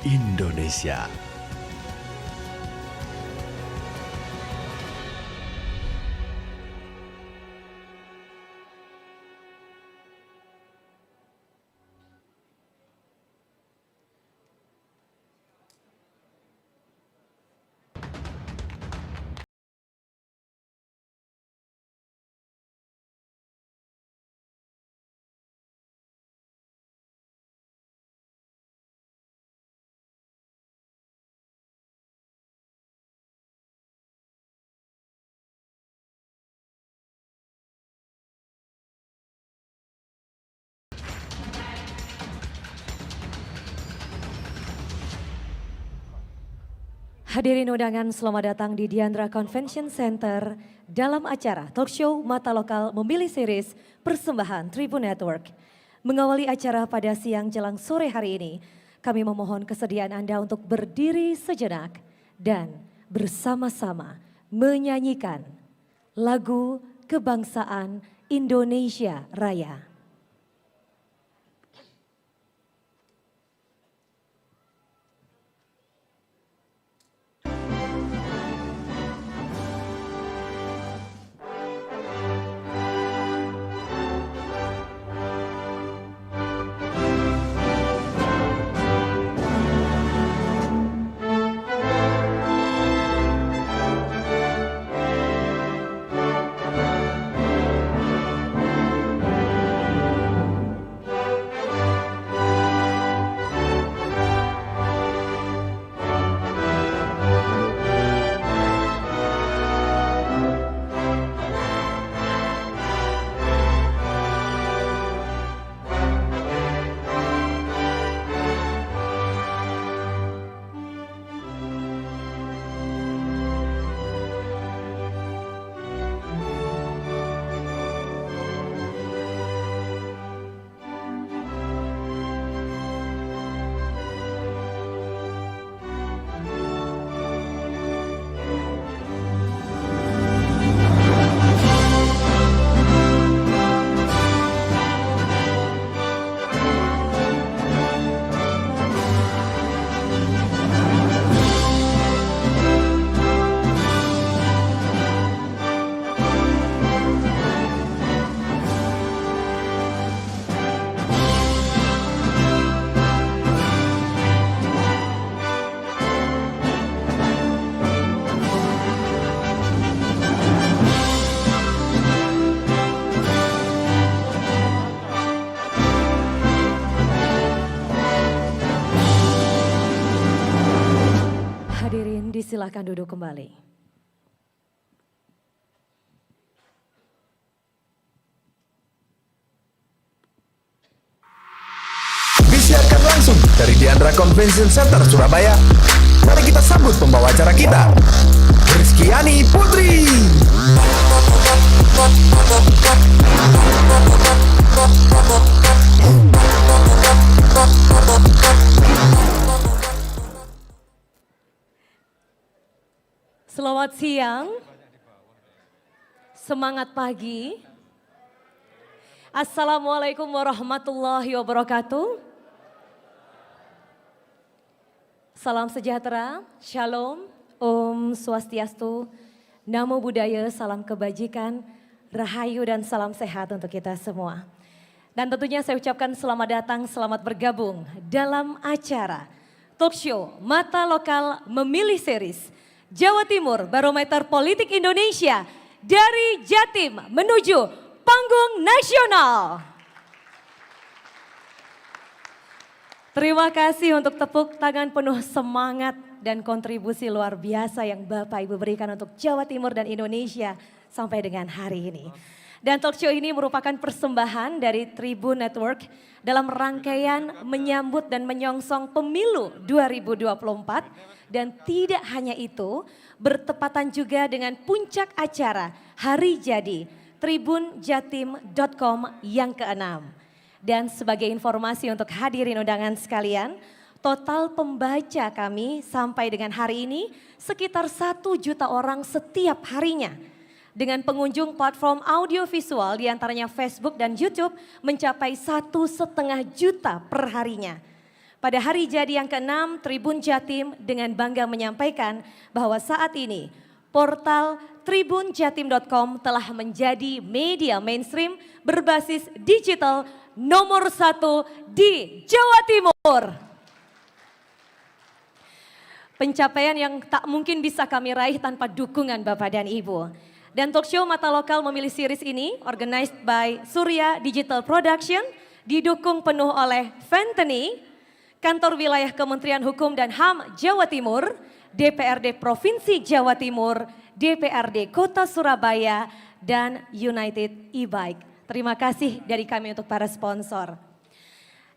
Indonesia. Hadirin undangan, selamat datang di Diandra Convention Center dalam acara talk show Mata Lokal Memilih Series persembahan Tribun Network. Mengawali acara pada siang jelang sore hari ini, kami memohon kesediaan Anda untuk berdiri sejenak dan bersama-sama menyanyikan lagu kebangsaan Indonesia Raya. Hadirin disilakan duduk kembali. Disiarkan langsung dari Diandra Convention Center Surabaya. Mari kita sambut pembawa acara kita, Rizkyani Putri. Selamat siang, semangat pagi. Assalamualaikum warahmatullahi wabarakatuh. Salam sejahtera, shalom, om swastiastu, namo buddhaya, salam kebajikan, rahayu dan salam sehat untuk kita semua. Dan tentunya saya ucapkan selamat datang, selamat bergabung dalam acara talk show Mata Lokal Memilih Series Jawa Timur Barometer Politik Indonesia dari Jatim menuju panggung nasional. Terima kasih untuk tepuk tangan penuh semangat dan kontribusi luar biasa yang Bapak Ibu berikan untuk Jawa Timur dan Indonesia sampai dengan hari ini. Dan talk show ini merupakan persembahan dari Tribun Network dalam rangkaian menyambut dan menyongsong pemilu 2024. Dan tidak hanya itu, bertepatan juga dengan puncak acara Hari Jadi tribunjatim.com yang ke-6. Dan sebagai informasi untuk hadirin undangan sekalian, total pembaca kami sampai dengan hari ini sekitar 1 juta orang setiap harinya. Dengan pengunjung platform audiovisual diantaranya Facebook dan YouTube mencapai 1,5 juta per harinya. pada hari jadi yang ke-6 Tribun Jatim dengan bangga menyampaikan bahwa saat ini portal tribunjatim.com telah menjadi media mainstream berbasis digital nomor 1 di Jawa Timur. Pencapaian yang tak mungkin bisa kami raih tanpa dukungan Bapak dan Ibu. Dan talk show Mata Lokal memilih series ini organized by Surya Digital Production, didukung penuh oleh Fentany, Kantor Wilayah Kementerian Hukum dan HAM Jawa Timur, DPRD Provinsi Jawa Timur, DPRD Kota Surabaya, dan United E-Bike. Terima kasih dari kami untuk para sponsor.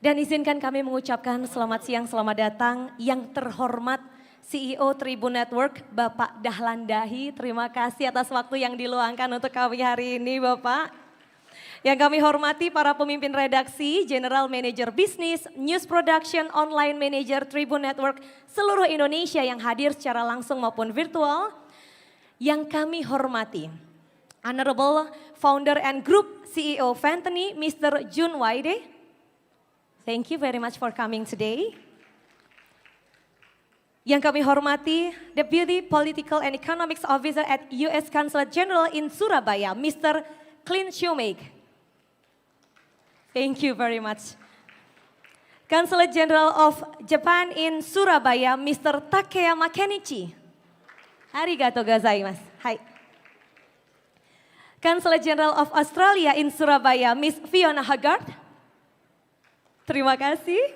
Dan izinkan kami mengucapkan selamat siang, selamat datang yang terhormat CEO Tribun Network, Bapak Dahlan Dahi. Terima kasih atas waktu yang diluangkan untuk kami hari ini Bapak. Yang kami hormati para pemimpin redaksi, General Manager Bisnis, News Production, Online Manager Tribun Network, seluruh Indonesia yang hadir secara langsung maupun virtual. Yang kami hormati, Honorable Founder and Group CEO Fentany, Mr. Jun Waide. Thank you very much for coming today. Yang kami hormati, Deputy Political and Economics Officer at US Consulate General in Surabaya, Mr. Clint Shoemake. Thank you very much. Consulate General of Japan in Surabaya, Mr. Takeyama Kenichi. Arigatou gozaimasu. Hai. Consulate General of Australia in Surabaya, Miss Fiona Haggard. Terima kasih.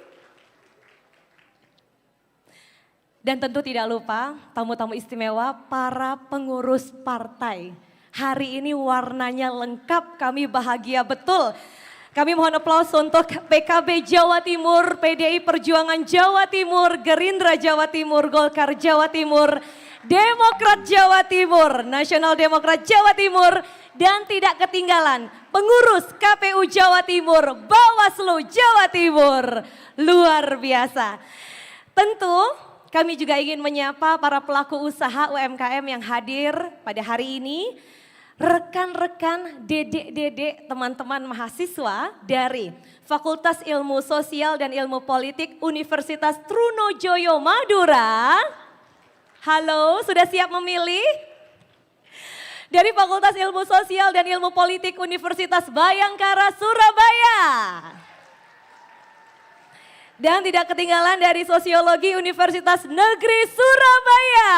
Dan tentu tidak lupa tamu-tamu istimewa para pengurus partai. Hari ini warnanya lengkap, kami bahagia betul. Kami mohon aplaus untuk PKB Jawa Timur, PDI Perjuangan Jawa Timur, Gerindra Jawa Timur, Golkar Jawa Timur, Demokrat Jawa Timur, Nasional Demokrat Jawa Timur, dan tidak ketinggalan pengurus KPU Jawa Timur, Bawaslu Jawa Timur. Luar biasa. Tentu kami juga ingin menyapa para pelaku usaha UMKM yang hadir pada hari ini. Rekan-rekan, dedek-dedek, teman-teman mahasiswa dari Fakultas Ilmu Sosial dan Ilmu Politik Universitas Trunojoyo Madura. Halo, sudah siap memilih? Dari Fakultas Ilmu Sosial dan Ilmu Politik Universitas Bayangkara Surabaya. Dan tidak ketinggalan dari Sosiologi Universitas Negeri Surabaya.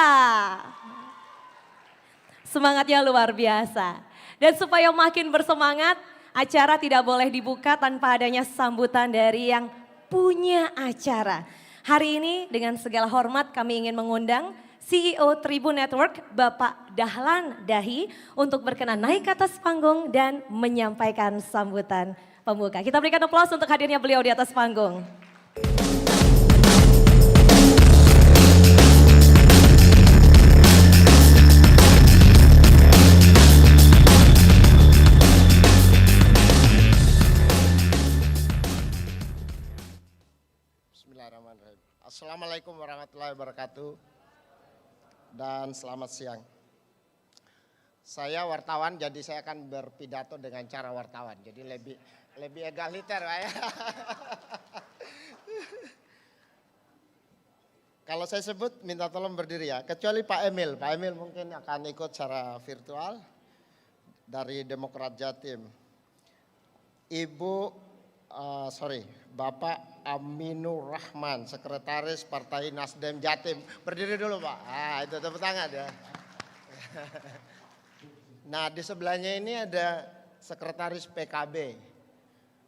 Semangatnya luar biasa. Dan supaya makin bersemangat, acara tidak boleh dibuka tanpa adanya sambutan dari yang punya acara. Hari ini dengan segala hormat kami ingin mengundang CEO Tribun Network, Bapak Dahlan Dahi, untuk berkenan naik ke atas panggung dan menyampaikan sambutan pembuka. Kita berikan aplaus untuk hadirnya beliau di atas panggung. Bismillahirrahmanirrahim. Assalamualaikum warahmatullahi wabarakatuh dan selamat siang. Saya wartawan, jadi saya akan berpidato dengan cara wartawan, jadi lebih egaliter Pak ya. Kalau saya sebut minta tolong berdiri ya, kecuali Pak Emil. Pak Emil mungkin akan ikut secara virtual dari Demokrat Jatim. Bapak Aminur Rahman, Sekretaris Partai Nasdem Jatim. Berdiri dulu Pak, itu tepuk tangan ya. Nah di sebelahnya ini ada Sekretaris PKB,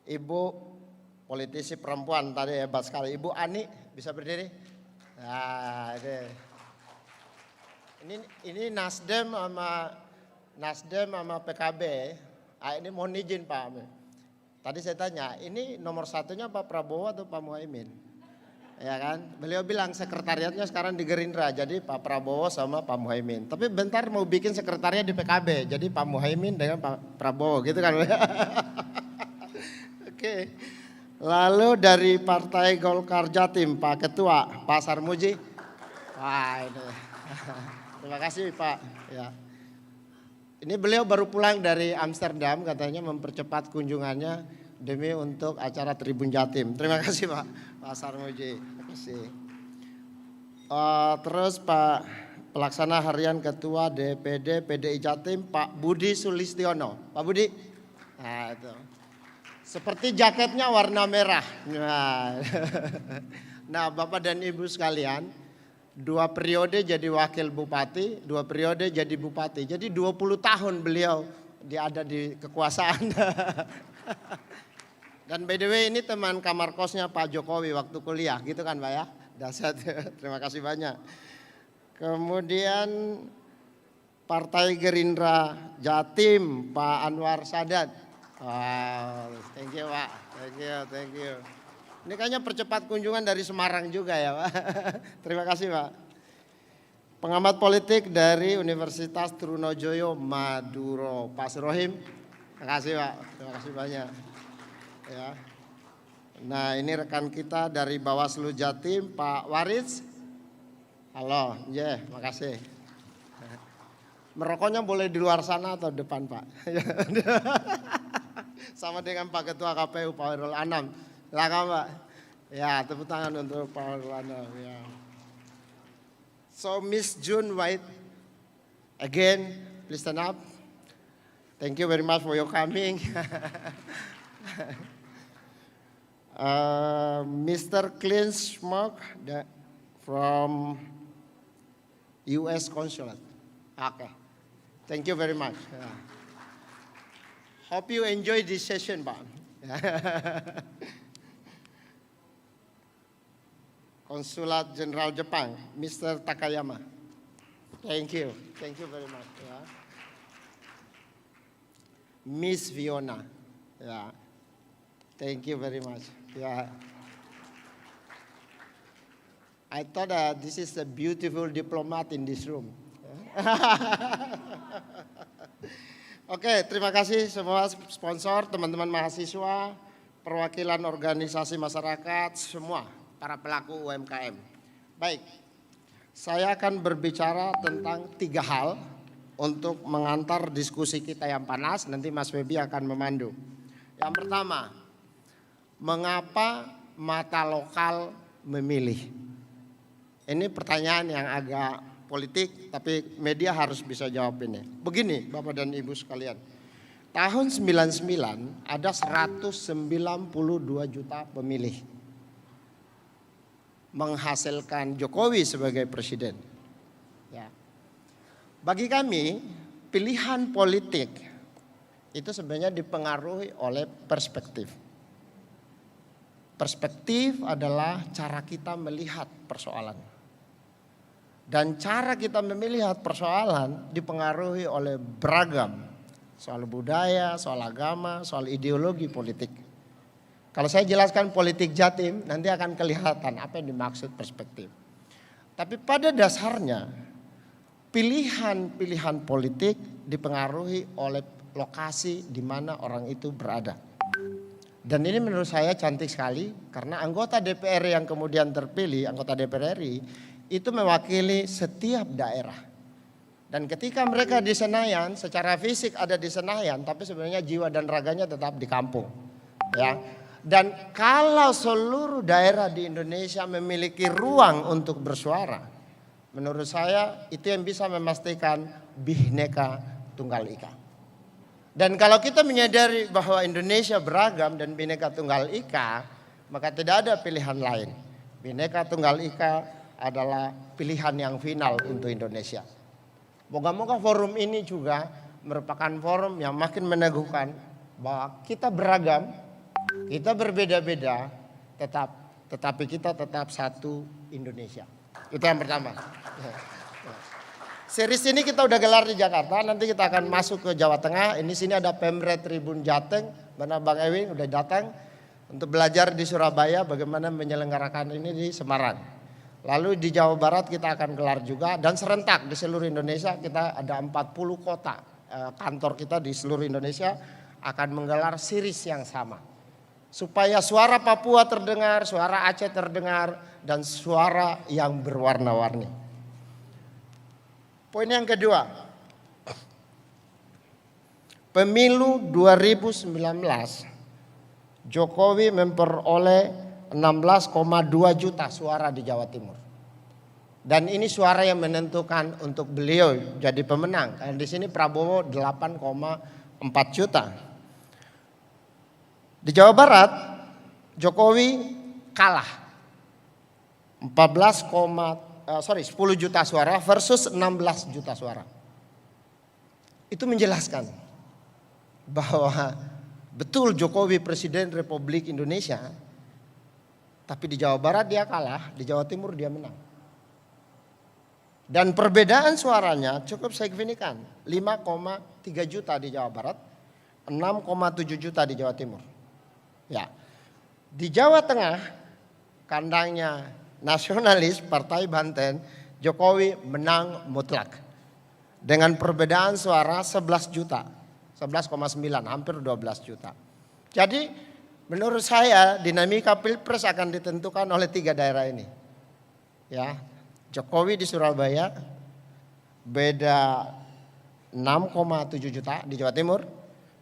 Ibu politisi perempuan tadi hebat sekali, Ibu Ani bisa berdiri? Nah, ini Nasdem sama PKB. Ini mohon izin Pak. Tadi saya tanya, ini nomor satunya Pak Prabowo atau Pak Muhaimin? Ya kan? Beliau bilang sekretariatnya sekarang di Gerindra, jadi Pak Prabowo sama Pak Muhaimin. Tapi bentar mau bikin sekretariat di PKB, jadi Pak Muhaimin dengan Pak Prabowo gitu kan? Oke. Lalu dari Partai Golkar Jatim, Pak Ketua, Pak Sarmuji. Wah ini. Terima kasih Pak. Ya. Ini beliau baru pulang dari Amsterdam, katanya mempercepat kunjungannya demi untuk acara Tribun Jatim. Terima kasih Pak Sarmuji. Terima kasih. Terus Pak Pelaksana Harian Ketua DPD PDI Jatim Pak Budi Sulistiono. Pak Budi. Nah itu. Seperti jaketnya warna merah. Nah Bapak dan Ibu sekalian, 2 periode jadi wakil bupati, 2 periode jadi bupati. Jadi 20 tahun beliau ada di kekuasaan. Dan by the way ini teman kamar kosnya Pak Jokowi waktu kuliah gitu kan Pak ya. Dasar, terima kasih banyak. Kemudian Partai Gerindra Jatim Pak Anwar Sadat. Wow, thank you Pak, thank you. Ini kayaknya percepat kunjungan dari Semarang juga ya Pak. Terima kasih Pak. Pengamat politik dari Universitas Trunojoyo Maduro, Pak Surohim. Terima kasih Pak, terima kasih banyak. Ya. Nah ini rekan kita dari Bawaslu Jatim Pak Waris. Halo, makasih. Merokoknya boleh di luar sana atau depan Pak? Sama dengan Pak Ketua KPU Pak Hairul Anam. Silakan Pak. Ya, tepuk tangan untuk Pak Hairul Anam. Ya. So Miss June White, again, please stand up. Thank you very much for your coming. Mr. Clint Smoke from U.S. Consulate. Okay, thank you very much. Yeah. Hope you enjoy this session, Pak. Konsulat Jenderal Jepang, Mr. Takayama. Thank you very much. Yeah. Miss Fiona. Yeah. Thank you very much. Yeah. I thought this is a beautiful diplomat in this room. Oke, terima kasih semua sponsor, teman-teman mahasiswa, perwakilan organisasi masyarakat, semua para pelaku UMKM. Baik, saya akan berbicara tentang 3 hal untuk mengantar diskusi kita yang panas. Nanti Mas Febi akan memandu. Yang pertama, mengapa mata lokal memilih? Ini pertanyaan yang agak politik, tapi media harus bisa jawab ini. Begini Bapak dan Ibu sekalian, tahun 99 ada 192 juta pemilih menghasilkan Jokowi sebagai presiden. Ya. Bagi kami, pilihan politik itu sebenarnya dipengaruhi oleh perspektif. Perspektif adalah cara kita melihat persoalan. Dan cara kita melihat persoalan dipengaruhi oleh beragam. Soal budaya, soal agama, soal ideologi politik. Kalau saya jelaskan politik Jatim, nanti akan kelihatan apa yang dimaksud perspektif. Tapi pada dasarnya, pilihan-pilihan politik dipengaruhi oleh lokasi di mana orang itu berada. Dan ini menurut saya cantik sekali, karena anggota DPR yang kemudian terpilih, anggota DPR RI, itu mewakili setiap daerah. Dan ketika mereka di Senayan, secara fisik ada di Senayan, tapi sebenarnya jiwa dan raganya tetap di kampung. Ya. Dan kalau seluruh daerah di Indonesia memiliki ruang untuk bersuara, menurut saya itu yang bisa memastikan Bhinneka Tunggal Ika. Dan kalau kita menyadari bahwa Indonesia beragam dan Bhinneka Tunggal Ika, maka tidak ada pilihan lain. Bhinneka Tunggal Ika adalah pilihan yang final untuk Indonesia. Moga-moga forum ini juga merupakan forum yang makin meneguhkan bahwa kita beragam, kita berbeda-beda, tetapi kita tetap satu Indonesia. Itu yang pertama. Series ini kita udah gelar di Jakarta, nanti kita akan masuk ke Jawa Tengah. Ini sini ada Pemret Tribun Jateng, mana Bang Ewing udah datang untuk belajar di Surabaya bagaimana menyelenggarakan ini di Semarang. Lalu di Jawa Barat kita akan gelar juga, dan serentak di seluruh Indonesia kita ada 40 kota. Kantor kita di seluruh Indonesia akan menggelar series yang sama. Supaya suara Papua terdengar, suara Aceh terdengar, dan suara yang berwarna-warni. Poin yang kedua, pemilu 2019 Jokowi memperoleh 16,2 juta suara di Jawa Timur. Dan ini suara yang menentukan untuk beliau jadi pemenang. Dan di sini Prabowo 8,4 juta. Di Jawa Barat Jokowi kalah 10 juta suara versus 16 juta suara. Itu menjelaskan bahwa betul Jokowi Presiden Republik Indonesia, tapi di Jawa Barat dia kalah, di Jawa Timur dia menang. Dan perbedaan suaranya cukup signifikan, 5,3 juta di Jawa Barat, 6,7 juta di Jawa Timur. Ya, di Jawa Tengah kandangnya nasionalis Partai Banten, Jokowi menang mutlak dengan perbedaan suara 11 juta, 11,9, hampir 12 juta. Jadi menurut saya dinamika Pilpres akan ditentukan oleh 3 daerah ini. Ya, Jokowi di Surabaya beda 6,7 juta di Jawa Timur.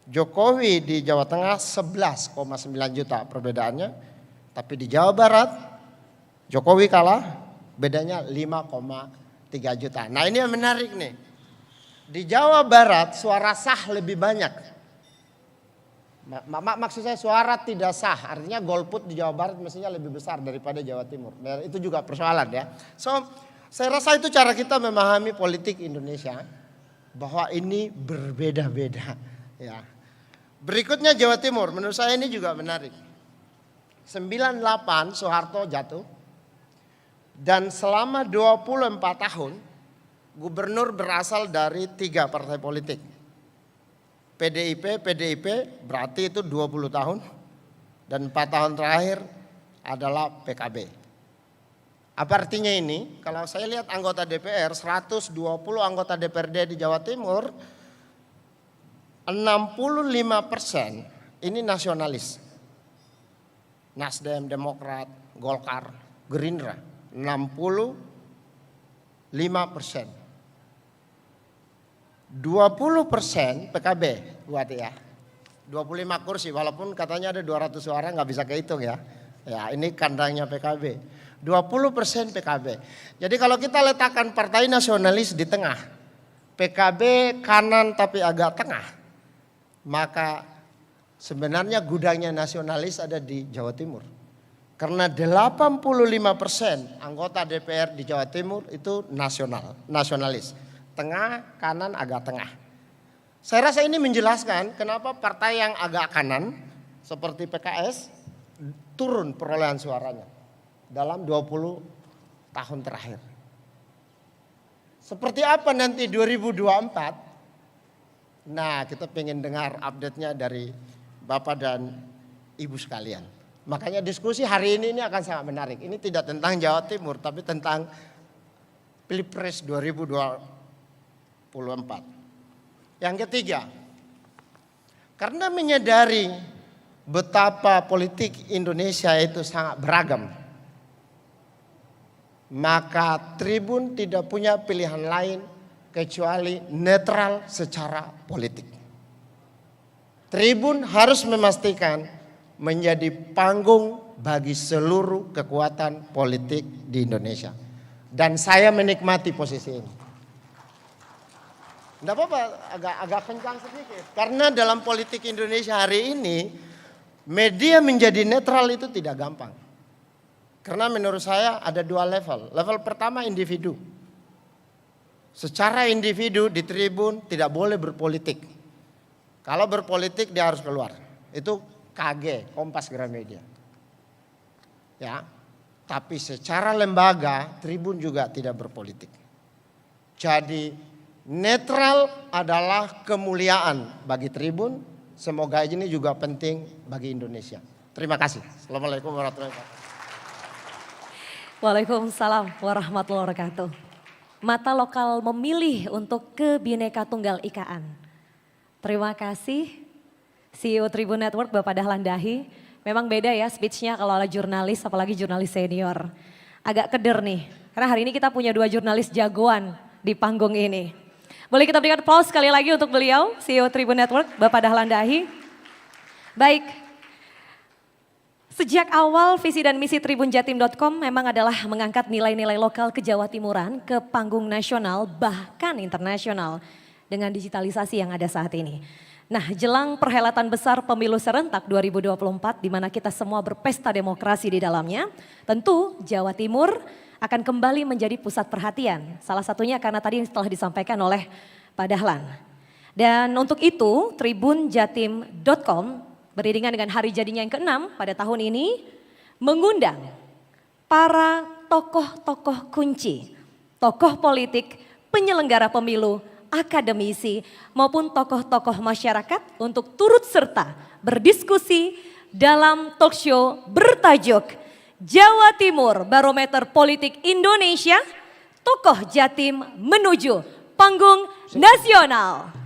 Jokowi di Jawa Tengah 11,9 juta perbedaannya. Tapi di Jawa Barat Jokowi kalah, bedanya 5,3 juta. Nah ini yang menarik nih. Di Jawa Barat suara sah lebih banyak. Maksud saya suara tidak sah, artinya golput di Jawa Barat mestinya lebih besar daripada Jawa Timur. Nah, itu juga persoalan ya. So saya rasa itu cara kita memahami politik Indonesia, bahwa ini berbeda-beda. Ya. Berikutnya Jawa Timur, menurut saya ini juga menarik. 98 Soeharto jatuh. Dan selama 24 tahun gubernur berasal dari 3 partai politik. PDIP berarti itu 20 tahun. Dan 4 tahun terakhir adalah PKB. Apa artinya ini? Kalau saya lihat anggota DPR, 120 anggota DPRD di Jawa Timur, 65% ini nasionalis. Nasdem, Demokrat, Golkar, Gerindra, 65%. 20% PKB buat ya. 25 kursi walaupun katanya ada 200 suara nggak bisa kehitung ya. Ya ini kandangnya PKB. 20% PKB. Jadi kalau kita letakkan partai nasionalis di tengah, PKB kanan tapi agak tengah, maka sebenarnya gudangnya nasionalis ada di Jawa Timur. Karena 85% anggota DPR di Jawa Timur itu nasionalis. Tengah, kanan, agak tengah. Saya rasa ini menjelaskan kenapa partai yang agak kanan seperti PKS turun perolehan suaranya dalam 20 tahun terakhir. Seperti apa nanti 2024? Nah, kita pengen dengar update-nya dari Bapak dan Ibu sekalian. Makanya diskusi hari ini akan sangat menarik. Ini tidak tentang Jawa Timur, tapi tentang Pilpres 2024. Yang ketiga, karena menyadari betapa politik Indonesia itu sangat beragam, maka Tribun tidak punya pilihan lain kecuali netral secara politik. Tribun harus memastikan menjadi panggung bagi seluruh kekuatan politik di Indonesia. Dan saya menikmati posisi ini. Tidak apa-apa, agak kencang sedikit. Karena dalam politik Indonesia hari ini, media menjadi netral itu tidak gampang. Karena menurut saya ada 2 level. Level pertama individu. Secara individu di Tribun tidak boleh berpolitik. Kalau berpolitik dia harus keluar. Itu KG, Kompas Gramedia. Ya, tapi secara lembaga Tribun juga tidak berpolitik. Jadi netral adalah kemuliaan bagi Tribun. Semoga ini juga penting bagi Indonesia. Terima kasih. Assalamualaikum warahmatullahi wabarakatuh. Waalaikumsalam warahmatullahi wabarakatuh. Mata lokal memilih untuk Kebhinneka Tunggal Ikaan. Terima kasih CEO Tribun Network Bapak Dahlan Dahi. Memang beda ya speech-nya kalau ada jurnalis, apalagi jurnalis senior. Agak keder nih, karena hari ini kita punya 2 jurnalis jagoan di panggung ini. Boleh kita berikan aplaus sekali lagi untuk beliau, CEO Tribun Network Bapak Dahlan Dahi. Baik, Sejak awal visi dan misi tribunjatim.com memang adalah mengangkat nilai-nilai lokal ke Jawa Timuran ke panggung nasional bahkan internasional dengan digitalisasi yang ada saat ini. Nah, jelang perhelatan besar pemilu serentak 2024 di mana kita semua berpesta demokrasi di dalamnya, tentu Jawa Timur akan kembali menjadi pusat perhatian. Salah satunya karena tadi telah disampaikan oleh Pak Dahlan. Dan untuk itu tribunjatim.com beriringan dengan hari jadinya yang ke-6 pada tahun ini mengundang para tokoh-tokoh kunci, tokoh politik, penyelenggara pemilu, akademisi maupun tokoh-tokoh masyarakat untuk turut serta berdiskusi dalam talk show bertajuk Jawa Timur Barometer Politik Indonesia, Tokoh Jatim Menuju Panggung Nasional.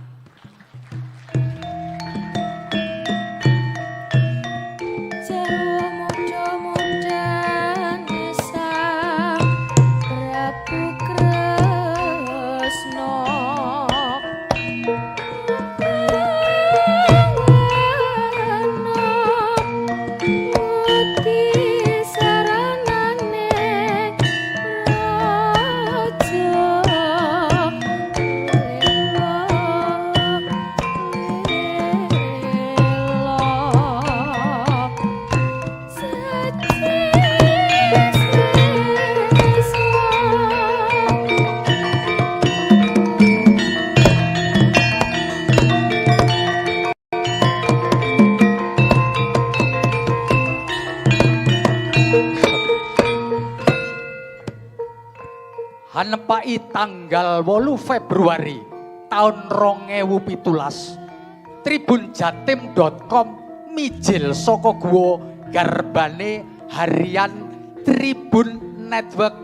Hanepai tanggal 8 Februari tahun 2017 tribunjatim.com mijil saka guwa garbane harian Tribun Network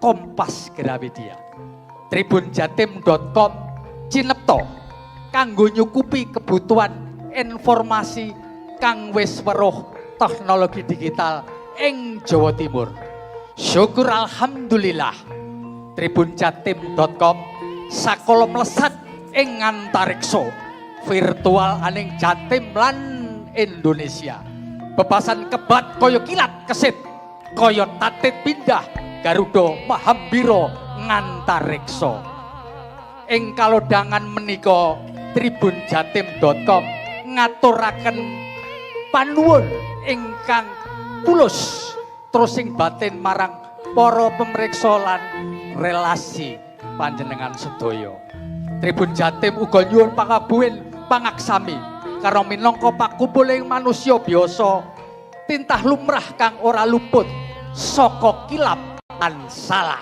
Kompas Gramedia. Tribunjatim.com cinepto kanggo nyukupi kebutuhan informasi kang wis weruh teknologi digital ing Jawa Timur. Syukur alhamdulillah tribunjatim.com sakala mlesat ing antariksa virtual aning Jatim lan Indonesia. Bebasan kebat kaya kilat kesit, kaya tatit pindah Garuda Mahambira ngantariksa. Ing kalodhangan menika tribunjatim.com ngaturaken panuwun ingkang tulus trusing batin marang para pemriksa lan relasi panjenengan sedaya. Tribun Jatim uga nyuwun pangabuhin pangaksami karo minangka pakumpuling manusia biasa tintah lumrah kang ora luput saka kilap lan salah.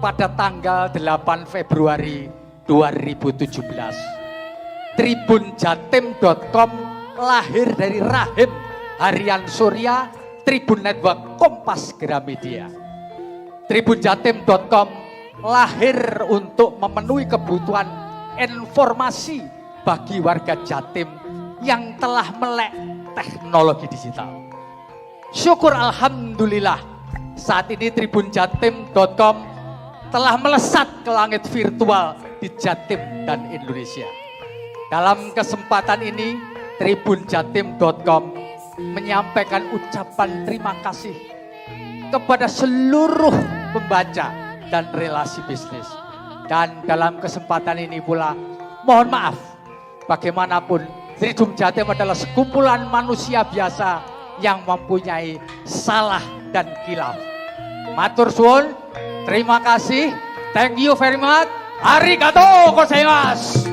Pada tanggal 8 Februari 2017, tribunjatim.com lahir dari rahim Harian Surya Tribun Network Kompas Gramedia. Tribunjatim.com lahir untuk memenuhi kebutuhan informasi bagi warga Jatim yang telah melek teknologi digital. Syukur alhamdulillah saat ini tribunjatim.com telah melesat ke langit virtual di Jatim dan Indonesia. Dalam kesempatan ini, tribunjatim.com menyampaikan ucapan terima kasih kepada seluruh pembaca dan relasi bisnis. Dan dalam kesempatan ini pula, mohon maaf, bagaimanapun Tribun Jatim adalah sekumpulan manusia biasa yang mempunyai salah dan kilaf. Matur suwun. Terima kasih, thank you very much, arigatou gozaimasu.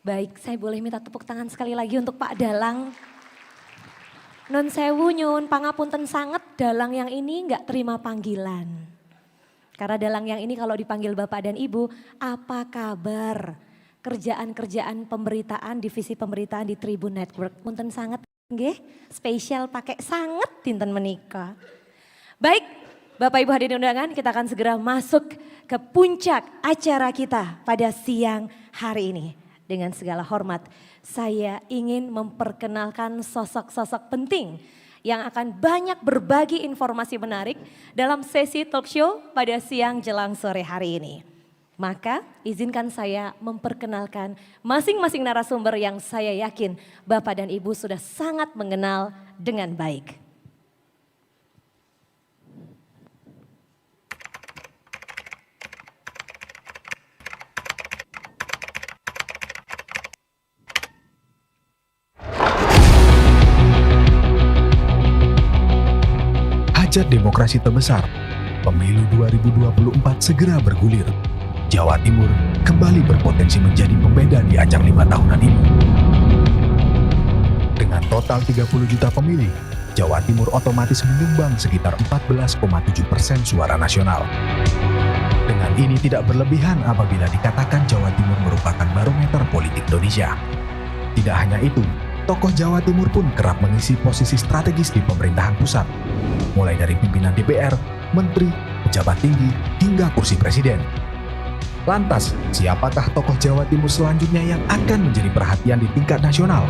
Baik, saya boleh minta tepuk tangan sekali lagi untuk Pak Dalang. Nun sewu nyun, pangapunten sanget Dalang yang ini nggak terima panggilan. Karena Dalang yang ini kalau dipanggil Bapak dan Ibu, apa kabar? Kerjaan-kerjaan pemberitaan, divisi pemberitaan di Tribun Network. Punten sanget nggih, spesial pakai sanget dinten menika. Baik, Bapak Ibu hadirin undangan, kita akan segera masuk ke puncak acara kita pada siang hari ini. Dengan segala hormat, saya ingin memperkenalkan sosok-sosok penting yang akan banyak berbagi informasi menarik dalam sesi talk show pada siang jelang sore hari ini. Maka izinkan saya memperkenalkan masing-masing narasumber yang saya yakin Bapak dan Ibu sudah sangat mengenal dengan baik. Hajat demokrasi terbesar, pemilu 2024 segera bergulir. Jawa Timur kembali berpotensi menjadi pembeda di ajang 5 tahunan ini. Dengan total 30 juta pemilih, Jawa Timur otomatis menyumbang sekitar 14,7% suara nasional. Dengan ini tidak berlebihan apabila dikatakan Jawa Timur merupakan barometer politik Indonesia. Tidak hanya itu, tokoh Jawa Timur pun kerap mengisi posisi strategis di pemerintahan pusat, mulai dari pimpinan DPR, menteri, pejabat tinggi, hingga kursi presiden. Lantas, siapakah tokoh Jawa Timur selanjutnya yang akan menjadi perhatian di tingkat nasional?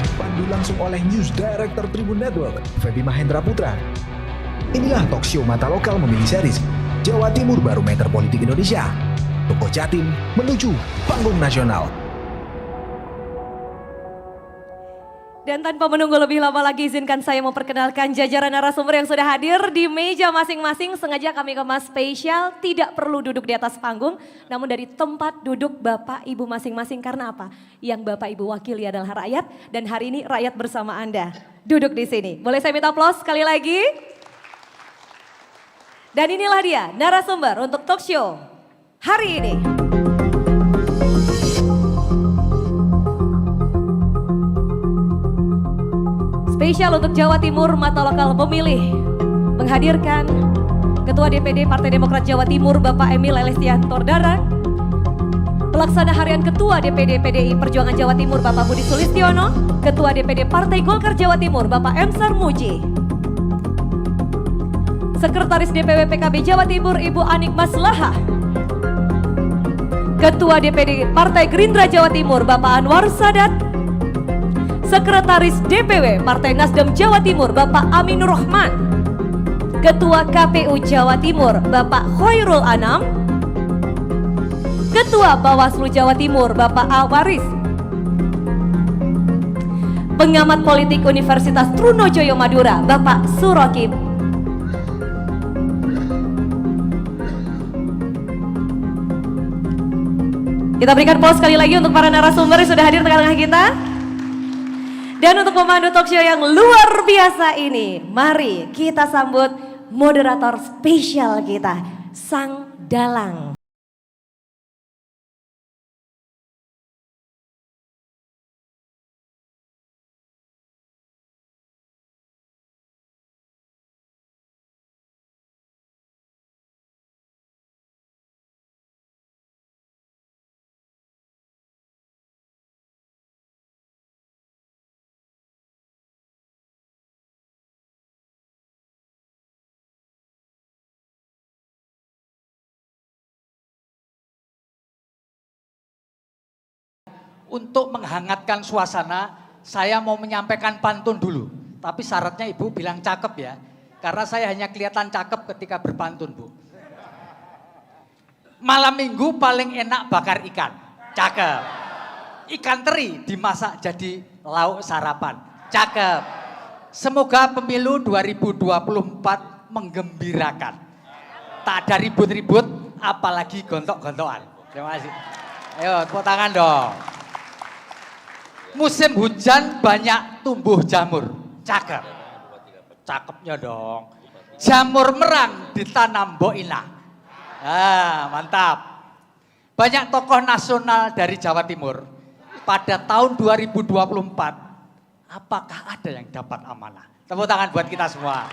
Dipandu langsung oleh News Director Tribun Network, Feby Mahendra Putra. Inilah talk show Mata Lokal memilih series Jawa Timur Barometer Politik Indonesia. Tokoh Jatim menuju panggung nasional. Dan tanpa menunggu lebih lama lagi, izinkan saya memperkenalkan jajaran narasumber yang sudah hadir di meja masing-masing. Sengaja kami kemas spesial, tidak perlu duduk di atas panggung, namun dari tempat duduk Bapak Ibu masing-masing. Karena apa? Yang Bapak Ibu wakili adalah rakyat, dan hari ini rakyat bersama Anda duduk di sini. Boleh saya minta aplaus sekali lagi? Dan inilah dia narasumber untuk talk show hari ini. Spesial untuk Jawa Timur Mata Lokal Pemilih menghadirkan Ketua DPD Partai Demokrat Jawa Timur Bapak Emil Elestian Tordara, Pelaksana Harian Ketua DPD PDI Perjuangan Jawa Timur Bapak Budi Sulistiono, Ketua DPD Partai Golkar Jawa Timur Bapak M. Sarmuji, Sekretaris DPW PKB Jawa Timur Ibu Anik Maslahah, Ketua DPD Partai Gerindra Jawa Timur Bapak Anwar Sadat, Sekretaris DPW Partai Nasdem Jawa Timur Bapak Aminur Rahman, Ketua KPU Jawa Timur Bapak Khairul Anam, Ketua Bawaslu Jawa Timur Bapak Awaris, Pengamat Politik Universitas Trunojoyo Madura Bapak Surokim. Kita berikan aplaus sekali lagi untuk para narasumber yang sudah hadir di tengah-tengah kita. Dan untuk pemandu talk show yang luar biasa ini, mari kita sambut moderator spesial kita, Sang Dalang. Untuk menghangatkan suasana, saya mau menyampaikan pantun dulu. Tapi syaratnya Ibu bilang cakep ya. Karena saya hanya kelihatan cakep ketika berpantun, Bu. Malam minggu paling enak bakar ikan. Cakep. Ikan teri dimasak jadi lauk sarapan. Cakep. Semoga pemilu 2024 menggembirakan. Tak ada ribut-ribut, apalagi gontok-gontokan. Terima kasih. Ayo, tepuk tangan dong. Musim hujan banyak tumbuh jamur. Cakep. Cakepnya dong. Jamur merang ditanam Mbok Ina. Ah, mantap. banyak tokoh nasional dari Jawa Timur pada tahun 2024, apakah ada yang dapat amanah? Tepuk tangan buat kita semua.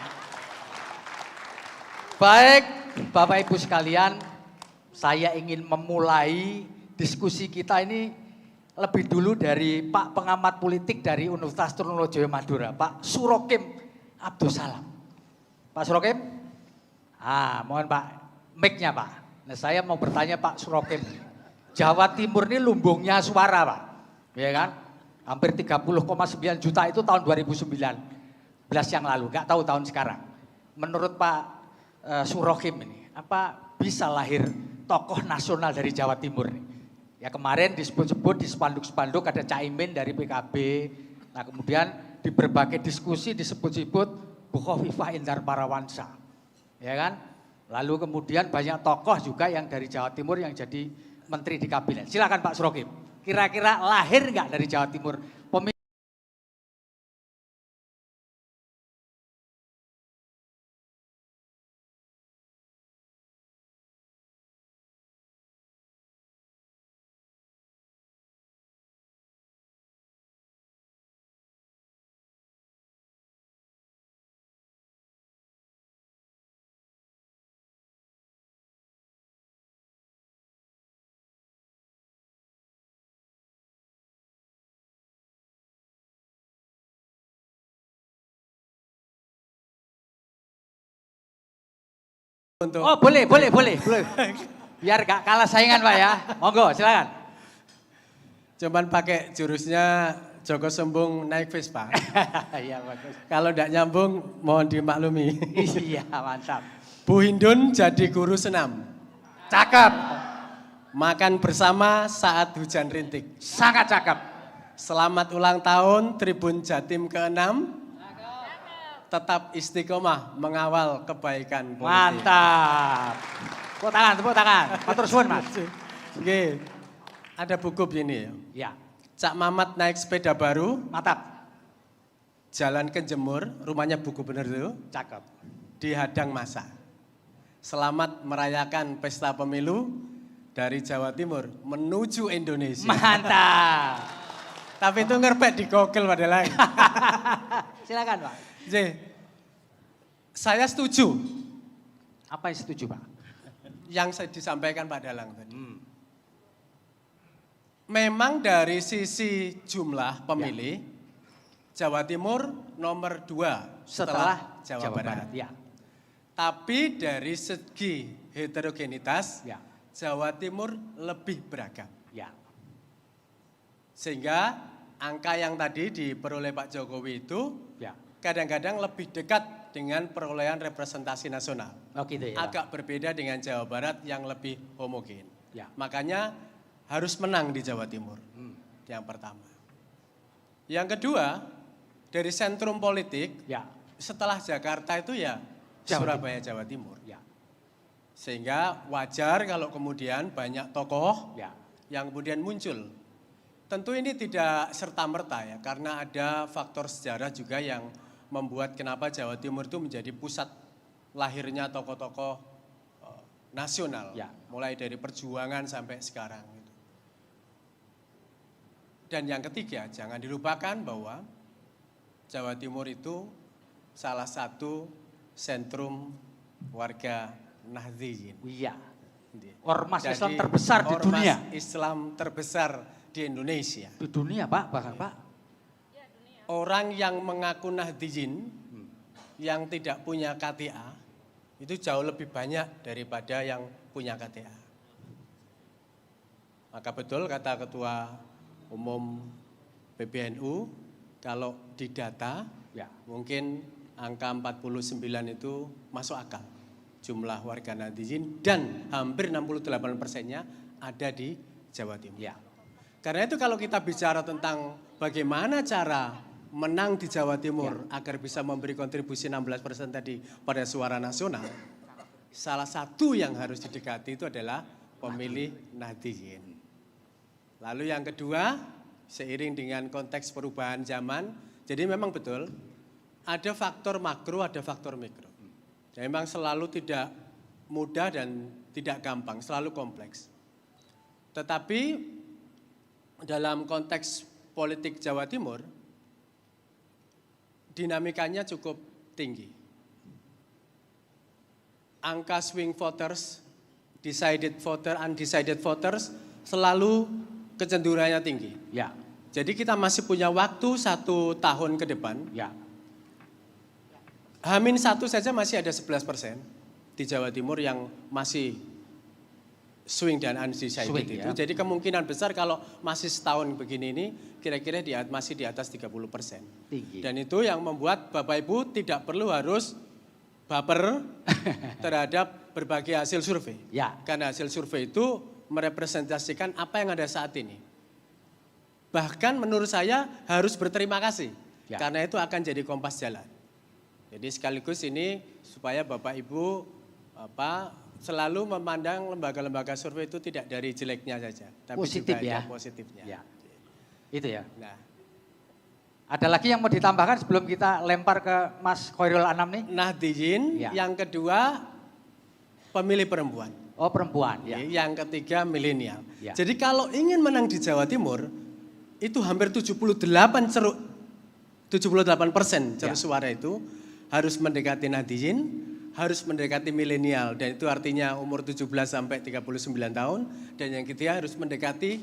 Baik, Bapak Ibu sekalian, saya ingin memulai diskusi kita ini lebih dulu dari Pak Pengamat Politik dari Universitas Trunojoyo Madura, Pak Surokim Abdul Salam. Pak Surokim? Mohon Pak, mic-nya Pak. Nah, saya mau bertanya Pak Surokim, Jawa Timur ini lumbungnya suara Pak, ya kan? Hampir 30,9 juta itu tahun 2019 yang lalu, nggak tahu tahun sekarang. Menurut Pak Surokim ini, apa bisa lahir tokoh nasional dari Jawa Timur nih? Ya kemarin disebut-sebut di spanduk-spanduk ada Caimin dari PKB, nah kemudian di berbagai diskusi disebut-sebut Bu Khofifah Indar Parawansa, ya kan? Lalu kemudian banyak tokoh juga yang dari Jawa Timur yang jadi menteri di kabinet. Silakan Pak Surokim, kira-kira lahir nggak dari Jawa Timur pemimpin? Oh boleh. Biar gak kalah saingan Pak ya. Monggo silakan. Cuman pakai jurusnya Joko Sembung naik Vespa. Iya bagus. Kalau tidak nyambung mohon dimaklumi. Iya mantap. Bu Hindun jadi guru senam. Cakep. Makan bersama saat hujan rintik. Sangat cakep. Selamat ulang tahun Tribun Jatim ke-6. Tetap istiqomah mengawal kebaikan politik. Mantap. Tepuk tangan. Matur suwun Mas. Oke. Ada buku begini ya. Ya, Cak Mamat naik sepeda baru, mantap. jalan ke Jemur, rumahnya Bu Gubernur itu, Cakep. dihadang massa. Selamat merayakan pesta pemilu dari Jawa Timur menuju Indonesia. Mantap. Tapi itu ngerpek di Google pada lain. Silakan Pak. Saya setuju Apa yang setuju Pak? yang disampaikan Pak Dalang tadi. Memang dari sisi jumlah pemilih, Jawa Timur nomor 2 setelah Jawa Barat. Ya. Tapi dari segi heterogenitas, Ya. Jawa Timur lebih beragam. Ya. Sehingga angka yang tadi diperoleh Pak Jokowi itu Ya. kadang-kadang lebih dekat dengan perolehan representasi nasional. Oh gitu ya. Agak berbeda dengan Jawa Barat yang lebih homogen. Ya. Makanya harus menang di Jawa Timur. Yang pertama. Yang kedua, dari sentrum politik, Ya. setelah Jakarta itu ya Surabaya, Jawa Timur. Ya. Sehingga wajar kalau kemudian banyak tokoh Ya. yang kemudian muncul. Tentu ini tidak serta-merta ya, karena ada faktor sejarah juga yang membuat kenapa Jawa Timur itu menjadi pusat lahirnya tokoh-tokoh nasional. Ya. Mulai dari perjuangan sampai sekarang. Dan yang ketiga, jangan dilupakan bahwa Jawa Timur itu salah satu sentrum warga Nahdliyin. Iya. Ormas Jadi, Islam terbesar di dunia. Ormas Islam terbesar di Indonesia. Di dunia Pak, bahkan Pak. Orang yang mengaku Nahdliyin, yang tidak punya KTA, itu jauh lebih banyak daripada yang punya KTA. Maka betul kata Ketua Umum PBNU, kalau didata Ya. mungkin angka 49 itu masuk akal jumlah warga Nahdliyin dan hampir 68%-nya ada di Jawa Timur. Ya. Karena itu kalau kita bicara tentang bagaimana cara menang di Jawa Timur agar bisa memberi kontribusi 16% tadi pada suara nasional, salah satu yang harus didekati itu adalah pemilih Nahdliyin. Lalu yang kedua, seiring dengan konteks perubahan zaman, jadi memang betul ada faktor makro, ada faktor mikro. Memang selalu tidak mudah dan tidak gampang, selalu kompleks. Tetapi dalam konteks politik Jawa Timur, dinamikanya cukup tinggi. Angka swing voters, decided voter, undecided voters selalu kecenderungannya tinggi. Ya. Jadi kita masih punya waktu 1 tahun ke depan. Ya. H-1 saja masih ada 11% di Jawa Timur yang masih swing dan undecided Swing, itu. ya. Jadi kemungkinan besar kalau masih setahun begini ini kira-kira masih di atas 30%. Tinggi. Dan itu yang membuat Bapak Ibu tidak perlu harus baper terhadap berbagai hasil survei. Ya. Karena hasil survei itu merepresentasikan apa yang ada saat ini. Bahkan menurut saya harus berterima kasih. Ya. Karena itu akan jadi kompas jalan. Jadi sekaligus ini supaya Bapak Ibu selalu memandang lembaga-lembaga survei itu tidak dari jeleknya saja, tapi Positif juga ya. ada positifnya. Ya. Itu ya. Nah, Ada lagi yang mau ditambahkan sebelum kita lempar ke Mas Khairul Anam nih? Nahdliyin, Ya. yang kedua pemilih perempuan, Oh perempuan, ya. yang ketiga milenial. Ya. Jadi kalau ingin menang di Jawa Timur itu hampir 78% ceruk Ya. suara itu harus mendekati Nahdliyin, harus mendekati milenial, dan itu artinya umur 17 sampai 39 tahun, dan yang ketiga harus mendekati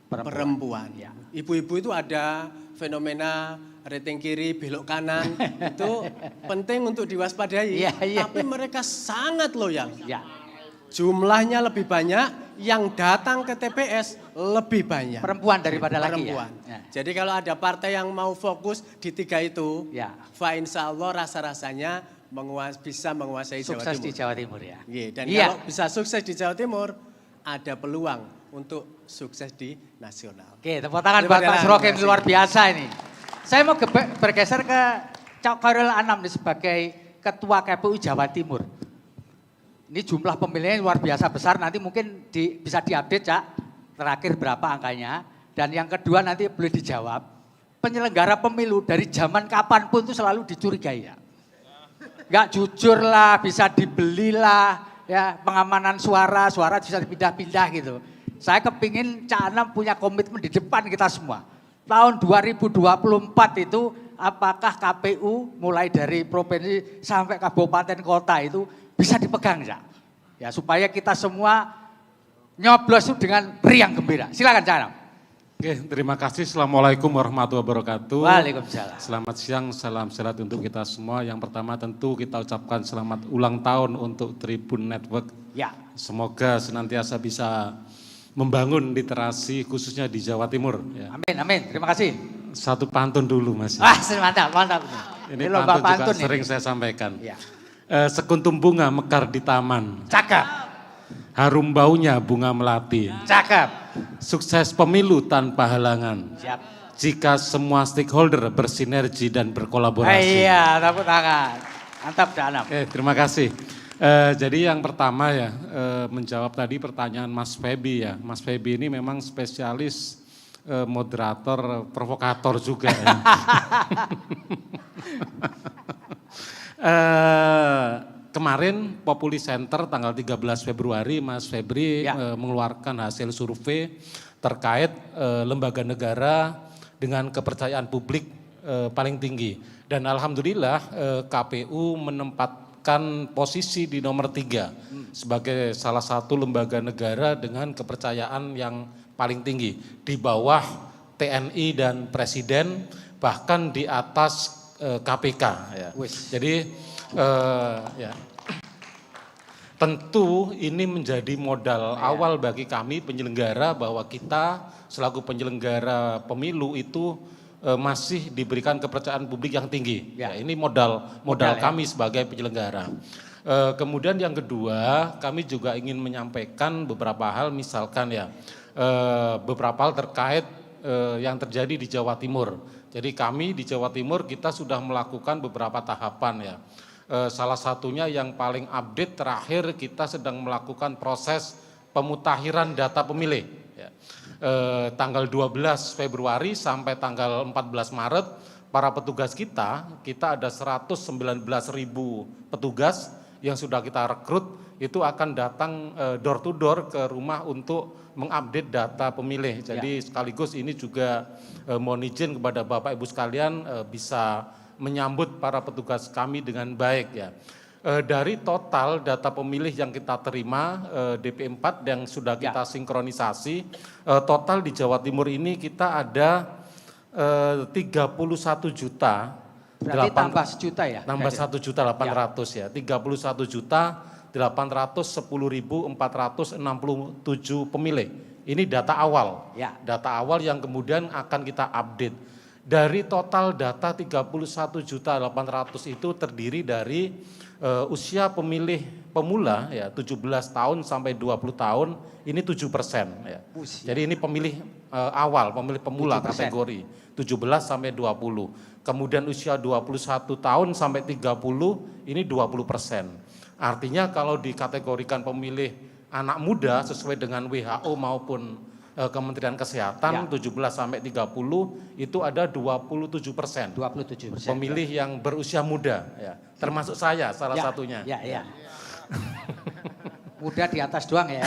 perempuan. Ya. Ibu-ibu itu ada fenomena rating kiri, belok kanan, itu penting untuk diwaspadai, Iya, iya. tapi mereka sangat loyal. Ya. Jumlahnya lebih banyak, yang datang ke TPS lebih banyak. Perempuan daripada laki Perempuan. ya. Jadi kalau ada partai yang mau fokus di 3 itu, Ya. insya Allah rasa-rasanya bisa menguasai Jawa Sukses Timur. di Jawa Timur ya. Iya, dan Iya. kalau bisa sukses di Jawa Timur, ada peluang untuk sukses di nasional. Oke, tepuk tangan Terima buat Pak kasih. Surokim luar biasa ini. Saya mau bergeser ke Cak Khairul Anam nih sebagai Ketua KPU Jawa Timur. Ini jumlah pemilihnya luar biasa besar, nanti mungkin bisa diupdate Cak, terakhir berapa angkanya. Dan yang kedua nanti boleh dijawab, penyelenggara pemilu dari zaman kapanpun itu selalu dicurigai ya. Nggak jujur lah, bisa dibeli lah, ya pengamanan suara bisa dipindah-pindah gitu. Saya kepingin Cak Anam punya komitmen di depan kita semua. Tahun 2024 itu apakah KPU mulai dari provinsi sampai kabupaten kota itu bisa dipegang Cak? Ya supaya kita semua nyoblos itu dengan riang gembira. Silakan Cak Anam. Oke, terima kasih. Assalamualaikum warahmatullahi wabarakatuh. Waalaikumsalam. Selamat siang, salam sehat untuk kita semua. Yang pertama tentu kita ucapkan selamat ulang tahun untuk Tribun Network. Ya. Semoga senantiasa bisa membangun literasi khususnya di Jawa Timur. Ya. Amin, amin. Terima kasih. Satu pantun dulu Mas. Wah, mantap, mantap. Ini lomba pantun juga nih. sering saya sampaikan. Ya. Sekuntum bunga mekar di taman, Cakep, harum baunya bunga melati. cakep. Sukses pemilu tanpa halangan. Siap. Jika semua stakeholder bersinergi dan berkolaborasi. Iya, tepuk tangan. Mantap, Cak Anam. Terima kasih. Jadi yang pertama ya, menjawab tadi pertanyaan Mas Febi ya. Mas Febi ini memang spesialis moderator, provokator juga ya. Kemarin Populi Center tanggal 13 Februari Mas Febri Ya. mengeluarkan hasil survei terkait lembaga negara dengan kepercayaan publik paling tinggi. Dan alhamdulillah KPU menempatkan posisi di nomor 3 sebagai salah satu lembaga negara dengan kepercayaan yang paling tinggi. Di bawah TNI dan Presiden, bahkan di atas KPK. Ya. Jadi ya. Tentu ini menjadi modal awal bagi kami penyelenggara bahwa kita selaku penyelenggara pemilu itu masih diberikan kepercayaan publik yang tinggi. Ya, ini modal kami sebagai penyelenggara. Kemudian yang kedua, kami juga ingin menyampaikan beberapa hal, misalkan ya beberapa hal terkait yang terjadi di Jawa Timur. Jadi kami di Jawa Timur kita sudah melakukan beberapa tahapan ya. Salah satunya yang paling update terakhir kita sedang melakukan proses pemutahiran data pemilih. Ya. Tanggal 12 Februari sampai tanggal 14 Maret para petugas kita ada 119.000 petugas yang sudah kita rekrut itu akan datang door to door ke rumah untuk mengupdate data pemilih. Jadi sekaligus ini juga mohon izin kepada Bapak Ibu sekalian bisa menyambut para petugas kami dengan baik ya. Dari total data pemilih yang kita terima DP4 yang sudah kita sinkronisasi, total di Jawa Timur ini kita ada 31 juta. Berarti tambah sejuta ya? Tambah 1.800.000 ya. 31 juta 810.467 pemilih. Ini data awal. Ya. Data awal yang kemudian akan kita update. Dari total data 31.800 itu terdiri dari usia pemilih pemula ya 17 tahun sampai 20 tahun ini 7% ya. Jadi ini pemilih awal, pemilih pemula 7%. kategori 17 sampai 20. Kemudian usia 21 tahun sampai 30 ini 20%. Artinya kalau dikategorikan pemilih anak muda sesuai dengan WHO maupun Kementerian Kesehatan 17 sampai 30 itu ada 27%. 27%. Pemilih yang berusia muda ya. Termasuk saya salah satunya. Ya. Muda di atas doang ya.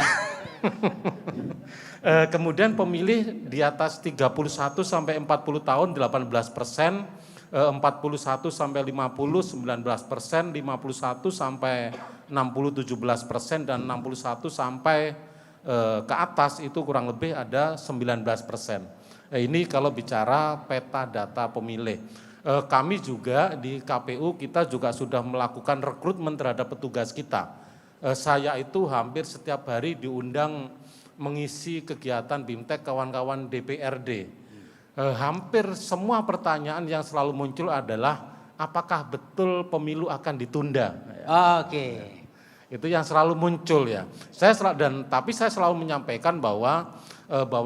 Kemudian pemilih di atas 31 sampai 40 tahun 18%, 41 sampai 50 19%, 51 sampai 60 17% dan 61 sampai ke atas itu kurang lebih ada 19%. Ini kalau bicara peta data pemilih. Kami juga di KPU kita juga sudah melakukan rekrutmen terhadap petugas kita. Saya itu hampir setiap hari diundang mengisi kegiatan BIMTEK kawan-kawan DPRD. Hampir semua pertanyaan yang selalu muncul adalah apakah betul pemilu akan ditunda? Oke. Itu yang selalu muncul ya. Tapi saya selalu menyampaikan bahwa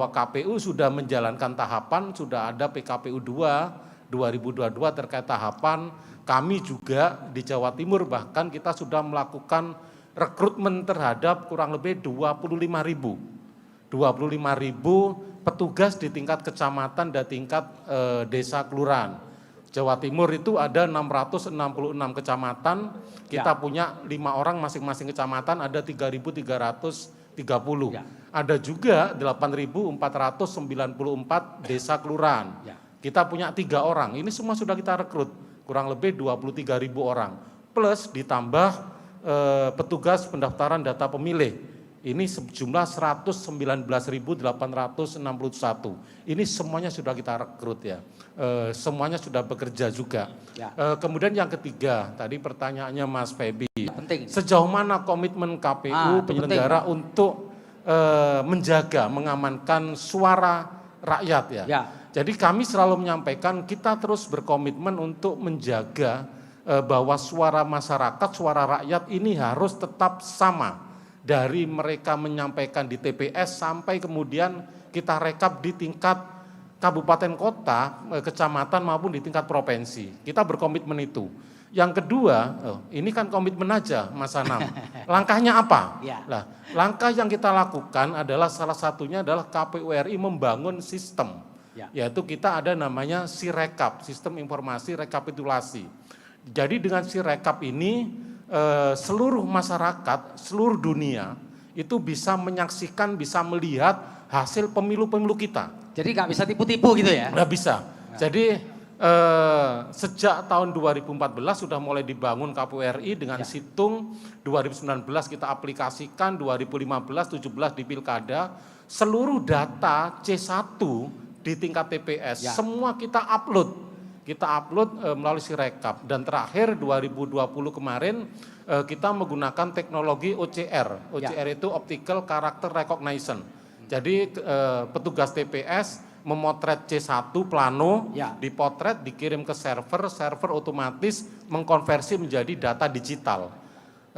KPU sudah menjalankan tahapan, sudah ada PKPU 2 2022 terkait tahapan. Kami juga di Jawa Timur bahkan kita sudah melakukan rekrutmen terhadap kurang lebih 25.000 petugas di tingkat kecamatan dan tingkat desa kelurahan. Jawa Timur itu ada 666 kecamatan, kita punya 5 orang masing-masing kecamatan, ada 3.330. Ada juga 8.494 desa kelurahan. Kita punya 3 orang, ini semua sudah kita rekrut, kurang lebih 23.000 orang. Plus ditambah petugas pendaftaran data pemilih. Ini sejumlah 119.861. Ini semuanya sudah kita rekrut ya. Semuanya sudah bekerja juga. Kemudian yang ketiga, tadi pertanyaannya Mas Febi. Penting. Sejauh mana komitmen KPU penyelenggara untuk menjaga, mengamankan suara rakyat ya. Jadi kami selalu menyampaikan kita terus berkomitmen untuk menjaga bahwa suara masyarakat, suara rakyat ini harus tetap sama. Dari mereka menyampaikan di TPS sampai kemudian kita rekap di tingkat kabupaten kota, kecamatan maupun di tingkat provinsi. Kita berkomitmen itu. Yang kedua, ini kan komitmen aja Mas Anam. Langkahnya apa? Nah, langkah yang kita lakukan adalah salah satunya adalah KPU RI membangun sistem. Yaitu kita ada namanya Sirekap, Sistem Informasi Rekapitulasi. Jadi dengan Sirekap ini seluruh masyarakat, seluruh dunia itu bisa menyaksikan, bisa melihat hasil pemilu-pemilu kita. Jadi nggak bisa tipu-tipu gitu ya? Nggak bisa. Jadi sejak tahun 2014 sudah mulai dibangun KPU RI dengan situng, 2019 kita aplikasikan, 2015, 17 di Pilkada, seluruh data C1 di tingkat TPS, semua kita upload. Kita upload melalui Sirekap dan terakhir 2020 kemarin kita menggunakan teknologi OCR. OCR itu Optical Character Recognition. Jadi petugas TPS memotret C1 plano, dipotret, dikirim ke server, server otomatis mengkonversi menjadi data digital.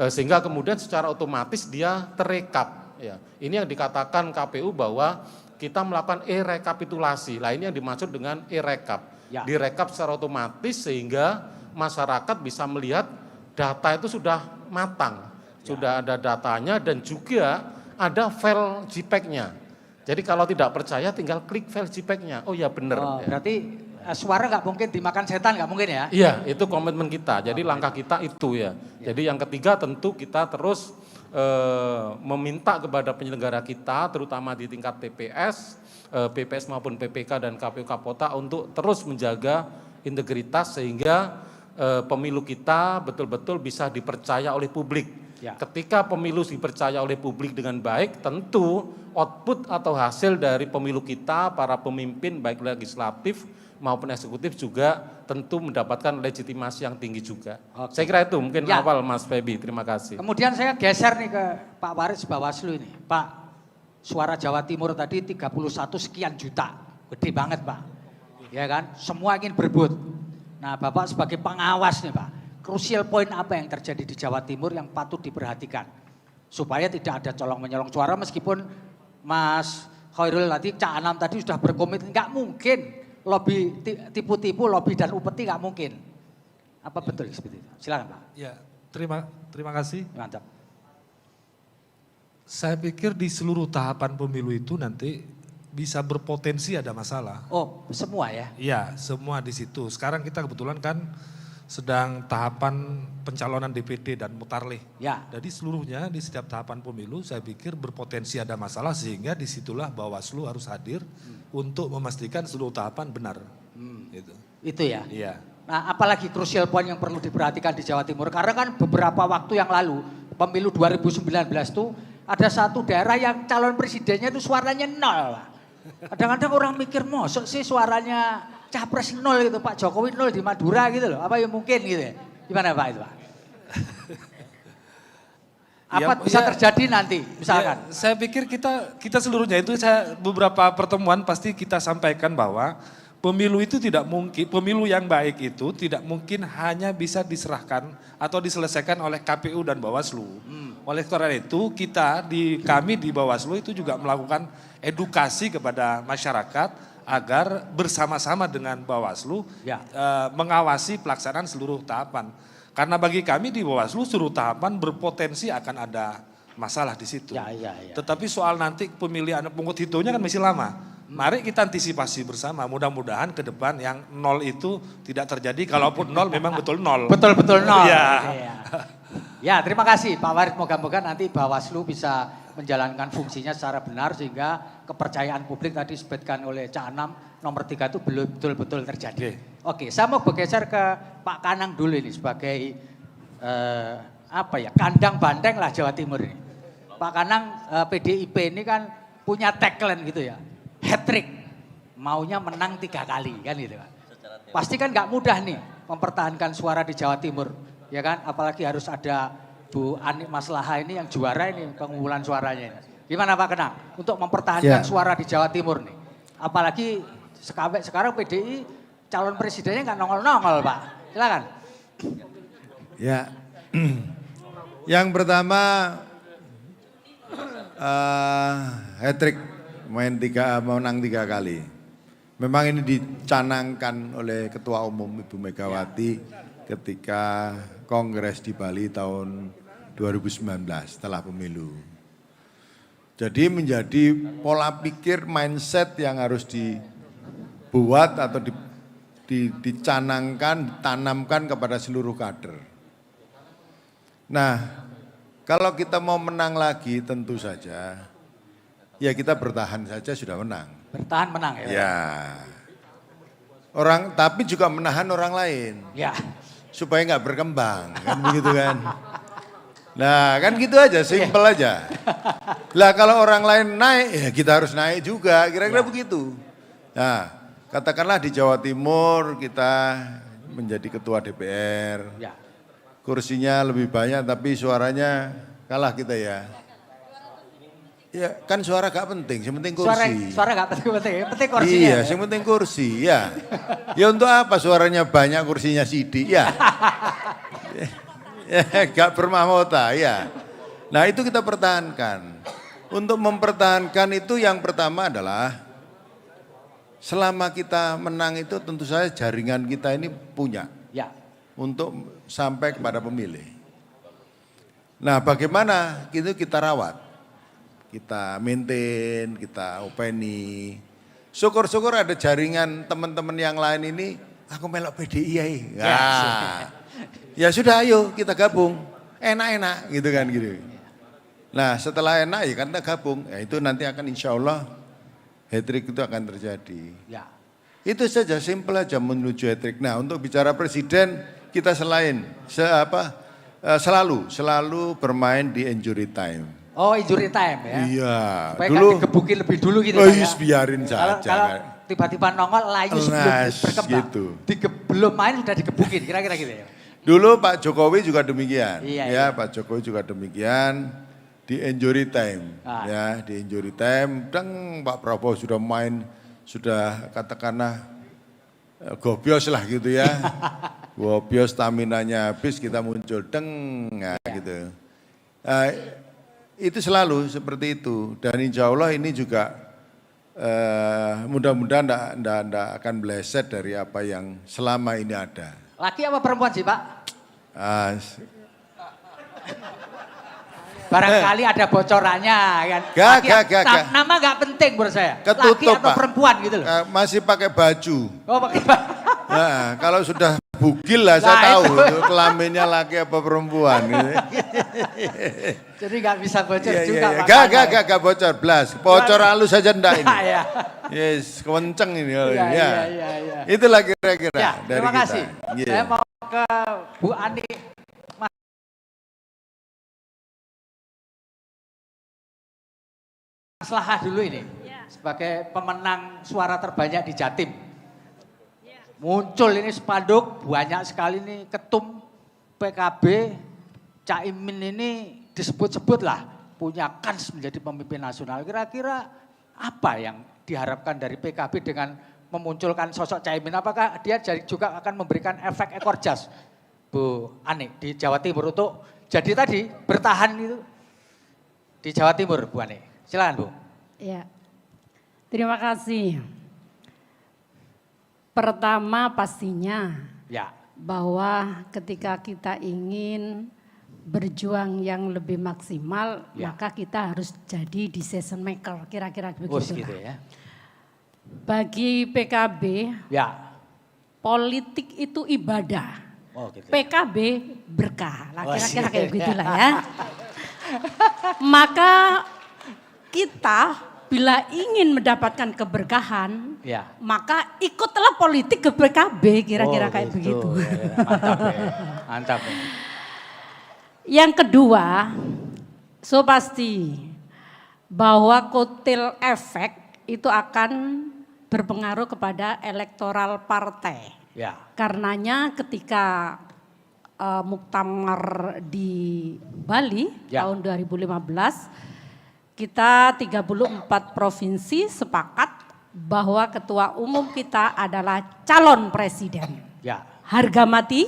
Sehingga kemudian secara otomatis dia terekap. Ya. Ini yang dikatakan KPU bahwa kita melakukan e-rekapitulasi. Lah ini yang dimaksud dengan e-rekap. Direkap secara otomatis sehingga masyarakat bisa melihat data itu sudah matang, sudah ada datanya dan juga ada file JPEG-nya. Jadi kalau tidak percaya tinggal klik file JPEG-nya. Oh ya benar. Berarti suara nggak mungkin dimakan setan, nggak mungkin ya? Iya, itu komitmen kita. Jadi langkah kita itu ya. Jadi yang ketiga tentu kita terus meminta kepada penyelenggara kita, terutama di tingkat TPS, PPS maupun PPK dan KPU Kapota untuk terus menjaga integritas sehingga pemilu kita betul-betul bisa dipercaya oleh publik. Ya. Ketika pemilu dipercaya oleh publik dengan baik, tentu output atau hasil dari pemilu kita, para pemimpin baik legislatif maupun eksekutif juga tentu mendapatkan legitimasi yang tinggi juga. Oke. Saya kira itu mungkin Ya. awal Mas Febi, terima kasih. Kemudian saya geser nih ke Pak Waris Bawaslu ini. Pak, suara Jawa Timur tadi 31 sekian juta. Gede banget Pak. Ya kan, semua ingin berebut. Nah Bapak sebagai pengawas nih Pak, krusial poin apa yang terjadi di Jawa Timur yang patut diperhatikan? Supaya tidak ada colong-menyolong suara meskipun Mas Khairul tadi, Cak Anam tadi sudah berkomitmen, nggak mungkin lobby tipu-tipu, lobby dan upeti nggak mungkin. Apa betul seperti itu? Silakan Pak. Ya, terima kasih. Mantap. Saya pikir di seluruh tahapan pemilu itu nanti bisa berpotensi ada masalah. Oh, semua ya? Iya, semua di situ. Sekarang kita kebetulan kan sedang tahapan pencalonan DPD dan mutarlih. Ya. Jadi seluruhnya di setiap tahapan pemilu saya pikir berpotensi ada masalah sehingga disitulah Bawaslu harus hadir untuk memastikan seluruh tahapan benar. Gitu. Itu ya? Iya. Nah apalagi krusial poin yang perlu diperhatikan di Jawa Timur. Karena kan beberapa waktu yang lalu, pemilu 2019 itu ada satu daerah yang calon presidennya itu suaranya nol. Kadang-kadang orang mikir, mosok sih suaranya capres nol gitu, Pak Jokowi nol di Madura gitu loh. Apa yang mungkin gitu ya? Gimana Pak itu Pak? Apa bisa terjadi nanti misalkan? Ya, saya pikir kita seluruhnya itu beberapa pertemuan pasti kita sampaikan bahwa pemilu itu tidak mungkin, pemilu yang baik itu tidak mungkin hanya bisa diserahkan atau diselesaikan oleh KPU dan Bawaslu. Oleh karena itu kami di Bawaslu itu juga melakukan edukasi kepada masyarakat agar bersama-sama dengan Bawaslu mengawasi pelaksanaan seluruh tahapan. Karena bagi kami di Bawaslu seluruh tahapan berpotensi akan ada masalah di situ. Ya. Tetapi soal nanti pemilihan pungut hitungnya kan masih lama. Mari kita antisipasi bersama, mudah-mudahan ke depan yang nol itu tidak terjadi, kalaupun nol memang betul nol. Betul-betul nol. Ya. Ya, terima kasih Pak Warid, moga-moga nanti Bawaslu bisa menjalankan fungsinya secara benar sehingga kepercayaan publik tadi disebutkan oleh Cak Anam nomor 3 itu betul-betul terjadi. Oke, saya mau bergeser ke Pak Kanang dulu ini sebagai kandang banteng lah Jawa Timur ini. Pak Kanang PDIP ini kan punya tagline gitu ya, hat-trick, maunya menang 3 kali kan gitu kan. Pasti kan nggak mudah nih mempertahankan suara di Jawa Timur, ya kan? Apalagi harus ada Bu Ani Maslaha ini yang juara ini pengumpulan suaranya ini. Gimana Pak Kanang untuk mempertahankan suara di Jawa Timur nih? Apalagi sekarang PDI calon presidennya nggak nongol-nongol Pak. Silakan. Ya, yang pertama hat-trick menang 3 kali. Memang ini dicanangkan oleh Ketua Umum Ibu Megawati ketika Kongres di Bali tahun 2019 setelah pemilu. Jadi menjadi pola pikir mindset yang harus dibuat atau dicanangkan, ditanamkan kepada seluruh kader. Nah, kalau kita mau menang lagi tentu saja, ya kita bertahan saja sudah menang. Bertahan menang ya. Ya. Tapi juga menahan orang lain. Ya. Supaya nggak berkembang, kan begitu kan. Nah kan gitu aja, simpel aja. Lah kalau orang lain naik, ya kita harus naik juga, kira-kira begitu. Nah katakanlah di Jawa Timur kita menjadi ketua DPR. Ya. Kursinya lebih banyak tapi suaranya kalah kita ya. Ya kan suara gak penting, yang penting kursi. Suara gak penting, penting kursinya. Iya, yang penting kursi ya. Ya untuk apa suaranya banyak kursinya sidik ya. Ya gak bermahkota ya. Nah itu kita pertahankan. Untuk mempertahankan itu yang pertama adalah selama kita menang itu tentu saja jaringan kita ini punya. Ya. Untuk sampai kepada pemilih. Nah bagaimana itu kita rawat. Kita maintain, kita openi, Syukur-syukur ada jaringan teman-teman yang lain ini, aku melok PDI. Nah, ya sudah ayo kita gabung. Enak-enak gitu kan gitu. Nah setelah enak ya kan kita gabung. Ya itu nanti akan insya Allah hat-trick itu akan terjadi. Ya. Itu saja, simple aja menuju hat-trick. Nah untuk bicara presiden kita selalu bermain di injury time. Oh injury time ya. Iya. Supaya Dulu kan digebukin lebih dulu gitu oh, Pak ya. biarin saja. Kalau tiba-tiba nongol layu sebelum Nas, berkembang. gitu. Belum main sudah digebukin kira-kira gitu ya. Dulu Pak Jokowi juga demikian. Iya, Ya iya. Pak Jokowi juga demikian di injury time. Ya di injury time, Pak Prabowo sudah main, sudah katakanlah gobios lah gitu ya. Gobios, staminanya habis, kita muncul ya gitu. Itu selalu seperti itu. Dan insya Allah ini juga mudah-mudahan enggak akan meleset dari apa yang selama ini ada. Laki apa perempuan sih Pak? Barangkali ada bocorannya kan. Gak. Nama gak penting menurut saya. Ketutup, Laki atau Pak. perempuan gitu loh. Masih pakai baju. Oh pakai Nah, kalau sudah bugil lah saya Nah, tahu itu. itu kelaminnya laki apa perempuan. Gitu. Jadi gak bisa bocor Iya, juga iya. Pak. Gak bocor, blas. Bocor halus saja enggak ini. Iya. Yes, kenceng ini. Iya, Ya. iya. Itulah kira-kira Ya, dari terima kita. kasih. Iya. Saya mau ke Bu Ani. Masalah dulu ini. Sebagai pemenang suara terbanyak di Jatim. Muncul ini spanduk banyak sekali nih ketum PKB Caimin ini disebut-sebut lah punya kans menjadi pemimpin nasional. Kira-kira apa yang diharapkan dari PKB dengan memunculkan sosok Caimin? Apakah dia juga akan memberikan efek ekor jas, Bu Ani, di Jawa Timur untuk jadi tadi bertahan itu di Jawa Timur, Bu Ani? Silakan, Bu. Ya, terima kasih. Pertama pastinya Ya, bahwa ketika kita ingin berjuang yang lebih maksimal, Ya. maka kita harus jadi decision maker, kira-kira bos begitu. gitu ya. Bagi PKB, Ya. politik itu ibadah. Oh gitu. PKB berkah, lah Oh, kira-kira siap. kayak begitulah ya. Maka kita bila ingin mendapatkan keberkahan, Ya. maka ikutlah politik ke PKB, kira-kira Oh, kayak gitu. begitu. Ya, mantap ya. Mantap ya. Yang kedua, so pasti bahwa kotel efek itu akan berpengaruh kepada elektoral partai. Ya. Karenanya ketika muktamar di Bali Ya. tahun 2015, kita 34 provinsi sepakat bahwa ketua umum kita adalah calon presiden. Ya. Harga mati,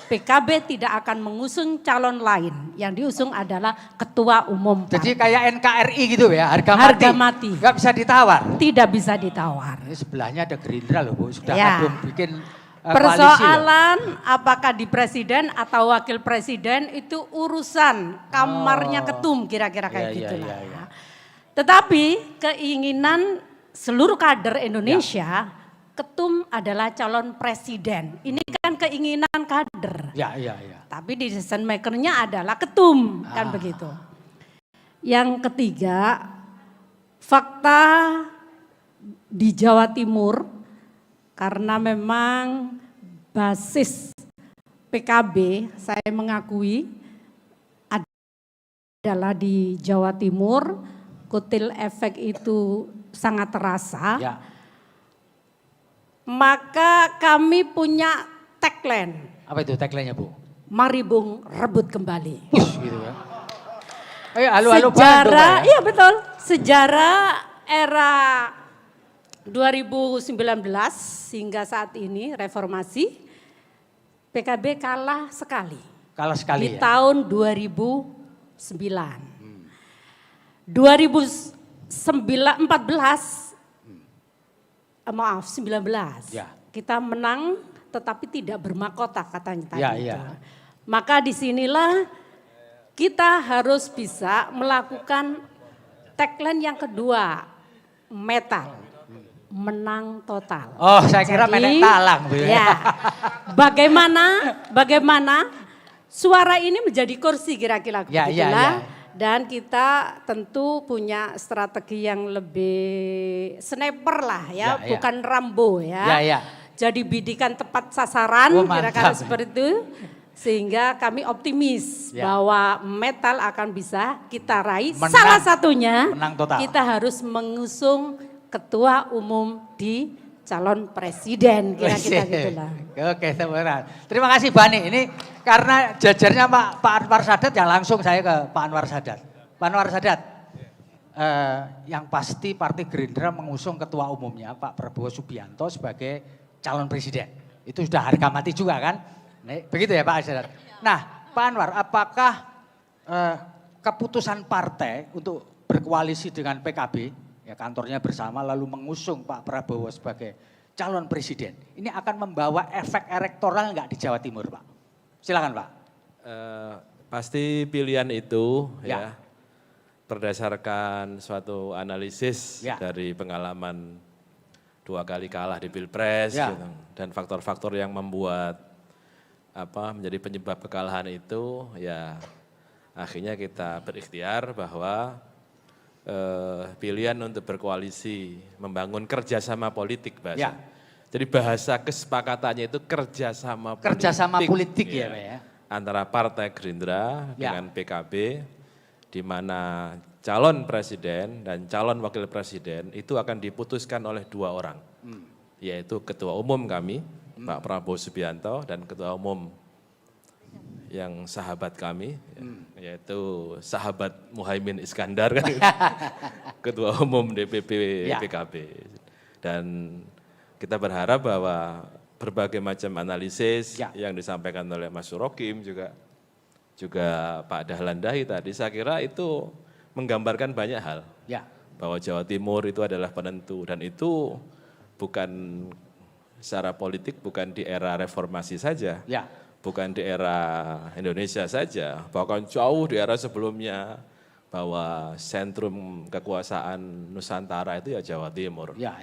PKB tidak akan mengusung calon lain. Yang diusung adalah ketua umum Jadi partai. kayak NKRI gitu ya, harga Harga mati. mati. Gak bisa ditawar. Tidak bisa ditawar. Ini sebelahnya ada Gerindra loh Bu, sudah Ya. kadung bikin koalisi loh. Persoalan apakah di presiden atau wakil presiden itu urusan kamarnya ketum, kira-kira kayak Iya, gitulah. iya, iya. Tetapi keinginan seluruh kader Indonesia, ketum adalah calon presiden. Ini kan keinginan kader. Ya. Tapi decision maker-nya adalah ketum, kan begitu. Yang ketiga, fakta di Jawa Timur, karena memang basis PKB saya mengakui adalah di Jawa Timur, kotel efek itu sangat terasa. Ya. Maka kami punya tagline, Apa itu tagline-nya Bu? mari Bung rebut kembali. Gitu ya. Ayo halo Bandung, Sejarah, Pak, ya. iya betul, sejarah era 2019 hingga saat ini reformasi, PKB kalah sekali. Kalah sekali Di ya. tahun 2009. 2014, Ya. kita menang tetapi tidak bermahkota katanya tadi Ya, itu. ya. Maka disinilah kita harus bisa melakukan tagline yang kedua, metal. menang total. Oh, saya kira menek talang, Bu. Ya. Bagaimana suara ini menjadi kursi kira-kira Ya, begitulah. ya, ya. Dan kita tentu punya strategi yang lebih sniper lah ya, Ya, ya. bukan Rambo ya. Ya, ya. Jadi bidikan tepat sasaran Oh, kira-kira mantap. seperti itu. Sehingga kami optimis Ya. bahwa metal akan bisa kita raih. Menang. Salah satunya Menang total. kita harus mengusung ketua umum di calon presiden kira-kira gitulah. Oke, teman. Terima kasih Bani. Ini karena jajarnya Pak Anwar Sadat ya langsung saya ke Pak Anwar Sadat. Pak Anwar Sadat, yang pasti Partai Gerindra mengusung ketua umumnya Pak Prabowo Subianto sebagai calon presiden. Itu sudah harga mati juga kan? Nih, begitu ya Pak Sadat. Nah Pak Anwar, apakah keputusan partai untuk berkoalisi dengan PKB, ya kantornya bersama lalu mengusung Pak Prabowo sebagai calon presiden, ini akan membawa efek elektoral nggak di Jawa Timur, Pak? Silakan, Pak. Pasti pilihan itu Ya. ya berdasarkan suatu analisis Ya. dari pengalaman 2 kali kalah di Pilpres Ya. gitu, dan faktor-faktor yang membuat menjadi penyebab kekalahan itu, ya akhirnya kita berikhtiar bahwa pilihan untuk berkoalisi, membangun kerjasama politik bahasa. Ya. Jadi bahasa kesepakatannya itu kerjasama politik ya, Pak ya. antara Partai Gerindra Ya. dengan PKB, di mana calon presiden dan calon wakil presiden itu akan diputuskan oleh 2 orang, yaitu Ketua Umum kami, Pak Prabowo Subianto, dan Ketua Umum yang sahabat kami, yaitu sahabat Muhaimin Iskandar, kan, Ketua Umum DPP Ya. PKB. Dan kita berharap bahwa berbagai macam analisis Ya. yang disampaikan oleh Mas Surokim juga Pak Dahlan Dahi tadi, saya kira itu menggambarkan banyak hal. Ya. Bahwa Jawa Timur itu adalah penentu, dan itu bukan secara politik, bukan di era reformasi saja. Ya. Bukan di era Indonesia saja, bahkan jauh di era sebelumnya, bahwa sentrum kekuasaan Nusantara itu ya Jawa Timur. Ya.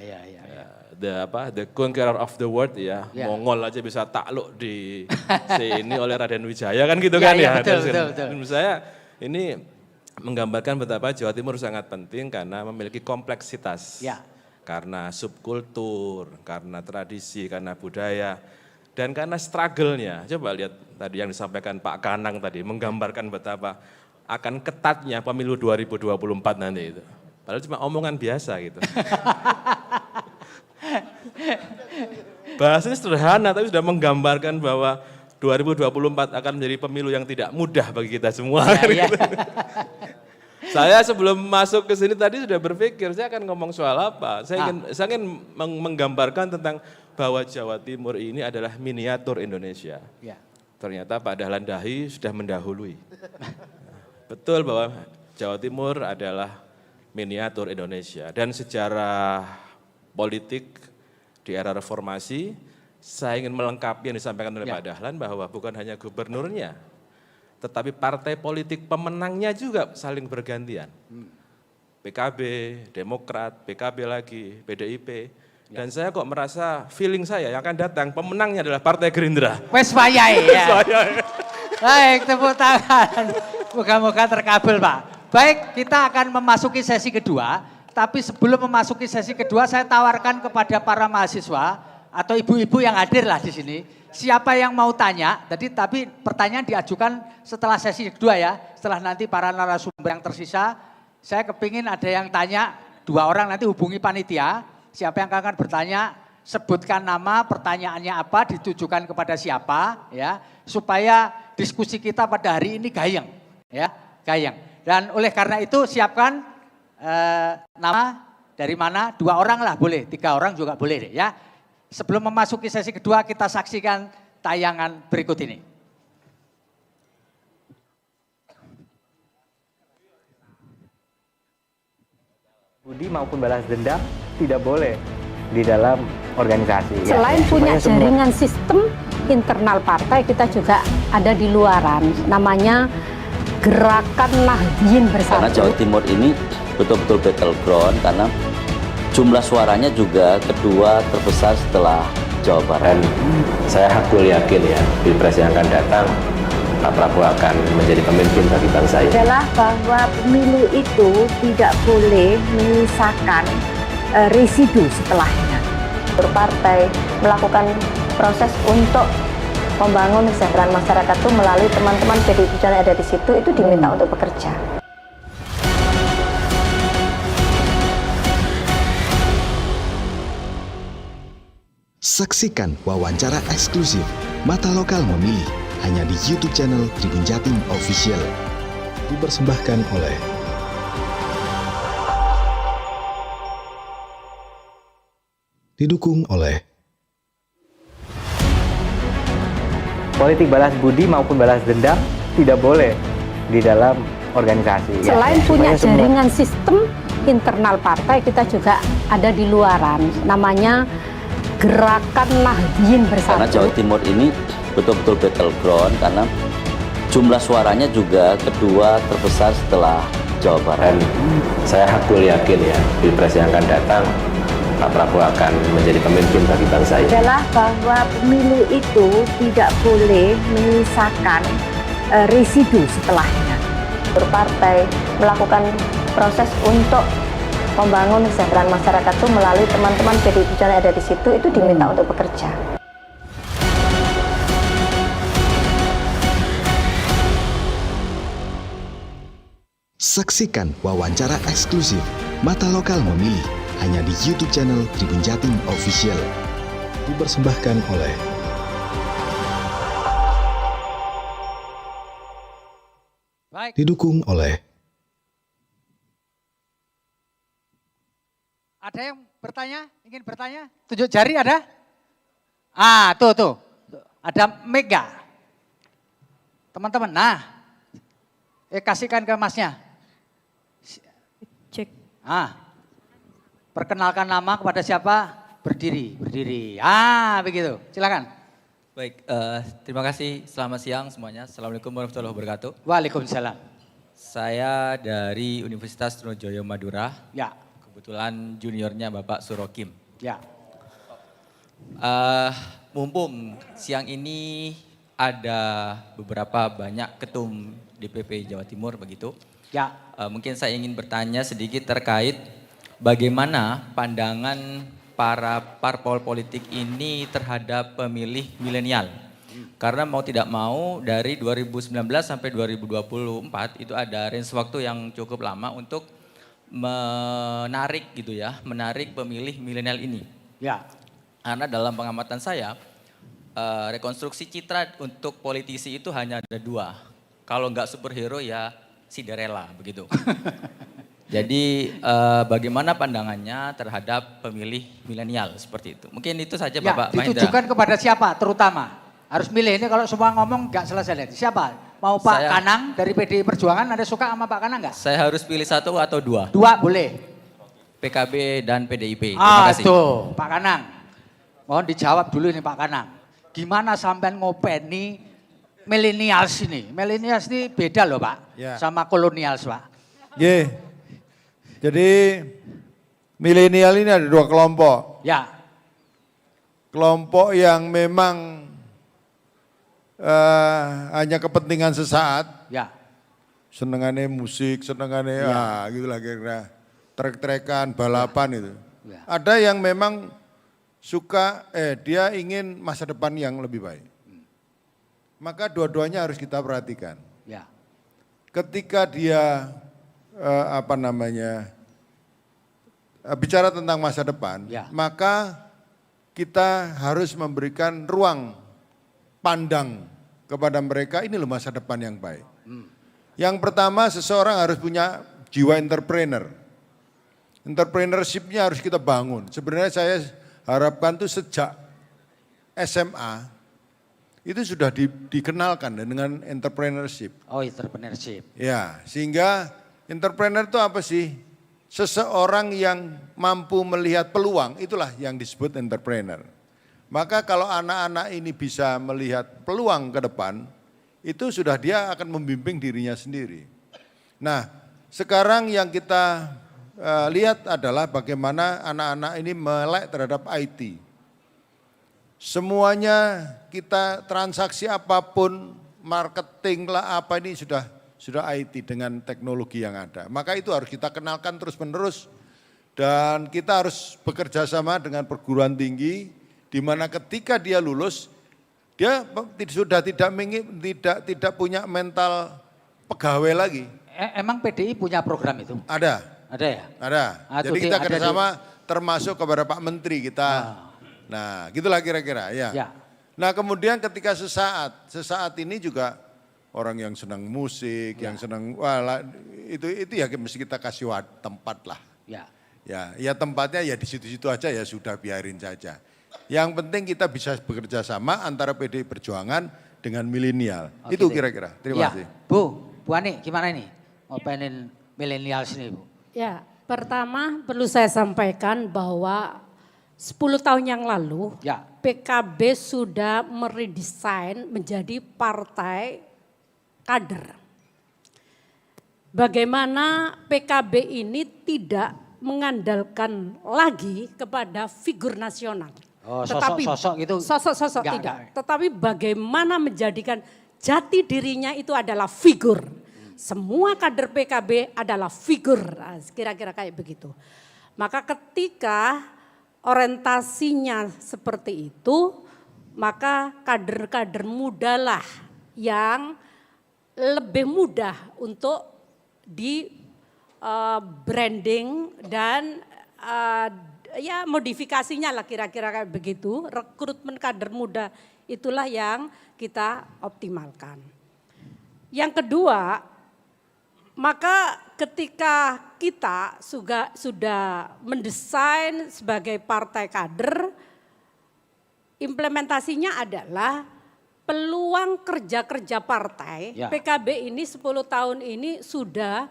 The conqueror of the world ya, Ya. Mongol aja bisa takluk di sini oleh Raden Wijaya kan gitu Ya, kan ya, ya. betul, Dan betul. menurut saya ini menggambarkan betapa Jawa Timur sangat penting karena memiliki kompleksitas. Ya. Karena subkultur, karena tradisi, karena budaya, dan karena struggle-nya. Coba lihat tadi yang disampaikan Pak Kanang tadi, menggambarkan betapa akan ketatnya pemilu 2024 nanti itu. Padahal cuma omongan biasa gitu. Bahasanya sederhana tapi sudah menggambarkan bahwa 2024 akan menjadi pemilu yang tidak mudah bagi kita semua. Ya, ya. Saya sebelum masuk ke sini tadi sudah berpikir saya akan ngomong soal apa. Saya ingin menggambarkan tentang bahwa Jawa Timur ini adalah miniatur Indonesia. Ya. Ternyata Pak Dahlan Dahi sudah mendahului. Betul bahwa Jawa Timur adalah miniatur Indonesia. Dan sejarah politik di era reformasi, saya ingin melengkapi yang disampaikan oleh Ya. Pak Dahlan bahwa bukan hanya gubernurnya, tetapi partai politik pemenangnya juga saling bergantian. PKB, Demokrat, PKB lagi, PDIP. Dan saya kok merasa feeling saya yang akan datang pemenangnya adalah Partai Gerindra. Wes wayai ya. Baik, tepuk tangan. Moga-moga terkabul, Pak. Baik, kita akan memasuki sesi kedua. Tapi sebelum memasuki sesi kedua, saya tawarkan kepada para mahasiswa atau ibu-ibu yang hadir lah di sini. Siapa yang mau tanya, tapi pertanyaan diajukan setelah sesi kedua ya. Setelah nanti para narasumber yang tersisa, saya kepingin ada yang tanya, 2 orang nanti hubungi panitia. Siapa yang akan bertanya, sebutkan nama, pertanyaannya apa, ditujukan kepada siapa, ya, supaya diskusi kita pada hari ini gayeng, ya, gayeng. Dan oleh karena itu siapkan nama dari mana, 2 orang lah boleh, 3 orang juga boleh, deh, ya. Sebelum memasuki sesi kedua, kita saksikan tayangan berikut ini. Budi maupun balas dendam tidak boleh di dalam organisasi. Selain punya jaringan sistem internal partai, kita juga ada di luaran. Namanya Gerakan Nahdien Bersatu. Karena Jawa Timur ini betul-betul battleground karena jumlah suaranya juga kedua terbesar setelah Jawa Barat. Dan saya hakul yakin ya, Pilpres yang akan datang, Pak Prabowo akan menjadi pemimpin bagi bangsa ini. Adalah bahwa pemilu itu tidak boleh menyisakan residu setelahnya. Berpartai melakukan proses untuk membangun kesejahteraan masyarakat itu melalui teman-teman PDI Perjuangan yang ada di situ itu diminta untuk bekerja. Saksikan wawancara eksklusif Mata Lokal Memilih hanya di YouTube channel Tribun Jatim Official. Dipersembahkan oleh didukung oleh Politik balas budi maupun balas dendam tidak boleh di dalam organisasi. Selain punya Supaya semua- jaringan sistem internal partai, kita juga ada di luaran. Namanya Gerakan Nahdien Karena Bersatu. Jawa Timur ini betul-betul battleground karena jumlah suaranya juga kedua terbesar setelah Jawa Barat. Dan saya hakul yakin ya, Pilpres yang akan datang, Pak Prabowo akan menjadi pemimpin bagi bangsa ini. Adalah bahwa pemilu itu tidak boleh menyisakan residu setelahnya. Berpartai melakukan proses untuk membangun kesejahteraan masyarakat itu melalui teman-teman PDI Perjuangan yang ada di situ itu diminta untuk bekerja. Saksikan wawancara eksklusif Mata Lokal Memilih hanya di YouTube channel Tribun Jatim Official. Dipersembahkan oleh Baik. didukung oleh Ada yang bertanya? Ingin bertanya? Tunjuk jari ada? Ah, tuh. Ada Mega. Teman-teman, nah. Kasihkan ke masnya. Cek. Perkenalkan nama kepada siapa? Berdiri. Ah, begitu. Silakan. Baik, terima kasih. Selamat siang semuanya. Assalamualaikum warahmatullahi wabarakatuh. Waalaikumsalam. Saya dari Universitas Trunojoyo Madura. Ya. Kebetulan juniornya Bapak Surokim. Ya. Mumpung siang ini ada beberapa banyak ketum DPP Jawa Timur begitu. Ya. Mungkin saya ingin bertanya sedikit terkait bagaimana pandangan para parpol politik ini terhadap pemilih milenial. Karena mau tidak mau dari 2019 sampai 2024 itu ada range waktu yang cukup lama untuk menarik gitu ya, menarik pemilih milenial ini. Ya. Karena dalam pengamatan saya, rekonstruksi citra untuk politisi itu hanya ada dua. Kalau nggak superhero ya Cinderella begitu. Jadi bagaimana pandangannya terhadap pemilih milenial seperti itu? Mungkin itu saja Ya, Bapak Mahendra. ditujukan kepada siapa terutama? Harus milih ini kalau semua ngomong nggak selesai. Siapa? Mau Pak Kanang dari PDI Perjuangan, ada suka sama Pak Kanang nggak? Saya harus pilih satu atau dua? Dua boleh. PKB dan PDIP. Terima kasih. Tuh Pak Kanang. Mohon dijawab dulu ini Pak Kanang. Gimana sampean ngopeni millennials ini? Millennials ini beda loh Pak, Ya. sama kolonials Pak. Jadi milenial ini ada dua kelompok. Ya. Kelompok yang memang hanya kepentingan sesaat. Ya. Senengannya musik, senengannya gitulah kira-kira. Trek-trekan, balapan itu. Ya. Ada yang memang suka, dia ingin masa depan yang lebih baik. Maka dua-duanya harus kita perhatikan. Ya. Ketika dia bicara tentang masa depan, maka kita harus memberikan ruang pandang kepada mereka, ini loh masa depan yang baik. Yang pertama, seseorang harus punya jiwa entrepreneur. Entrepreneurship-nya harus kita bangun. Sebenarnya saya harapkan tuh sejak SMA itu sudah dikenalkan dengan entrepreneurship. Oh, entrepreneurship. Ya, sehingga entrepreneur itu apa sih? Seseorang yang mampu melihat peluang, itulah yang disebut entrepreneur. Maka kalau anak-anak ini bisa melihat peluang ke depan, itu sudah dia akan membimbing dirinya sendiri. Nah, sekarang yang kita lihat adalah bagaimana anak-anak ini melek terhadap IT. Semuanya kita transaksi apapun, marketing lah apa ini sudah IT dengan teknologi yang ada. Maka itu harus kita kenalkan terus-menerus dan kita harus bekerja sama dengan perguruan tinggi di mana ketika dia lulus dia sudah tidak punya mental pegawai lagi. Emang PDI punya program itu? Ada. Ada ya? Ada. Jadi kita kerjasama termasuk kepada Pak Menteri kita. Nah, gitulah kira-kira ya. Nah, kemudian ketika sesaat ini juga orang yang senang musik, yang senang itu ya mesti kita kasih tempat lah. Ya tempatnya ya di situ-situ aja ya sudah biarin saja. Yang penting kita bisa bekerja sama antara PDI Perjuangan dengan milenial. Itu kira-kira. Terima kasih. Bu Ani gimana ini? Openin milenial sini Bu. Ya, pertama perlu saya sampaikan bahwa 10 tahun yang lalu PKB sudah meredesain menjadi partai kader. Bagaimana PKB ini tidak mengandalkan lagi kepada figur nasional. Sosok-sosok gitu? Sosok-sosok tidak. Tetapi bagaimana menjadikan jati dirinya itu adalah figur. Semua kader PKB adalah figur, kira-kira kayak begitu. Maka ketika orientasinya seperti itu, maka kader-kader muda lah yang lebih mudah untuk di branding dan ya modifikasinya lah kira-kira kayak begitu. Rekrutmen kader muda itulah yang kita optimalkan. Yang kedua, maka ketika kita sudah mendesain sebagai partai kader, implementasinya adalah peluang kerja-kerja partai. PKB ini 10 tahun ini sudah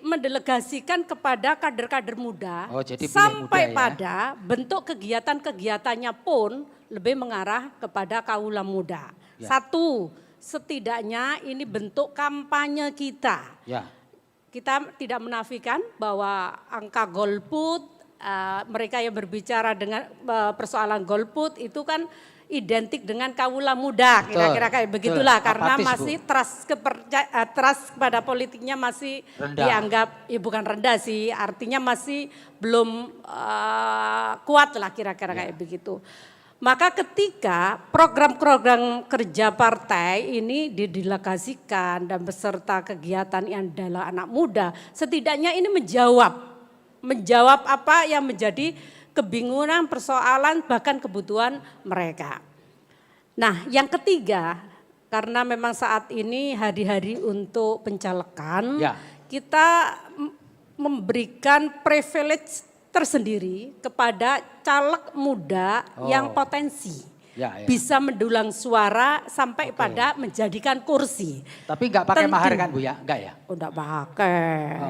mendelegasikan kepada kader-kader muda sampai pada bentuk kegiatan-kegiatannya pun lebih mengarah kepada kaula muda. Satu, setidaknya ini bentuk kampanye kita. Kita tidak menafikan bahwa angka golput, mereka yang berbicara dengan persoalan golput itu kan identik dengan kaula muda, kira-kira kayak begitulah. Karena masih trust kepada politiknya masih rendah. Dianggap, ya bukan rendah sih, artinya masih belum kuat lah kira-kira kayak begitu. Maka ketika program-program kerja partai ini didelegasikan dan beserta kegiatan yang adalah anak muda, setidaknya ini menjawab apa yang menjadi kebingungan, persoalan, bahkan kebutuhan mereka. Nah, yang ketiga, karena memang saat ini hari-hari untuk pencalekan, kita memberikan privilege tersendiri kepada caleg muda yang potensi. Bisa mendulang suara sampai pada menjadikan kursi. Tapi enggak pakai mahar kan Bu ya? Enggak ya? Enggak pakai.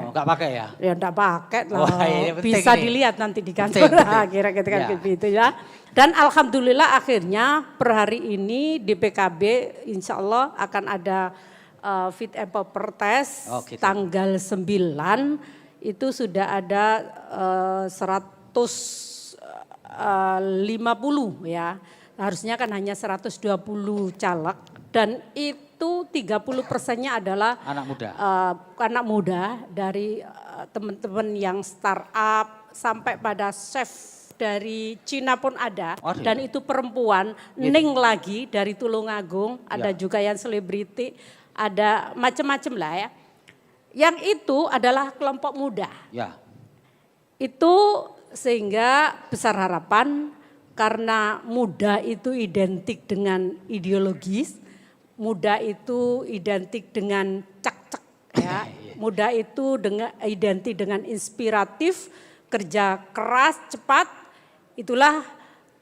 Enggak pakai ya? Ya enggak pakai lah. ini. Bisa dilihat nanti di kantor kira-kira gitu ya. Dan alhamdulillah akhirnya per hari ini di PKB insya Allah akan ada fit and proper test tanggal 9. Itu sudah ada 150 ya. Harusnya kan hanya 120 caleg dan itu 30%-nya adalah anak muda dari teman-teman yang startup sampai pada chef dari Cina pun ada dan itu perempuan, Ning lagi dari Tulungagung, ada juga yang selebriti, ada macam-macam lah ya. Yang itu adalah kelompok muda. Itu sehingga besar harapan karena muda itu identik dengan ideologis, muda itu identik dengan cak-cak ya. Muda itu identik dengan inspiratif, kerja keras, cepat. Itulah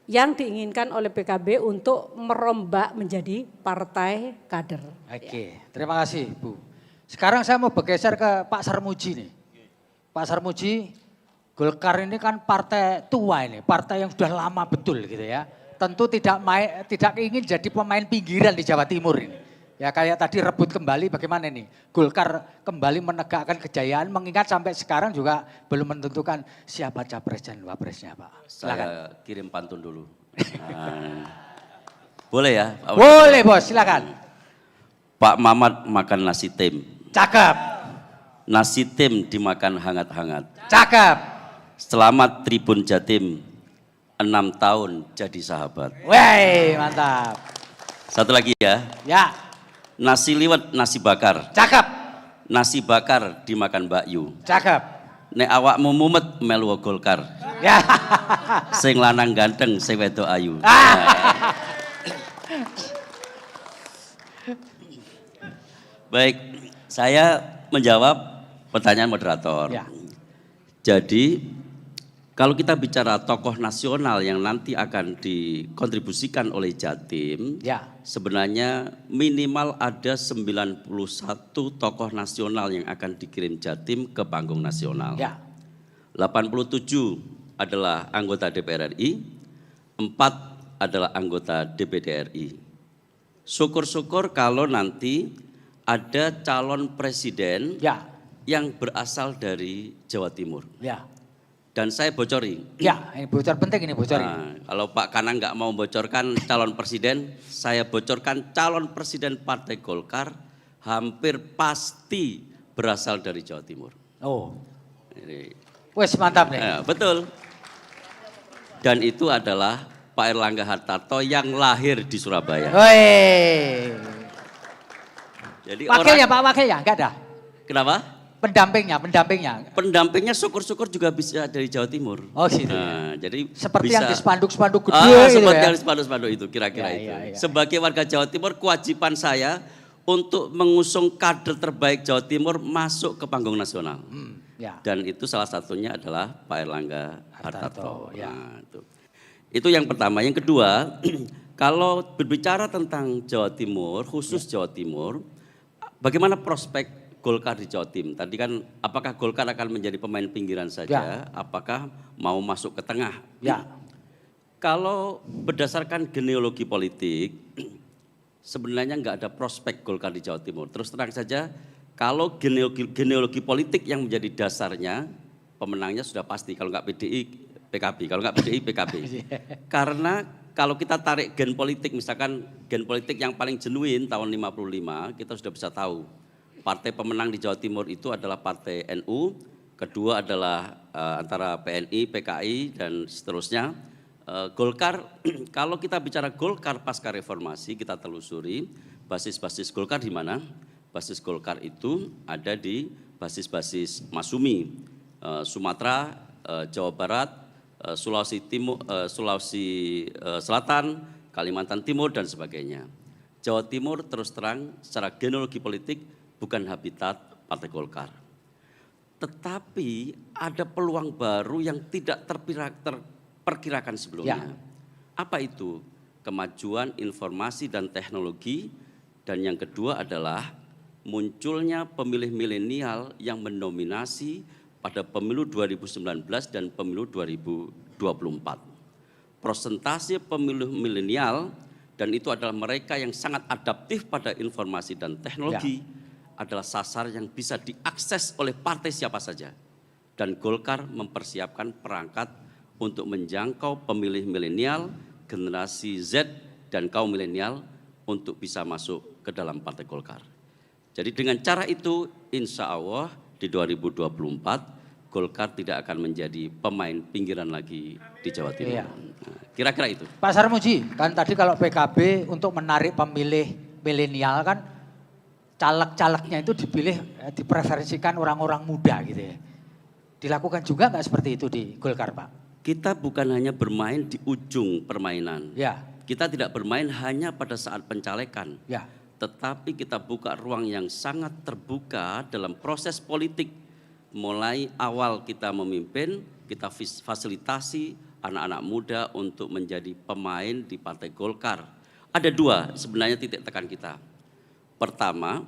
yang diinginkan oleh PKB untuk merombak menjadi partai kader. Oke, terima kasih Bu. Sekarang saya mau bergeser ke Pak Sarmuji nih. Pak Sarmuji, Golkar ini kan partai tua ini, partai yang sudah lama betul gitu ya. Tentu tidak ingin jadi pemain pinggiran di Jawa Timur ini. Ya kayak tadi rebut kembali bagaimana nih? Golkar kembali menegakkan kejayaan mengingat sampai sekarang juga belum menentukan siapa capres dan wapresnya Pak. Silakan. Saya kirim pantun dulu. Nah, boleh ya? Boleh Bos, silakan. Pak Mamat makan nasi tim. Cakep. Nasi tim dimakan hangat-hangat. Cakep. Selamat Tribun Jatim, 6 tahun jadi sahabat. Wey, mantap. Satu lagi ya. Ya. Nasi liwet, nasi bakar. Cakep. Nasi bakar dimakan Mbak Yu. Cakep. Nek awakmu mumet melu Golkar. Ya. Sing lanang ganteng, sing wedok ayu. Baik, saya menjawab pertanyaan moderator. Ya. Jadi kalau kita bicara tokoh nasional yang nanti akan dikontribusikan oleh Jatim, ya. Sebenarnya minimal ada 91 tokoh nasional yang akan dikirim Jatim ke panggung nasional. Ya. 87 adalah anggota DPR RI, 4 adalah anggota DPD RI. Syukur-syukur kalau nanti ada calon presiden yang berasal dari Jawa Timur. Ya. Dan saya bocori. Ya, ini bocor penting ini bocor. Nah, kalau Pak Kanang nggak mau bocorkan calon presiden, saya bocorkan calon presiden Partai Golkar hampir pasti berasal dari Jawa Timur. Oh, Jadi, wes mantap nih. ya, betul. Dan itu adalah Pak Erlangga Hartarto yang lahir di Surabaya. Woi. Jadi Wakilnya Pak, wakilnya enggak ada. Kenapa? Pendampingnya. Pendampingnya syukur-syukur juga bisa dari Jawa Timur. Oh gitu. Nah, jadi seperti bisa, yang di spanduk-spanduk gede gitu seperti ya. yang di spanduk-spanduk itu kira-kira Ya, itu. ya, ya. Sebagai warga Jawa Timur, kewajiban saya untuk mengusung kader terbaik Jawa Timur masuk ke panggung nasional. Ya. Dan itu salah satunya adalah Pak Erlangga Hartarto. Ya. Nah, itu yang pertama. Yang kedua, kalau berbicara tentang Jawa Timur, khusus Jawa Timur, bagaimana prospek Golkar di Jawa Timur? Tadi kan apakah Golkar akan menjadi pemain pinggiran saja? Apakah mau masuk ke tengah? Ya. Kalau berdasarkan genealogi politik, sebenarnya nggak ada prospek Golkar di Jawa Timur. Terus terang saja, kalau genealogi politik yang menjadi dasarnya, pemenangnya sudah pasti. Kalau nggak PDI, PKB. Kalau nggak PDI, PKB. Karena kalau kita tarik gen politik, misalkan gen politik yang paling genuin tahun 55, kita sudah bisa tahu. Partai pemenang di Jawa Timur itu adalah Partai NU, kedua adalah antara PNI, PKI, dan seterusnya. Golkar, kalau kita bicara Golkar pasca reformasi, kita telusuri basis-basis Golkar di mana? Basis Golkar itu ada di basis-basis Masumi, Sumatera, Jawa Barat, Sulawesi Timur, Sulawesi Selatan, Kalimantan Timur, dan sebagainya. Jawa Timur terus terang secara genealogi politik bukan habitat Partai Golkar. Tetapi ada peluang baru yang tidak terperkirakan sebelumnya. Ya. Apa itu? Kemajuan informasi dan teknologi, dan yang kedua adalah munculnya pemilih milenial yang mendominasi pada pemilu 2019 dan pemilu 2024. Persentase pemilih milenial, dan itu adalah mereka yang sangat adaptif pada informasi dan teknologi, adalah sasar yang bisa diakses oleh partai siapa saja. Dan Golkar mempersiapkan perangkat untuk menjangkau pemilih milenial, generasi Z, dan kaum milenial untuk bisa masuk ke dalam Partai Golkar. Jadi dengan cara itu, insya Allah di 2024, Golkar tidak akan menjadi pemain pinggiran lagi di Jawa Timur. Nah, kira-kira itu. Pak Sarmuji, kan tadi kalau PKB untuk menarik pemilih milenial kan caleg-calegnya itu dipilih, dipreferensikan orang-orang muda gitu ya. Dilakukan juga nggak seperti itu di Golkar, Pak? Kita bukan hanya bermain di ujung permainan. Ya. Kita tidak bermain hanya pada saat pencalekan. Ya. Tetapi kita buka ruang yang sangat terbuka dalam proses politik. Mulai awal kita memimpin, kita fasilitasi anak-anak muda untuk menjadi pemain di Partai Golkar. Ada dua sebenarnya titik tekan kita. Pertama,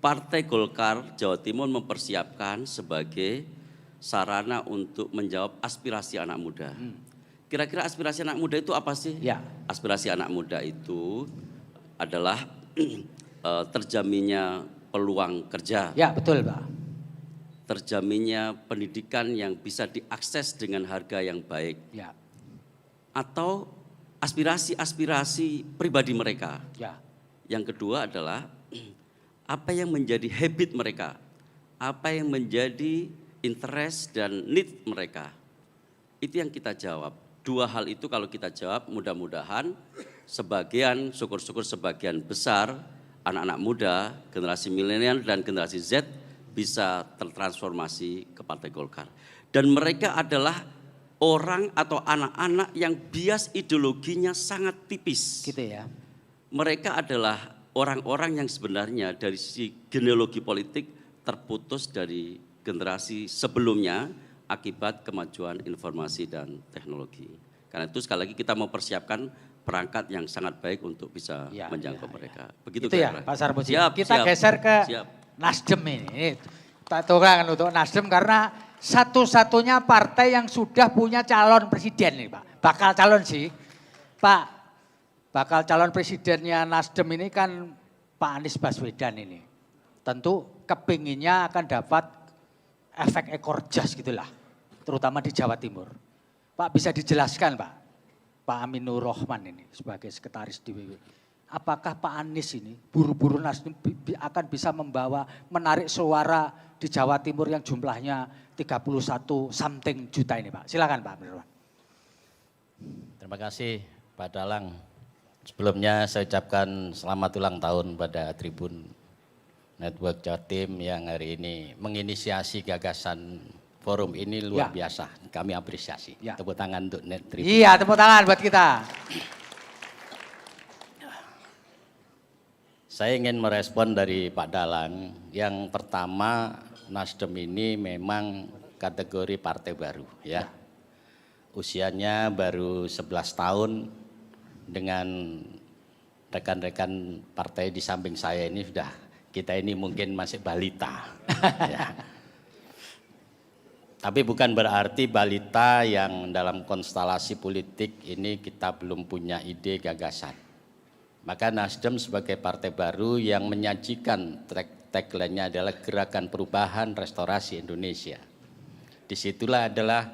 Partai Golkar Jawa Timur mempersiapkan sebagai sarana untuk menjawab aspirasi anak muda. Kira-kira aspirasi anak muda itu apa sih? Ya. Aspirasi anak muda itu adalah terjaminnya peluang kerja. Ya, betul, Pak. Terjaminnya pendidikan yang bisa diakses dengan harga yang baik. Ya. Atau aspirasi-aspirasi pribadi mereka. Ya. Yang kedua adalah apa yang menjadi habit mereka, apa yang menjadi interest dan need mereka. Itu yang kita jawab. Dua hal itu kalau kita jawab, mudah-mudahan sebagian, syukur-syukur sebagian besar anak-anak muda, generasi milenial dan generasi Z bisa tertransformasi ke Partai Golkar. Dan mereka adalah orang atau anak-anak yang bias ideologinya sangat tipis. Gitu ya. Mereka adalah orang-orang yang sebenarnya dari sisi genealogi politik terputus dari generasi sebelumnya akibat kemajuan informasi dan teknologi. Karena itu sekali lagi kita mau persiapkan perangkat yang sangat baik untuk bisa menjangkau mereka. Begitu itu ya, kira-kira. Pak Sarmuji. Siap, Kita siap, geser ke siap. Nasdem ini. Tak tukang untuk Nasdem karena satu-satunya partai yang sudah punya calon presiden nih Pak. Bakal calon sih. Pak, bakal calon presidennya Nasdem ini kan Pak Anies Baswedan ini. Tentu kepinginnya akan dapat efek ekor jas gitulah. Terutama di Jawa Timur. Pak bisa dijelaskan Pak, Pak Aminur Rahman ini sebagai sekretaris DPW. Apakah Pak Anies ini buru-buru Nasdem akan bisa menarik suara di Jawa Timur yang jumlahnya 31 something juta ini Pak. Silakan Pak Aminur Rahman. Terima kasih Pak Dalang. Sebelumnya saya ucapkan selamat ulang tahun pada Tribun Network Jatim yang hari ini menginisiasi gagasan forum ini luar biasa. Kami apresiasi. Tepuk tangan untuk Tribun. Iya, tepuk tangan buat kita. Saya ingin merespon dari Pak Dalang. Yang pertama, Nasdem ini memang kategori partai baru ya. Usianya baru 11 tahun. Dengan rekan-rekan partai di samping saya ini sudah, kita ini mungkin masih balita. Ya. Tapi bukan berarti balita yang dalam konstelasi politik ini kita belum punya ide gagasan. Maka Nasdem sebagai partai baru yang menyajikan tagline-nya adalah Gerakan Perubahan Restorasi Indonesia. Disitulah adalah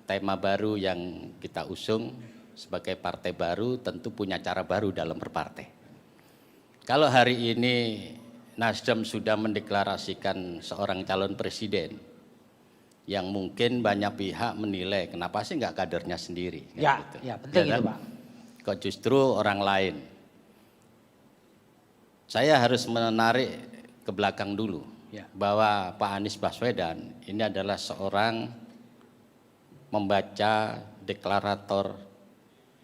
tema baru yang kita usung. Sebagai partai baru tentu punya cara baru dalam berpartai. Kalau hari ini Nasdem sudah mendeklarasikan seorang calon presiden yang mungkin banyak pihak menilai kenapa sih nggak kadernya sendiri. Ya, gitu. ya penting Ya, itu Pak. Kok justru orang lain. Saya harus menarik ke belakang dulu bahwa Pak Anies Baswedan ini adalah seorang membaca deklarator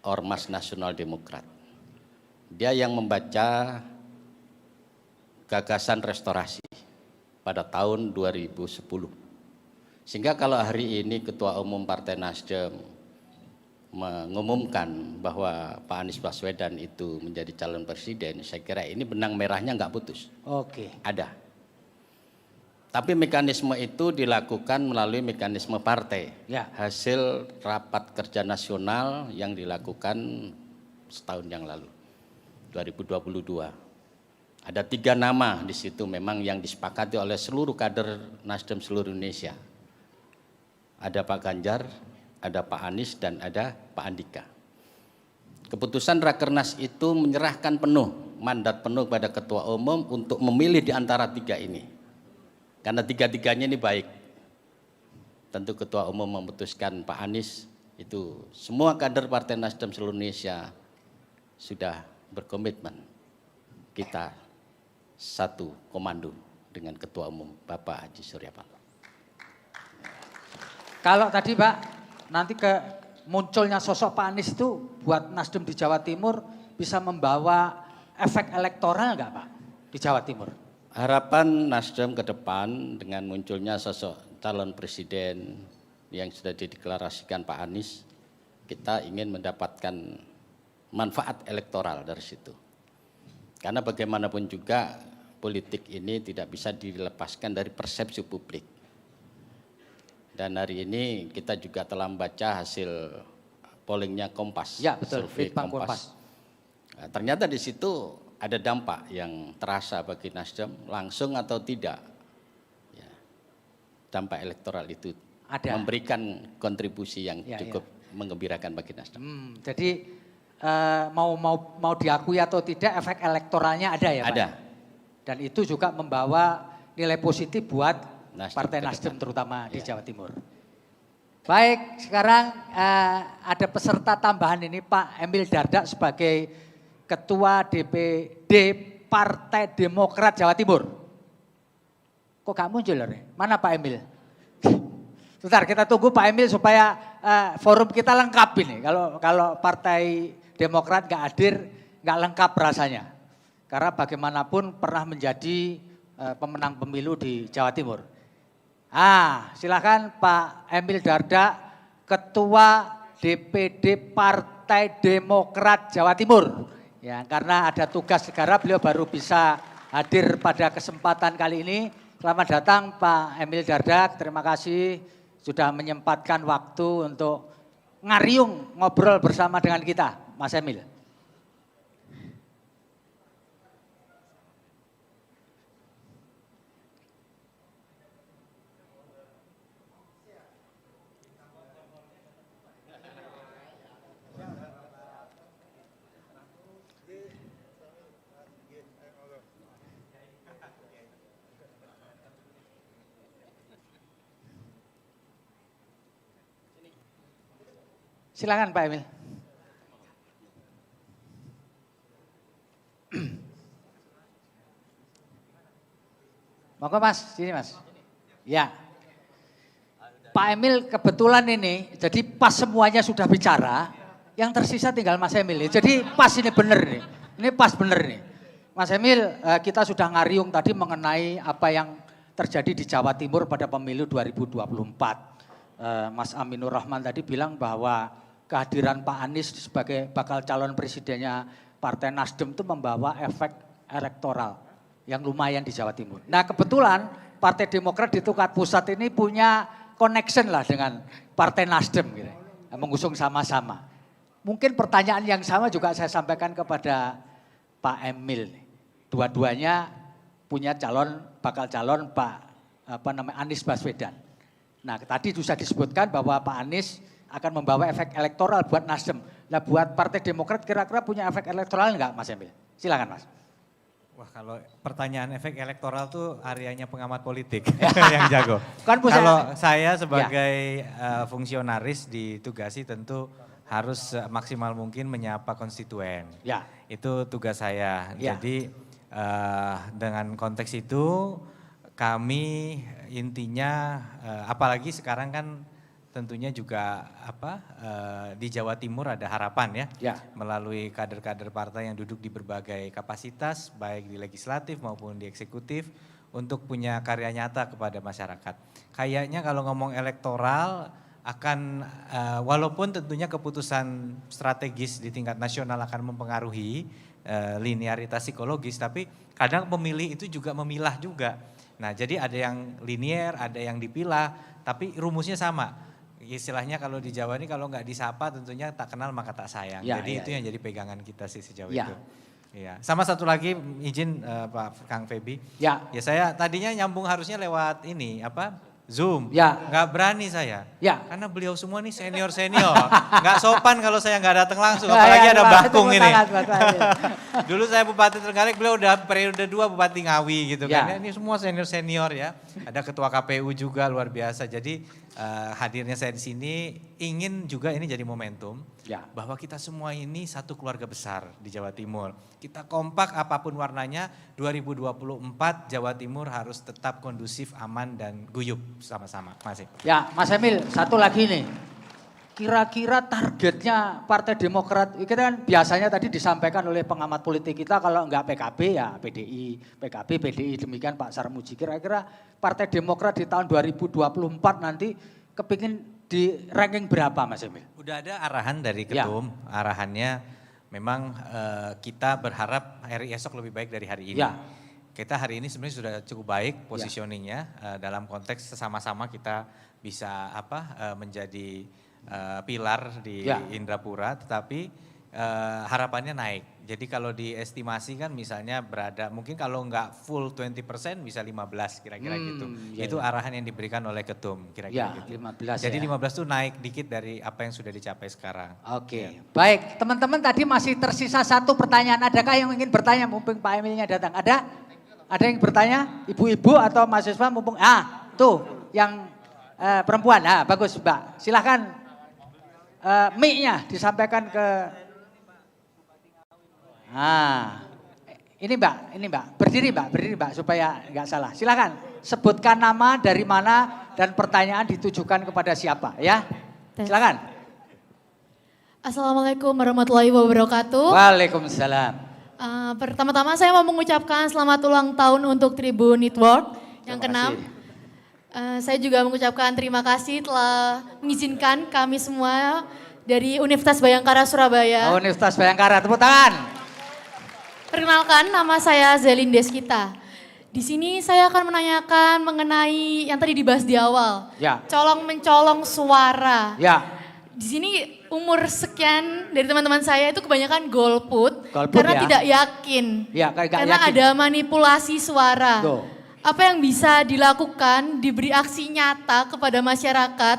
Ormas Nasional Demokrat. Dia yang membaca gagasan restorasi pada tahun 2010. Sehingga kalau hari ini Ketua Umum Partai Nasdem mengumumkan bahwa Pak Anies Baswedan itu menjadi calon presiden, saya kira ini benang merahnya nggak putus. Oke. Ada. Tapi mekanisme itu dilakukan melalui mekanisme partai. Hasil rapat kerja nasional yang dilakukan setahun yang lalu, 2022. Ada 3 nama di situ memang yang disepakati oleh seluruh kader Nasdem seluruh Indonesia. Ada Pak Ganjar, ada Pak Anies, dan ada Pak Andika. Keputusan Rakernas itu menyerahkan penuh, mandat penuh pada Ketua Umum untuk memilih di antara 3 ini. Karena 3-3-nya ini baik. Tentu Ketua Umum memutuskan Pak Anies, itu semua kader Partai Nasdem seluruh Indonesia sudah berkomitmen. Kita satu komando dengan Ketua Umum Bapak Haji Surya Paloh. Kalau tadi Pak, nanti munculnya sosok Pak Anies itu buat Nasdem di Jawa Timur bisa membawa efek elektoral nggak Pak di Jawa Timur? Harapan Nasdem ke depan dengan munculnya sosok calon presiden yang sudah dideklarasikan Pak Anies, kita ingin mendapatkan manfaat elektoral dari situ. Karena bagaimanapun juga politik ini tidak bisa dilepaskan dari persepsi publik. Dan hari ini kita juga telah membaca hasil pollingnya Kompas. Ya betul, survei Kompas. Nah, ternyata di situ ada dampak yang terasa bagi Nasdem langsung atau tidak. Ya, dampak elektoral itu Ada. memberikan kontribusi yang cukup menggembirakan bagi Nasdem. Jadi mau diakui atau tidak efek elektoralnya ada ya Pak? Ada. Dan itu juga membawa nilai positif buat Partai ke Nasdem terutama di Jawa Timur. Baik, sekarang ada peserta tambahan ini Pak Emil Dardak sebagai Ketua DPD Partai Demokrat Jawa Timur. Kok gak muncul loh? Mana Pak Emil? Sebentar, kita tunggu Pak Emil supaya forum kita lengkap ini. Kalau Partai Demokrat gak hadir, gak lengkap rasanya. Karena bagaimanapun pernah menjadi pemenang pemilu di Jawa Timur. Silakan Pak Emil Dardak, Ketua DPD Partai Demokrat Jawa Timur. Ya, karena ada tugas negara, beliau baru bisa hadir pada kesempatan kali ini. Selamat datang Pak Emil Dardak, terima kasih sudah menyempatkan waktu untuk ngariung ngobrol bersama dengan kita, Mas Emil. Silakan Pak Emil. Monggo Mas, sini Mas. Ya. Pak Emil kebetulan ini, jadi pas semuanya sudah bicara, yang tersisa tinggal Mas Emil. Jadi pas ini bener nih, ini pas bener nih. Mas Emil, kita sudah ngariung tadi mengenai apa yang terjadi di Jawa Timur pada pemilu 2024. Mas Aminur Rahman tadi bilang bahwa kehadiran Pak Anies sebagai bakal calon presidennya Partai Nasdem itu membawa efek elektoral yang lumayan di Jawa Timur. Nah kebetulan Partai Demokrat di tingkat pusat ini punya connection lah dengan Partai Nasdem gitu, mengusung sama-sama. Mungkin pertanyaan yang sama juga saya sampaikan kepada Pak Emil. Dua-duanya punya bakal calon Anies Baswedan. Nah tadi sudah disebutkan bahwa Pak Anies akan membawa efek elektoral buat Nasdem. Nah buat Partai Demokrat kira-kira punya efek elektoral enggak Mas Emil? Silakan Mas. Wah kalau pertanyaan efek elektoral tuh areanya pengamat politik yang jago. Kalau saya sebagai fungsionaris ditugasi tentu harus maksimal mungkin menyapa konstituen. Ya. Itu tugas saya. Ya. Jadi dengan konteks itu kami intinya apalagi sekarang kan tentunya juga di Jawa Timur ada harapan ya, melalui kader-kader partai yang duduk di berbagai kapasitas baik di legislatif maupun di eksekutif untuk punya karya nyata kepada masyarakat. Kayaknya kalau ngomong elektoral akan walaupun tentunya keputusan strategis di tingkat nasional akan mempengaruhi linearitas psikologis, tapi kadang pemilih itu juga memilah juga. Nah jadi ada yang linear, ada yang dipilah, tapi rumusnya sama. Istilahnya kalau di Jawa ini kalau nggak disapa tentunya tak kenal maka tak sayang. Jadi itu yang jadi pegangan kita sih sejauh itu. Ya. Sama satu lagi izin Pak Kang Febi. Ya saya tadinya nyambung harusnya lewat ini Zoom. Nggak berani saya. Karena beliau semua nih senior-senior. Nggak sopan kalau saya nggak datang langsung. Apalagi ada Bakung ini. Dulu saya Bupati Trenggalek, beliau udah periode 2 Bupati Ngawi gitu kan. Ini semua senior-senior ya. Ada Ketua KPU juga luar biasa. Jadi hadirnya saya di sini ingin juga ini jadi momentum bahwa kita semua ini satu keluarga besar di Jawa Timur. Kita kompak apapun warnanya, 2024 Jawa Timur harus tetap kondusif, aman dan guyup sama-sama. Masih. Ya, Mas Emil, satu lagi nih. Kira-kira targetnya Partai Demokrat, itu kan biasanya tadi disampaikan oleh pengamat politik kita kalau enggak PKB ya PDI, PKB, PDI, demikian Pak Sarmuji. Kira-kira Partai Demokrat di tahun 2024 nanti kepingin di ranking berapa Mas Emil? Udah ada arahan dari Ketum, arahannya memang kita berharap hari esok lebih baik dari hari ini. Kita hari ini sebenarnya sudah cukup baik positioningnya dalam konteks sesama-sama kita bisa menjadi pilar di Indrapura, tetapi harapannya naik. Jadi kalau diestimasi kan misalnya berada, mungkin kalau nggak full 20% bisa 15 kira-kira gitu. Ya, Itu ya. arahan yang diberikan oleh ketum kira-kira Ya, gitu. 15 Jadi ya. 15 itu naik dikit dari apa yang sudah dicapai sekarang. Oke, baik teman-teman, tadi masih tersisa satu pertanyaan. Adakah yang ingin bertanya mumpung Pak Emilnya datang? Ada? Ada yang bertanya? Ibu-ibu atau mahasiswa mumpung? Tuh yang perempuan. Bagus Mbak. Silahkan mic-nya disampaikan ke... Ini Mbak, berdiri Mbak supaya nggak salah. Silahkan sebutkan nama, dari mana, dan pertanyaan ditujukan kepada siapa ya. Silahkan. Assalamualaikum warahmatullahi wabarakatuh. Waalaikumsalam. Pertama-tama saya mau mengucapkan selamat ulang tahun untuk Tribun Network yang ke-6. Saya juga mengucapkan terima kasih telah mengizinkan kami semua dari Universitas Bhayangkara Surabaya. Universitas Bhayangkara, tepuk tangan. Perkenalkan, nama saya Zelin Deskita. Di sini saya akan menanyakan mengenai yang tadi dibahas di awal. Ya. Colong-mencolong suara. Ya. Di sini umur sekian dari teman-teman saya itu kebanyakan golput Golput karena ya. tidak yakin. Ya, nggak Karena yakin. ada manipulasi suara. Tuh. Apa yang bisa dilakukan, diberi aksi nyata kepada masyarakat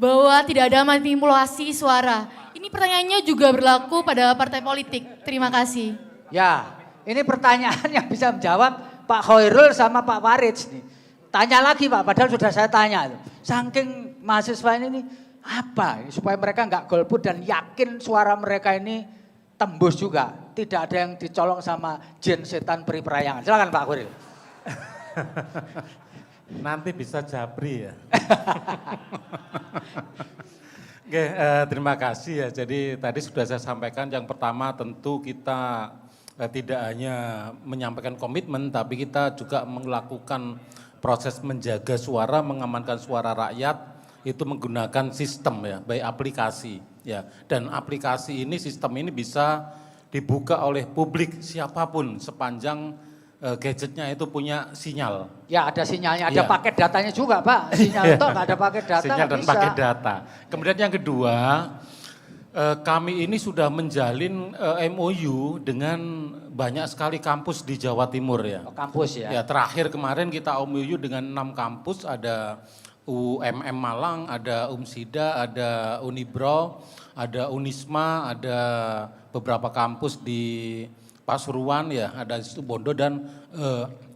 bahwa tidak ada manipulasi suara. Ini pertanyaannya juga berlaku pada partai politik. Terima kasih. Ya, ini pertanyaan yang bisa menjawab Pak Khairul sama Pak Warid nih. Tanya lagi Pak, padahal sudah saya tanya. Saking mahasiswa ini apa supaya mereka nggak golput dan yakin suara mereka ini tembus juga. Tidak ada yang dicolong sama jin setan peri perayangan. Silakan Pak Khairul. Nanti bisa japri ya. Oke, terima kasih ya. Jadi tadi sudah saya sampaikan, yang pertama tentu kita tidak hanya menyampaikan komitmen, tapi kita juga melakukan proses menjaga suara, mengamankan suara rakyat, itu menggunakan sistem ya, baik aplikasi ya. Dan aplikasi ini, sistem ini bisa dibuka oleh publik siapapun sepanjang gadgetnya itu punya sinyal. Ya, ada sinyalnya, ada Ya. paket datanya juga Pak. Sinyal itu nggak ada paket data. Sinyal nggak dan bisa. paket data. Kemudian yang kedua, kami ini sudah menjalin MOU dengan banyak sekali kampus di Jawa Timur ya. Kampus ya. Ya, terakhir kemarin kita MOU dengan 6 kampus, ada UMM Malang, ada UMSIDA, ada Unibro, ada Unisma, ada beberapa kampus di Pasuruan ya, ada di Situbondo dan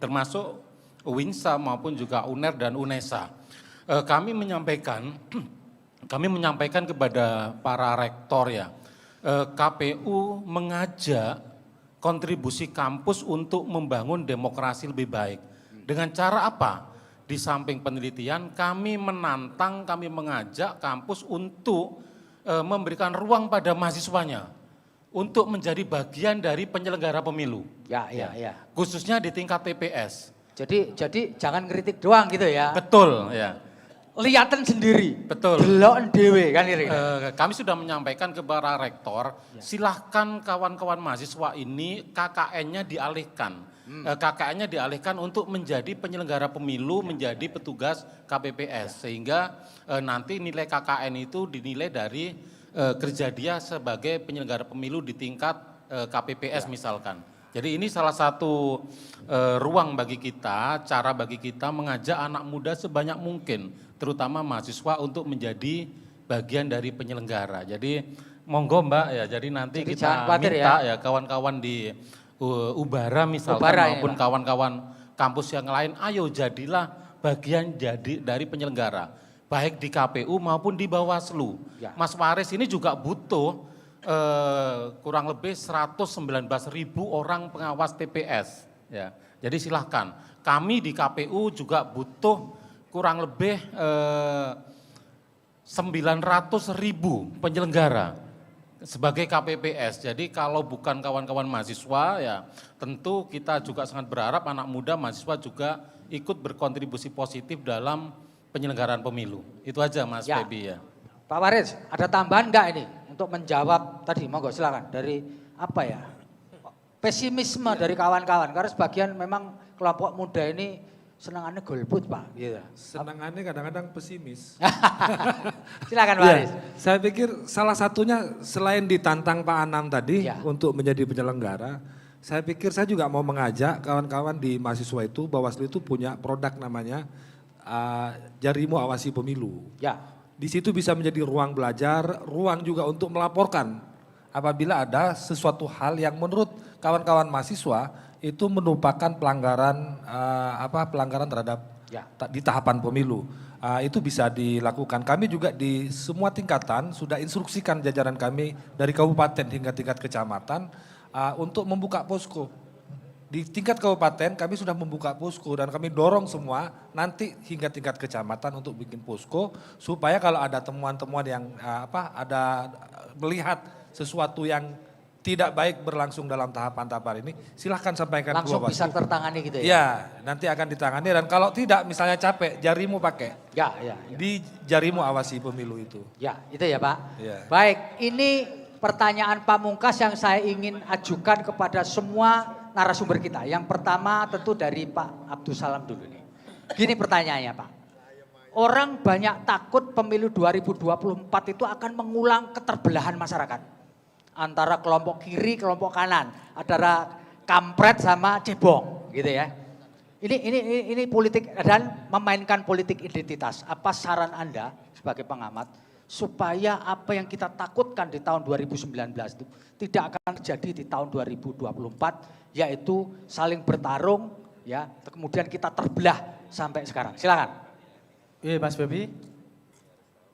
termasuk Winsa maupun juga UNER dan UNESA. Kami menyampaikan kepada para rektor ya, KPU mengajak kontribusi kampus untuk membangun demokrasi lebih baik. Dengan cara apa? Di samping penelitian, kami menantang, kami mengajak kampus untuk memberikan ruang pada mahasiswanya untuk menjadi bagian dari penyelenggara pemilu. Ya. Khususnya di tingkat TPS. Jadi jangan kritik doang gitu ya. Betul ya. Lihatin sendiri. Betul. Deloken dewe kan ini. Kami sudah menyampaikan kepada rektor, silahkan kawan-kawan mahasiswa ini KKN-nya dialihkan. KKN-nya dialihkan untuk menjadi penyelenggara pemilu, menjadi petugas KPPS. Sehingga nanti nilai KKN itu dinilai dari kerja dia sebagai penyelenggara pemilu di tingkat KPPS misalkan. Jadi ini salah satu ruang bagi kita, cara bagi kita mengajak anak muda sebanyak mungkin, terutama mahasiswa untuk menjadi bagian dari penyelenggara. Jadi monggo Mbak ya, jadi nanti Jadi kita minta ya kawan-kawan di Ubara misalkan maupun kawan-kawan kampus yang lain, ayo jadilah bagian dari penyelenggara, baik di KPU maupun di Bawaslu. Ya. Mas Waris ini juga butuh kurang lebih 119.000 orang pengawas TPS. Ya. Jadi silahkan, kami di KPU juga butuh kurang lebih 900.000 penyelenggara sebagai KPPS. Jadi kalau bukan kawan-kawan mahasiswa ya tentu kita juga sangat berharap anak muda mahasiswa juga ikut berkontribusi positif dalam penyelenggaraan pemilu. Itu aja Mas Febi ya. Pak Waris, ada tambahan enggak ini untuk menjawab tadi? Monggo silakan dari apa ya? Pesimisme dari kawan-kawan karena sebagian memang kelompok muda ini senangannya golput Pak. Gitu. Senangannya kadang-kadang pesimis. Silakan Pak Aris. Saya pikir salah satunya selain ditantang Pak Anam tadi untuk menjadi penyelenggara, saya pikir saya juga mau mengajak kawan-kawan di mahasiswa itu, Bawaslu itu punya produk namanya Jarimu Awasi Pemilu. Ya. Di situ bisa menjadi ruang belajar, ruang juga untuk melaporkan apabila ada sesuatu hal yang menurut kawan-kawan mahasiswa itu merupakan pelanggaran pelanggaran terhadap di tahapan pemilu. Itu bisa dilakukan. Kami juga di semua tingkatan sudah instruksikan jajaran kami dari kabupaten hingga tingkat kecamatan untuk membuka posko. Di tingkat kabupaten kami sudah membuka posko dan kami dorong semua nanti hingga tingkat kecamatan untuk bikin posko supaya kalau ada temuan-temuan yang ada melihat sesuatu yang tidak baik berlangsung dalam tahapan-tahapan ini, silahkan sampaikan langsung ke bisa tertangani gitu ya? Ya, nanti akan ditangani dan kalau tidak misalnya capek, jarimu pakai. Ya. Di Jarimu Awasi Pemilu itu. Ya, itu ya Pak. Ya. Baik, ini pertanyaan pamungkas yang saya ingin ajukan kepada semua narasumber kita. Yang pertama tentu dari Pak Abdul Salam dulu nih. Gini pertanyaannya Pak. Orang banyak takut pemilu 2024 itu akan mengulang keterbelahan masyarakat. Antara kelompok kiri, kelompok kanan. Antara kampret sama cebong gitu ya. Ini politik dan memainkan politik identitas. Apa saran Anda sebagai pengamat supaya apa yang kita takutkan di tahun 2019 itu tidak akan terjadi di tahun 2024, yaitu saling bertarung ya, kemudian kita terbelah sampai sekarang. Silakan. Iya Mas Bobi,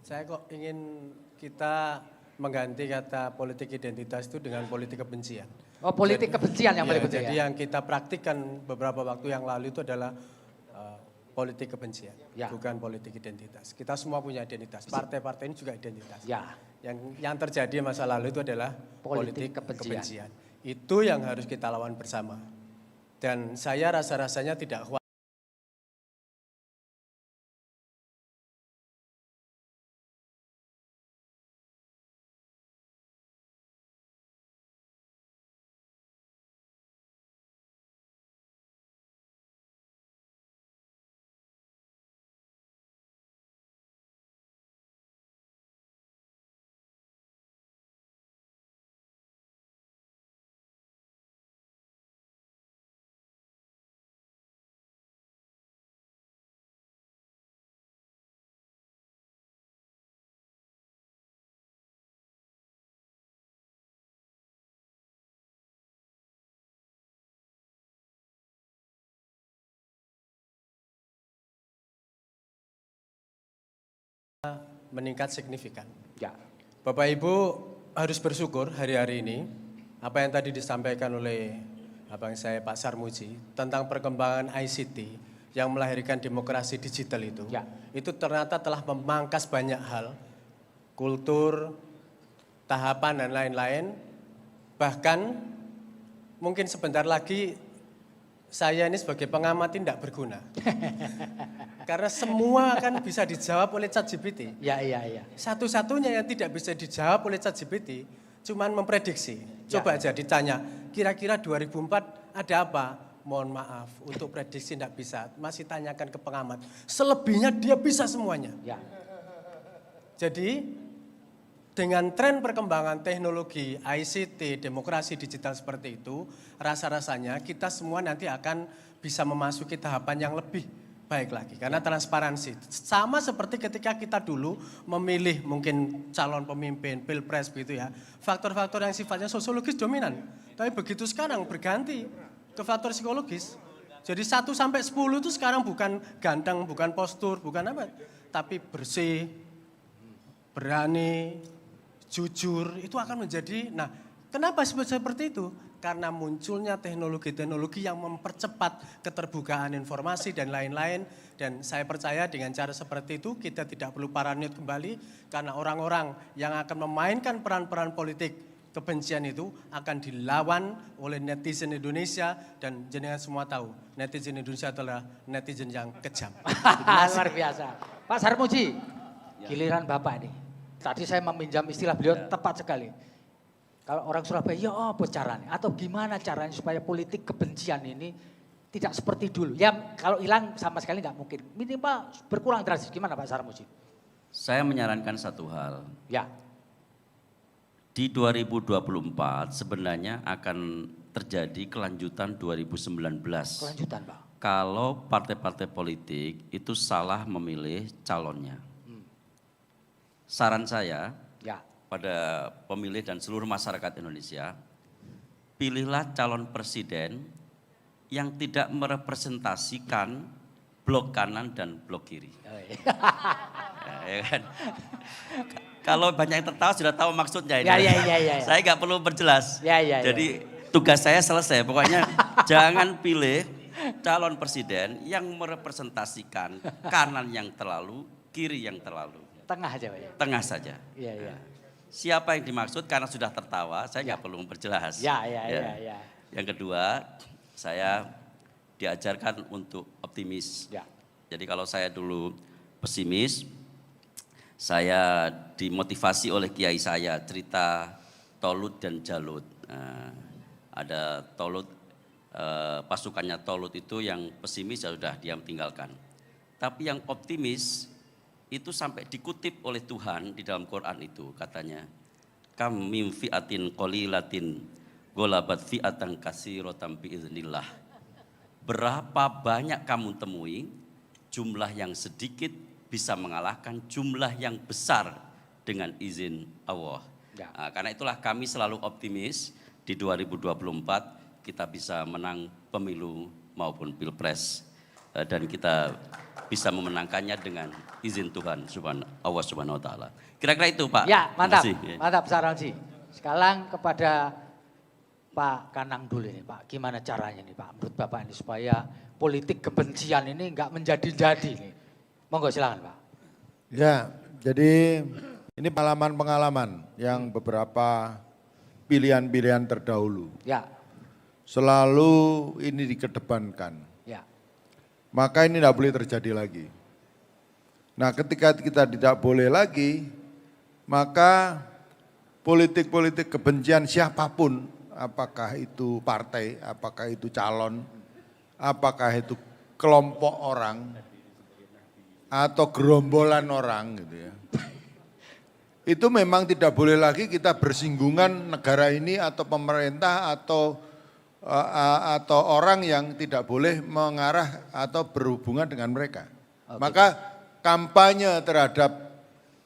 saya kok ingin kita mengganti kata politik identitas itu dengan politik kebencian. Oh, politik kebencian yang paling betul Jadi ya. yang kita praktikkan beberapa waktu yang lalu itu adalah politik kebencian, bukan politik identitas. Kita semua punya identitas, partai-partai ini juga identitas. Ya. Yang terjadi masa lalu itu adalah politik kebencian. Itu yang harus kita lawan bersama. Dan saya rasa-rasanya tidak khawatir. Meningkat signifikan. Ya. Bapak Ibu harus bersyukur hari-hari ini apa yang tadi disampaikan oleh abang saya Pak Sarmuji tentang perkembangan ICT yang melahirkan demokrasi digital itu. Itu ternyata telah memangkas banyak hal, kultur, tahapan dan lain-lain. Bahkan mungkin sebentar lagi saya ini sebagai pengamat ini tidak berguna. Karena semua kan bisa dijawab oleh ChatGPT. Iya. Satu-satunya yang tidak bisa dijawab oleh ChatGPT cuman memprediksi. Coba aja ditanya, kira-kira 2004 ada apa? Mohon maaf, untuk prediksi tidak bisa. Masih tanyakan ke pengamat. Selebihnya dia bisa semuanya. Jadi dengan tren perkembangan teknologi, ICT, demokrasi digital seperti itu, rasa-rasanya kita semua nanti akan bisa memasuki tahapan yang lebih baik lagi. Karena transparansi. Sama seperti ketika kita dulu memilih mungkin calon pemimpin, pilpres begitu ya. Faktor-faktor yang sifatnya sosiologis dominan. Tapi begitu sekarang berganti ke faktor psikologis. Jadi 1 sampai 10 itu sekarang bukan ganteng, bukan postur, bukan apa. Tapi bersih, berani, jujur, itu akan menjadi, nah kenapa seperti itu? Karena munculnya teknologi-teknologi yang mempercepat keterbukaan informasi dan lain-lain. Dan saya percaya dengan cara seperti itu kita tidak perlu paranoid kembali. Karena orang-orang yang akan memainkan peran-peran politik kebencian itu akan dilawan oleh netizen Indonesia. Dan jenengan semua tahu, netizen Indonesia adalah netizen yang kejam. Luar biasa. Pak Sarmuji, giliran Bapak nih. Tadi saya meminjam istilah beliau tepat sekali. Kalau orang Surabaya, ya apa caranya? Atau gimana caranya supaya politik kebencian ini tidak seperti dulu. Ya kalau hilang sama sekali nggak mungkin. Minimal berkurang drastis. Gimana Pak Sarmuji? Saya menyarankan satu hal. Ya. Di 2024 sebenarnya akan terjadi kelanjutan 2019. Kelanjutan Pak. Kalau partai-partai politik itu salah memilih calonnya. Saran saya pada pemilih dan seluruh masyarakat Indonesia, pilihlah calon presiden yang tidak merepresentasikan blok kanan dan blok kiri. Ya kan? Kalau banyak yang tertawa sudah tahu maksudnya ini. Ya. Saya nggak perlu berjelas. Ya. Jadi tugas saya selesai. Pokoknya jangan pilih calon presiden yang merepresentasikan kanan yang terlalu, kiri yang terlalu. Tengah aja Pak ya? Tengah saja. Iya. Siapa yang dimaksud karena sudah tertawa, saya nggak perlu memperjelas. Ya. Yang kedua, saya diajarkan untuk optimis. Ya. Jadi kalau saya dulu pesimis, saya dimotivasi oleh kiai saya cerita Tolut dan Jalut. Nah, ada Tolut, pasukannya Tolut itu yang pesimis ya sudah diam tinggalkan. Tapi yang optimis itu sampai dikutip oleh Tuhan di dalam Quran itu katanya, kam min fi'atin qalilatin golabat fi'atan katsiratan biiznillah. Berapa banyak kamu temui jumlah yang sedikit bisa mengalahkan jumlah yang besar dengan izin Allah. Nah, karena itulah kami selalu optimis di 2024 kita bisa menang pemilu maupun pilpres dan kita bisa memenangkannya dengan izin Tuhan Allah Subhanahu wa taala. Kira-kira itu Pak. Ya, mantap. Terima kasih. Mantap Sarmuji. Sekarang kepada Pak Kanang dulu ini Pak. Gimana caranya nih Pak menurut Bapak ini supaya politik kebencian ini enggak menjadi-jadi nih. Monggo silakan Pak. Ya, jadi ini pengalaman-pengalaman yang beberapa pilihan-pilihan terdahulu. Ya. Selalu ini dikedepankan. Ya. Maka ini tidak boleh terjadi lagi. Nah, ketika kita tidak boleh lagi, maka politik-politik kebencian siapapun, apakah itu partai, apakah itu calon, apakah itu kelompok orang, atau gerombolan orang gitu ya. Itu memang tidak boleh lagi kita bersinggungan negara ini atau pemerintah atau orang yang tidak boleh mengarah atau berhubungan dengan mereka. Maka kampanye terhadap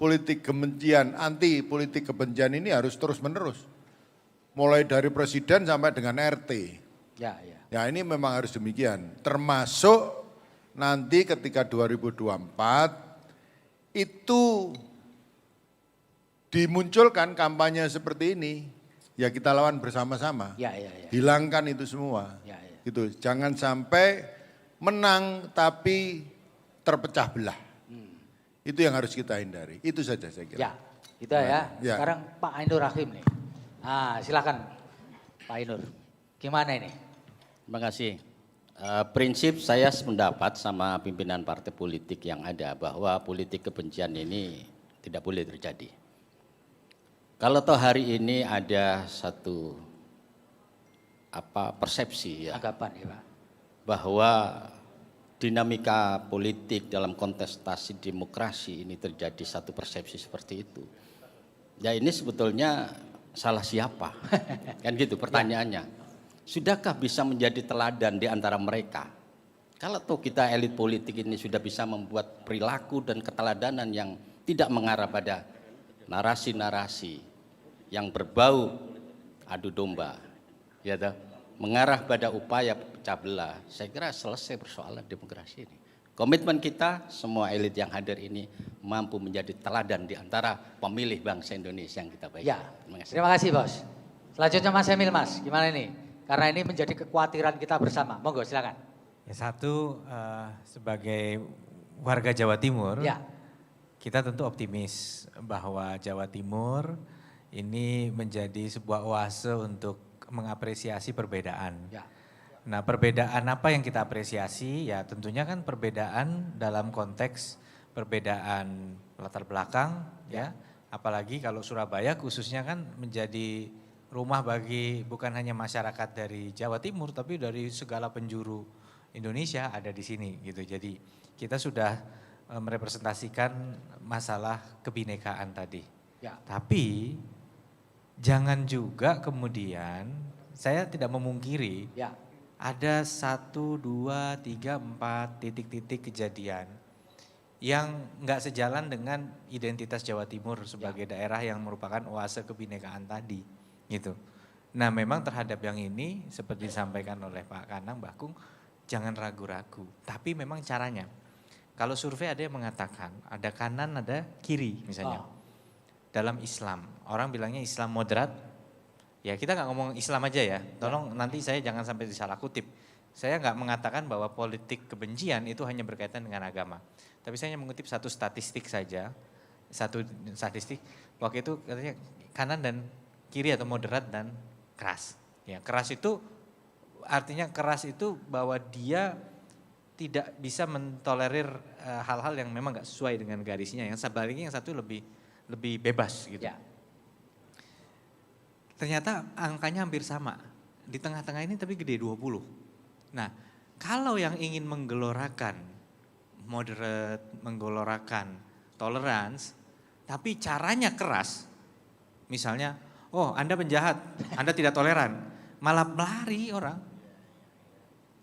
politik kebencian, anti politik kebencian ini harus terus menerus. Mulai dari presiden sampai dengan RT. Ya ini memang harus demikian. Termasuk nanti ketika 2024 itu dimunculkan kampanye seperti ini, ya kita lawan bersama-sama. Hilangkan itu semua. Gitu. Jangan sampai menang tapi terpecah belah. Itu yang harus kita hindari. Itu saja saya kira. Ya, gitu ya. Sekarang Pak Ainur Rahim nih. Nah, silakan Pak Ainur. Gimana ini? Terima kasih. Prinsip saya sependapat sama pimpinan partai politik yang ada bahwa politik kebencian ini tidak boleh terjadi. Kalau toh hari ini ada satu persepsi ya, anggapan ya Pak, bahwa dinamika politik dalam kontestasi demokrasi ini terjadi satu persepsi seperti itu. Ya ini sebetulnya salah siapa? Kan gitu pertanyaannya. Sudahkah bisa menjadi teladan di antara mereka? Kalau tuh kita elit politik ini sudah bisa membuat perilaku dan keteladanan yang tidak mengarah pada narasi-narasi yang berbau adu domba, ya toh, mengarah pada upaya pecah belah, saya kira selesai persoalan demokrasi ini. Komitmen kita, semua elit yang hadir ini mampu menjadi teladan di antara pemilih bangsa Indonesia yang kita baik. Ya, terima kasih Bos. Selanjutnya Mas Emil Mas, gimana ini? Karena ini menjadi kekhawatiran kita bersama. Monggo silakan. Ya satu, sebagai warga Jawa Timur, kita tentu optimis bahwa Jawa Timur ini menjadi sebuah oase untuk mengapresiasi perbedaan. Nah, perbedaan apa yang kita apresiasi? Ya tentunya kan perbedaan dalam konteks perbedaan latar belakang, ya. Apalagi kalau Surabaya khususnya kan menjadi rumah bagi bukan hanya masyarakat dari Jawa Timur, tapi dari segala penjuru Indonesia ada di sini gitu. Jadi kita sudah merepresentasikan masalah kebinekaan tadi. Ya. Tapi jangan juga kemudian saya tidak memungkiri Ya. ada 1, 2, 3, 4 titik-titik kejadian yang nggak sejalan dengan identitas Jawa Timur sebagai daerah yang merupakan oase kebinekaan tadi gitu. Nah memang terhadap yang ini seperti disampaikan oleh Pak Kanang, Mbak Kung, jangan ragu-ragu. Tapi memang caranya, kalau survei ada yang mengatakan ada kanan ada kiri misalnya. Dalam Islam, orang bilangnya Islam moderat, ya kita nggak ngomong Islam aja ya, tolong nanti saya jangan sampai disalah kutip. Saya nggak mengatakan bahwa politik kebencian itu hanya berkaitan dengan agama. Tapi saya hanya mengutip satu statistik saja, waktu itu katanya kanan dan kiri atau moderat dan keras. Ya, keras itu artinya keras itu bahwa dia tidak bisa mentolerir hal-hal yang memang nggak sesuai dengan garisnya. Yang sebaliknya yang satu lebih bebas gitu. Ya. Ternyata angkanya hampir sama. Di tengah-tengah ini tapi gede 20. Nah, kalau yang ingin menggelorakan moderate, menggelorakan tolerance, tapi caranya keras, misalnya, oh Anda penjahat, Anda tidak toleran, malah melari orang.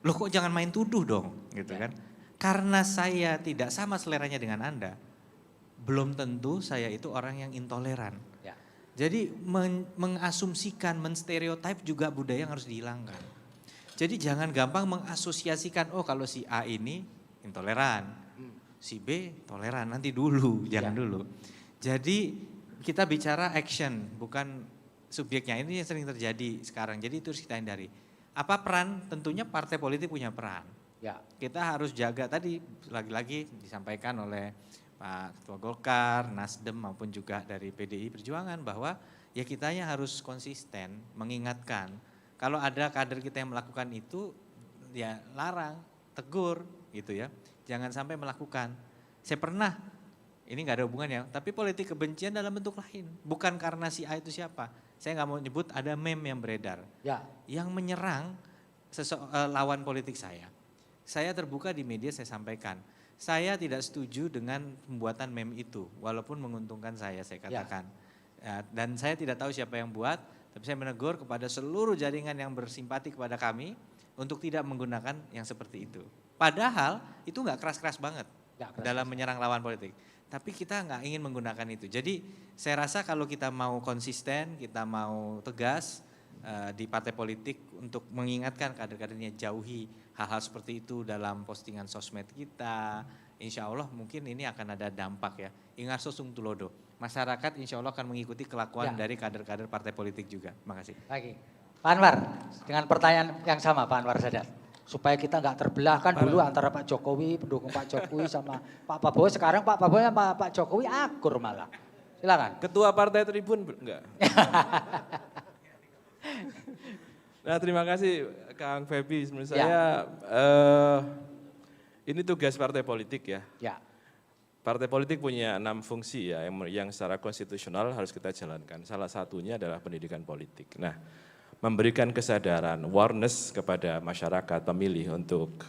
Loh kok jangan main tuduh dong, gitu kan. Karena saya tidak sama seleranya dengan Anda, belum tentu saya itu orang yang intoleran. Ya. Jadi mengasumsikan, menstereotip juga budaya yang harus dihilangkan. Jadi jangan gampang mengasosiasikan, oh kalau si A ini intoleran, si B toleran, nanti dulu, jangan dulu. Jadi kita bicara action, bukan subjeknya. Ini yang sering terjadi sekarang, jadi itu harus kita hindari. Apa peran? Tentunya partai politik punya peran. Ya. Kita harus jaga tadi, lagi-lagi disampaikan oleh Pak Ketua Golkar, Nasdem maupun juga dari PDI Perjuangan bahwa ya kitanya harus konsisten mengingatkan. Kalau ada kader kita yang melakukan itu, ya larang, tegur gitu ya. Jangan sampai melakukan. Saya pernah, ini nggak ada hubungannya, tapi politik kebencian dalam bentuk lain. Bukan karena si A itu siapa. Saya nggak mau nyebut, ada meme yang beredar. Ya. Yang menyerang lawan politik saya. Saya terbuka di media, saya sampaikan. Saya tidak setuju dengan pembuatan meme itu, walaupun menguntungkan saya katakan. Ya, dan saya tidak tahu siapa yang buat, tapi saya menegur kepada seluruh jaringan yang bersimpati kepada kami untuk tidak menggunakan yang seperti itu. Padahal itu nggak keras-keras banget dalam menyerang lawan politik. Tapi kita nggak ingin menggunakan itu. Jadi saya rasa kalau kita mau konsisten, kita mau tegas di partai politik untuk mengingatkan kader-kadernya jauhi hal-hal seperti itu dalam postingan sosmed kita. Insya Allah mungkin ini akan ada dampak ya. Ingat sosung tulodo. Masyarakat insya Allah akan mengikuti kelakuan dari kader-kader partai politik juga. Makasih. Lagi. Pak Anwar, dengan pertanyaan yang sama Pak Anwar Sadat. Supaya kita nggak terbelah kan dulu antara Pak Jokowi, pendukung Pak Jokowi sama Pak Prabowo. Sekarang Pak Prabowo sama Pak Jokowi akur malah. Silakan. Ketua Partai Tribun enggak? Nah terima kasih Kang Febi. Menurut saya ini tugas partai politik ya. Ya. Partai politik punya 6 fungsi ya yang secara konstitusional harus kita jalankan. Salah satunya adalah pendidikan politik. Nah, memberikan kesadaran, awareness kepada masyarakat pemilih untuk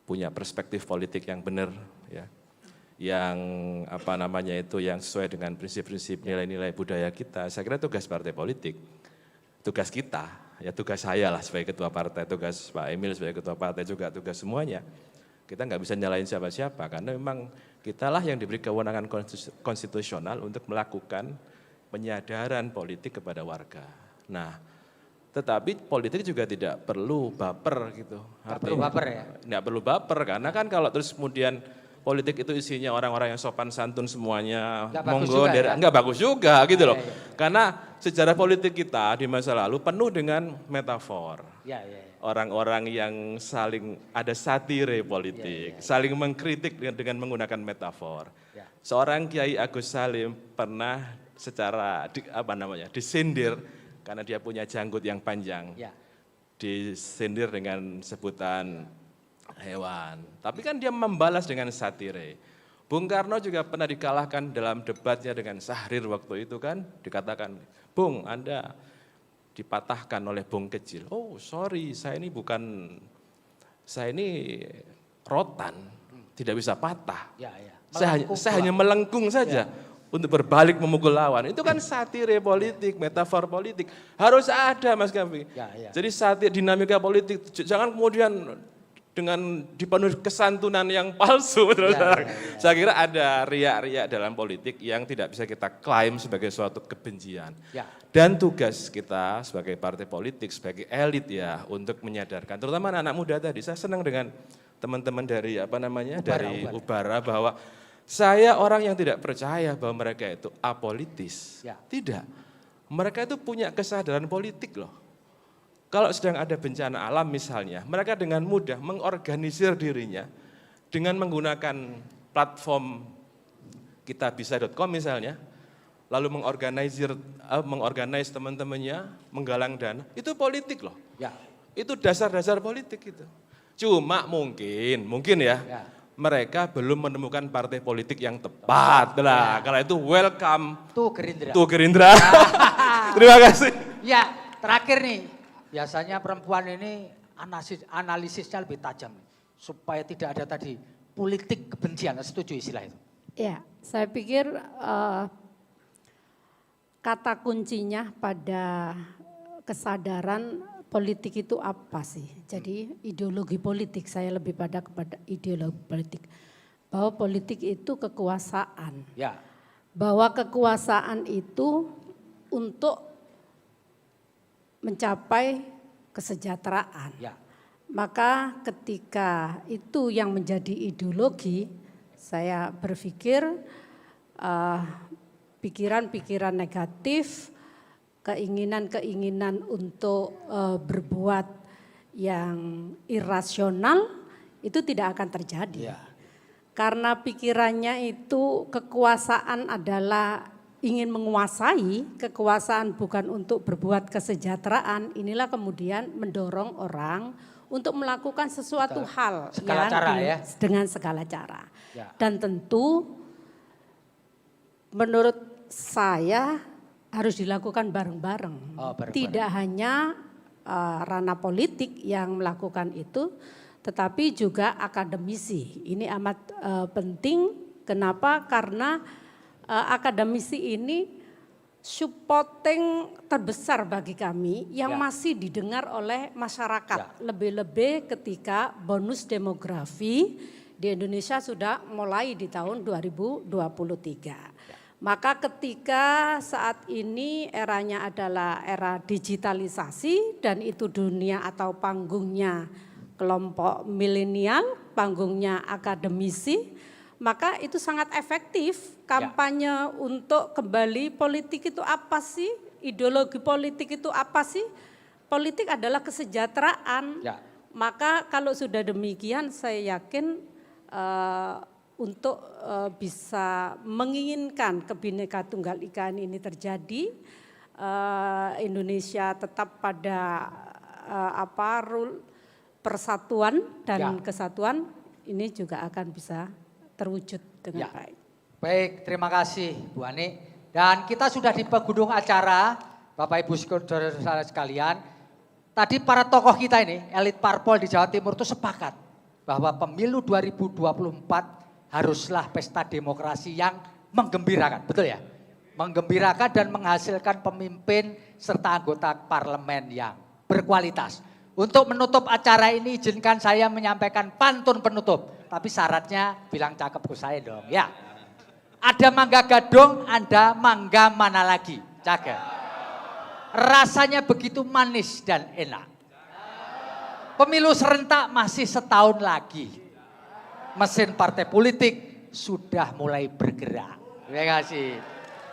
punya perspektif politik yang benar, ya, yang yang sesuai dengan prinsip-prinsip nilai-nilai budaya kita. Saya kira tugas partai politik, tugas kita, ya tugas saya lah sebagai ketua partai, tugas Pak Emil sebagai ketua partai juga tugas semuanya. Kita nggak bisa nyalain siapa-siapa karena memang kitalah yang diberi kewenangan konstitusional untuk melakukan penyadaran politik kepada warga. Nah, tetapi politik juga tidak perlu baper gitu. Nggak perlu baper ya? Nggak perlu baper karena kan kalau terus kemudian politik itu isinya orang-orang yang sopan santun semuanya, monggo, nggak bagus juga gitu loh. Karena sejarah politik kita di masa lalu penuh dengan metafor. Orang-orang yang saling ada satire politik, saling mengkritik dengan menggunakan metafor. Seorang Kiai Agus Salim pernah secara disindir karena dia punya janggut yang panjang, disindir dengan sebutan hewan. Tapi kan dia membalas dengan satire. Bung Karno juga pernah dikalahkan dalam debatnya dengan Syahrir waktu itu kan, dikatakan, Bung Anda dipatahkan oleh Bung Kecil. Oh sorry, saya ini bukan saya ini rotan, tidak bisa patah. Ya, ya. Saya hanya melengkung saja untuk berbalik memukul lawan. Itu kan satire politik, metafor politik. Harus ada Mas Kavi. Ya, ya. Jadi satire dinamika politik, jangan kemudian dengan dipenuhi kesantunan yang palsu. Saya kira ada riak-riak dalam politik yang tidak bisa kita klaim sebagai suatu kebencian. Ya. Dan tugas kita sebagai partai politik, sebagai elit ya untuk menyadarkan, terutama anak-anak muda tadi. Saya senang dengan teman-teman dari Ubara bahwa saya orang yang tidak percaya bahwa mereka itu apolitis. Ya. Tidak. Mereka itu punya kesadaran politik loh. Kalau sedang ada bencana alam misalnya, mereka dengan mudah mengorganisir dirinya dengan menggunakan platform kitabisa.com misalnya, lalu mengorganize teman-temannya, menggalang dana, itu politik loh. Ya. Itu dasar-dasar politik itu. Cuma mungkin ya, mereka belum menemukan partai politik yang tepat. Nah, kalau itu welcome to Gerindra. Terima kasih. Ya, terakhir nih. Biasanya perempuan ini analisisnya lebih tajam. Supaya tidak ada tadi politik kebencian. Setuju istilah itu? Ya, saya pikir kata kuncinya pada kesadaran politik itu apa sih? Jadi ideologi politik, saya lebih kepada ideologi politik. Bahwa politik itu kekuasaan. Ya. Bahwa kekuasaan itu untuk mencapai kesejahteraan. Ya. Maka ketika itu yang menjadi ideologi, saya berpikir pikiran-pikiran negatif, keinginan-keinginan untuk berbuat yang irasional itu tidak akan terjadi. Ya. Karena pikirannya itu kekuasaan adalah ingin menguasai, kekuasaan bukan untuk berbuat kesejahteraan, inilah kemudian mendorong orang untuk melakukan sesuatu hal dengan segala cara. Ya. Dan tentu menurut saya harus dilakukan bareng-bareng. Tidak hanya ranah politik yang melakukan itu, tetapi juga akademisi. Ini amat penting. Kenapa? Karena akademisi ini supporting terbesar bagi kami yang masih didengar oleh masyarakat. Lebih-lebih ketika bonus demografi di Indonesia sudah mulai di tahun 2023. Maka ketika saat ini eranya adalah era digitalisasi dan itu dunia atau panggungnya kelompok milenial, panggungnya akademisi, maka itu sangat efektif kampanye untuk kembali politik itu apa sih? Ideologi politik itu apa sih? Politik adalah kesejahteraan. Ya. Maka kalau sudah demikian saya yakin untuk bisa menginginkan Bhinneka Tunggal Ika ini terjadi, Indonesia tetap pada persatuan dan kesatuan, ini juga akan bisa terwujud dengan baik. Baik, terima kasih Bu Ani. Dan kita sudah di penghujung acara, Bapak Ibu saudara sekalian. Tadi para tokoh kita ini, elit parpol di Jawa Timur itu sepakat bahwa pemilu 2024 haruslah pesta demokrasi yang menggembirakan, betul ya? Menggembirakan dan menghasilkan pemimpin serta anggota parlemen yang berkualitas. Untuk menutup acara ini izinkan saya menyampaikan pantun penutup. Tapi syaratnya bilang cakep ke saya dong, ya. Ada mangga gadong, ada mangga mana lagi, cakep. Rasanya begitu manis dan enak. Pemilu serentak masih setahun lagi. Mesin partai politik sudah mulai bergerak. Terima kasih.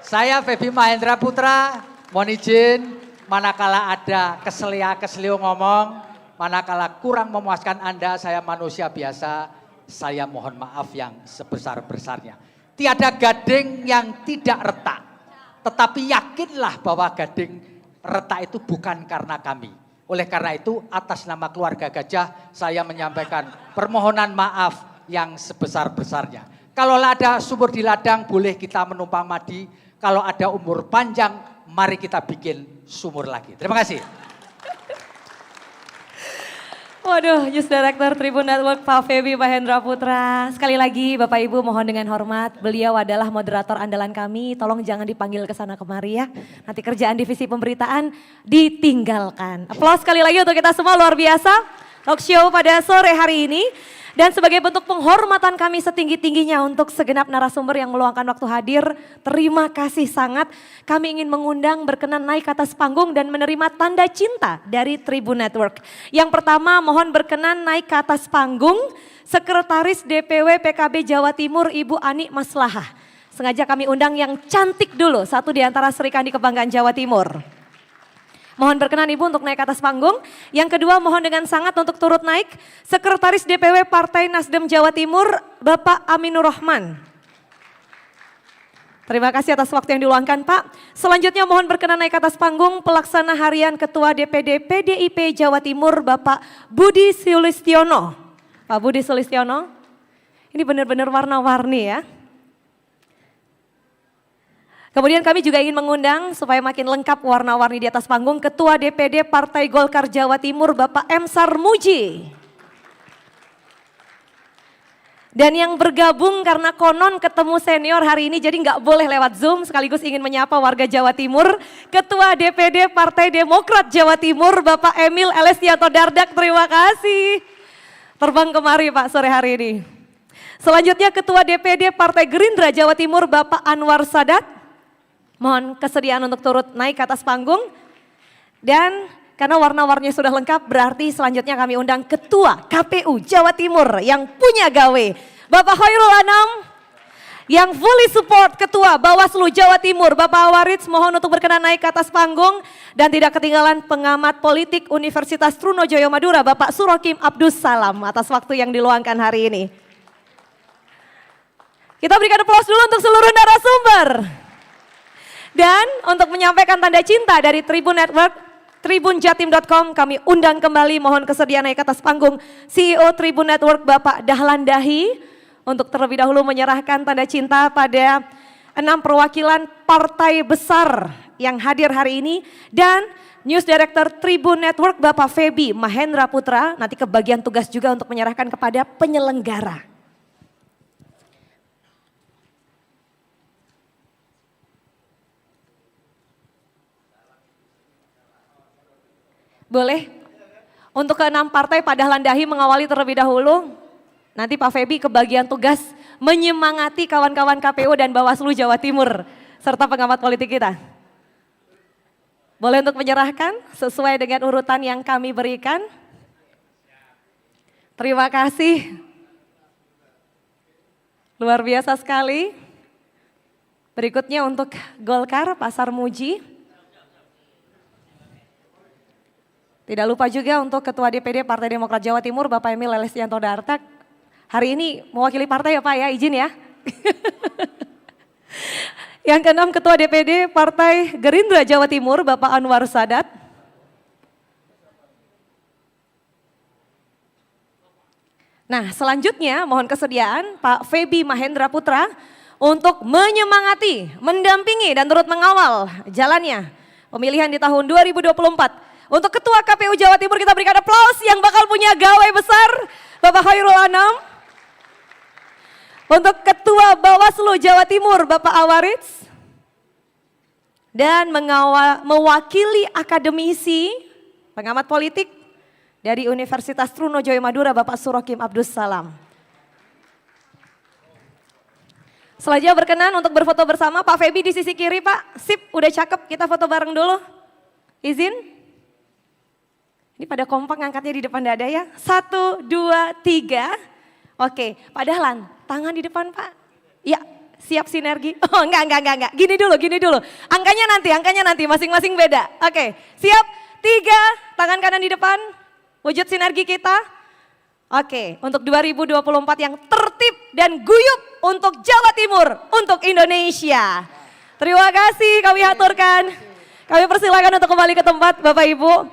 Saya Febi Mahendra Putra, mohon izin manakala ada keselio ngomong, manakala kurang memuaskan Anda, saya manusia biasa. Saya mohon maaf yang sebesar-besarnya. Tiada gading yang tidak retak. Tetapi yakinlah bahwa gading retak itu bukan karena kami. Oleh karena itu atas nama keluarga Gajah saya menyampaikan permohonan maaf yang sebesar-besarnya. Kalau ada sumur di ladang boleh kita menumpang madi. Kalau ada umur panjang mari kita bikin sumur lagi. Terima kasih. Waduh, News Director Tribun Network Pak Feby Mahendra Putra. Sekali lagi Bapak Ibu mohon dengan hormat, beliau adalah moderator andalan kami. Tolong jangan dipanggil ke sana kemari ya. Nanti kerjaan divisi pemberitaan ditinggalkan. Aplaus sekali lagi untuk kita semua, luar biasa. Talk show pada sore hari ini. Dan sebagai bentuk penghormatan kami setinggi-tingginya untuk segenap narasumber yang meluangkan waktu hadir, terima kasih sangat. Kami ingin mengundang berkenan naik ke atas panggung dan menerima tanda cinta dari Tribun Network. Yang pertama mohon berkenan naik ke atas panggung Sekretaris DPW PKB Jawa Timur Ibu Ani Maslahah. Sengaja kami undang yang cantik dulu, satu di antara Sri Kandi Kebanggaan Jawa Timur. Mohon berkenan Ibu untuk naik ke atas panggung. Yang kedua mohon dengan sangat untuk turut naik Sekretaris DPW Partai Nasdem Jawa Timur Bapak Aminur Rahman. Terima kasih atas waktu yang diluangkan Pak. Selanjutnya mohon berkenan naik ke atas panggung Pelaksana Harian Ketua DPD PDIP Jawa Timur Bapak Budi Sulistiono. Pak Budi Sulistiono, ini benar-benar warna-warni ya. Kemudian kami juga ingin mengundang supaya makin lengkap warna-warni di atas panggung Ketua DPD Partai Golkar Jawa Timur Bapak M. Sarmuji. Dan yang bergabung karena konon ketemu senior hari ini jadi nggak boleh lewat Zoom, sekaligus ingin menyapa warga Jawa Timur. Ketua DPD Partai Demokrat Jawa Timur Bapak Emil Elestianto Dardak, terima kasih. Terbang kemari Pak sore hari ini. Selanjutnya Ketua DPD Partai Gerindra Jawa Timur Bapak Anwar Sadat. Mohon kesediaan untuk turut naik ke atas panggung. Dan karena warna-warninya sudah lengkap berarti selanjutnya kami undang Ketua KPU Jawa Timur yang punya gawe. Bapak Khairul Anam yang fully support Ketua Bawaslu Jawa Timur Bapak Awarits, mohon untuk berkenan naik ke atas panggung. Dan tidak ketinggalan pengamat politik Universitas Trunojoyo Madura Bapak Surokim Abdus Salam atas waktu yang diluangkan hari ini. Kita berikan aplaus dulu untuk seluruh narasumber. Dan untuk menyampaikan tanda cinta dari Tribun Network, tribunjatim.com kami undang kembali mohon kesediaan naik ke atas panggung CEO Tribun Network Bapak Dahlan Dahi untuk terlebih dahulu menyerahkan tanda cinta pada 6 perwakilan partai besar yang hadir hari ini. Dan News Director Tribun Network Bapak Feby Mahendra Putra nanti kebagian tugas juga untuk menyerahkan kepada penyelenggara. Boleh? Untuk ke-6 partai Pak Dahlan Dahi mengawali terlebih dahulu. Nanti Pak Feby kebagian tugas menyemangati kawan-kawan KPU dan Bawaslu Jawa Timur serta pengamat politik kita. Boleh untuk menyerahkan sesuai dengan urutan yang kami berikan. Terima kasih. Luar biasa sekali. Berikutnya untuk Golkar Pak Sarmuji. Tidak lupa juga untuk Ketua DPD Partai Demokrat Jawa Timur Bapak Emil Elestianto Dardak. Hari ini mewakili partai ya Pak ya, izin ya. Yang ke-6 Ketua DPD Partai Gerindra Jawa Timur Bapak Anwar Sadat. Nah selanjutnya mohon kesediaan Pak Feby Mahendra Putra untuk menyemangati, mendampingi dan turut mengawal jalannya pemilihan di tahun 2024. Untuk Ketua KPU Jawa Timur kita berikan aplaus yang bakal punya gawe besar Bapak Khairul Anam. Untuk Ketua Bawaslu Jawa Timur Bapak Awarits. Dan mewakili akademisi pengamat politik dari Universitas Trunojoyo Madura Bapak Surokim Abdus Salam. Selanjutnya berkenan untuk berfoto bersama Pak Feby di sisi kiri Pak. Sip, udah cakep, kita foto bareng dulu. Izin. Ini pada kompak ngangkatnya di depan dada ya. 1, 2, 3. Oke, Pak Dahlan, tangan di depan Pak. Ya, siap sinergi. Oh enggak. Gini dulu. Angkanya nanti, masing-masing beda. Oke, siap. 3, tangan kanan di depan. Wujud sinergi kita. Oke, untuk 2024 yang tertib dan guyup untuk Jawa Timur, untuk Indonesia. Terima kasih kami haturkan. Kami persilakan untuk kembali ke tempat Bapak Ibu.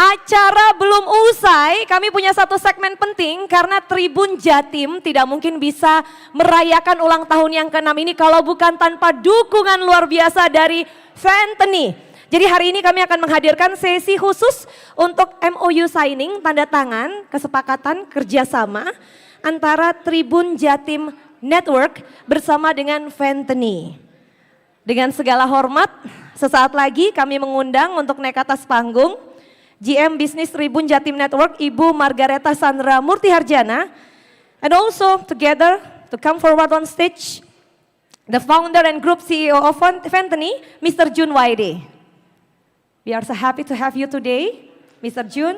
Acara belum usai, kami punya satu segmen penting karena Tribun Jatim tidak mungkin bisa merayakan ulang tahun yang ke-6 ini kalau bukan tanpa dukungan luar biasa dari Fantony. Jadi hari ini kami akan menghadirkan sesi khusus untuk MOU signing, tanda tangan, kesepakatan kerjasama antara Tribun Jatim Network bersama dengan Fenteni. Dengan segala hormat, sesaat lagi kami mengundang untuk naik ke atas panggung GM Bisnis Tribun Jatim Network, Ibu Margareta Sandra Murtiharjana, and also together to come forward on stage, the founder and group CEO of Fenteni, Mr. Jun Waide. We are so happy to have you today, Mr. Jun.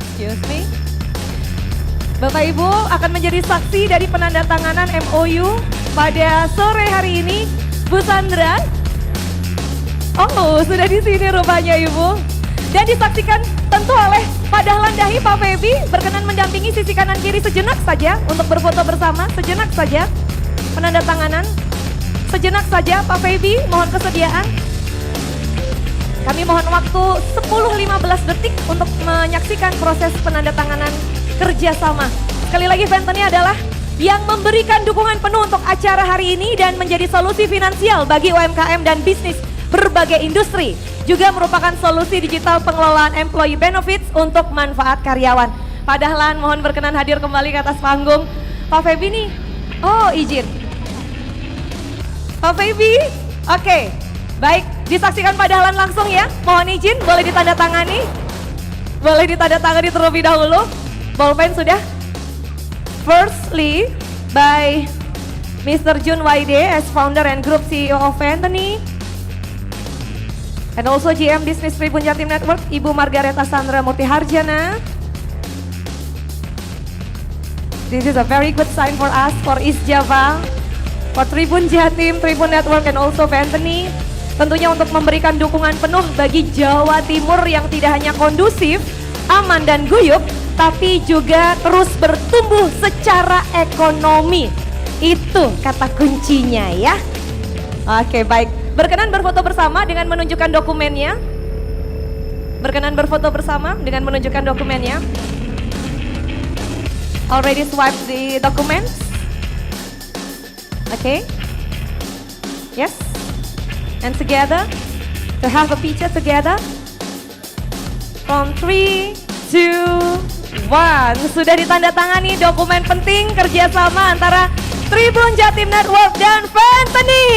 Excuse me. Bapak Ibu akan menjadi saksi dari penandatanganan MOU pada sore hari ini. Bu Sandra, oh sudah di sini rupanya Ibu. Dan disaksikan tentu oleh Pak Dahlan Dahi, Pak Febi berkenan mendampingi sisi kanan kiri sejenak saja untuk berfoto bersama, sejenak saja. Penandatanganan, sejenak saja Pak Febi, mohon kesediaan. Kami mohon waktu 10-15 detik untuk menyaksikan proses penandatanganan kerjasama. Sekali lagi Fenteni adalah yang memberikan dukungan penuh untuk acara hari ini dan menjadi solusi finansial bagi UMKM dan bisnis berbagai industri. Juga merupakan solusi digital pengelolaan employee benefits untuk manfaat karyawan. Pak Dahlan mohon berkenan hadir kembali ke atas panggung. Pak Febi nih, oh izin. Pak Febi, oke. Baik, disaksikan Pak Dahlan langsung ya. Mohon izin, boleh ditandatangani. Boleh ditandatangani terlebih dahulu. Bolpen sudah. Firstly, by Mr. Jun Waide as founder and group CEO of Fenteni. And also GM Business Tribun Jatim Network, Ibu Margareta Sandra Murtiharjana. This is a very good sign for us, for East Java, for Tribun Jatim, Tribun Network, and also Fenteni. Tentunya untuk memberikan dukungan penuh bagi Jawa Timur yang tidak hanya kondusif, aman dan guyup, tapi juga terus bertumbuh secara ekonomi. Itu kata kuncinya ya. Oke baik, berkenan berfoto bersama dengan menunjukkan dokumennya. Berkenan berfoto bersama dengan menunjukkan dokumennya. Already swipe the documents. Okay. Yes. And together, to have a picture together. From 3, 2, 1. Sudah ditandatangani dokumen penting kerjasama antara Tribun Jatim Network dan Fenteni.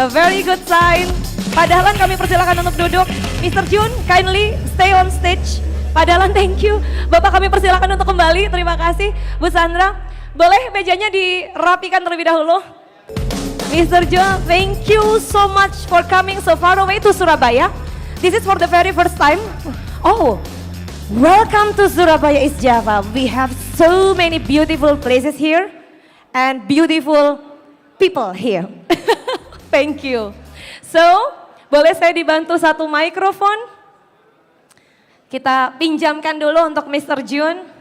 A very good sign. Pak Dahlan kami persilakan untuk duduk. Mr. Jun, kindly stay on stage. Pak Dahlan, thank you. Bapak kami persilakan untuk kembali. Terima kasih. Bu Sandra, boleh mejanya dirapikan terlebih dahulu. Mr. Jun, thank you so much for coming so far away to Surabaya. This is for the very first time. Oh, welcome to Surabaya, East Java. We have so many beautiful places here and beautiful people here. Thank you. So, boleh saya dibantu satu mikrofon? Kita pinjamkan dulu untuk Mr. Jun.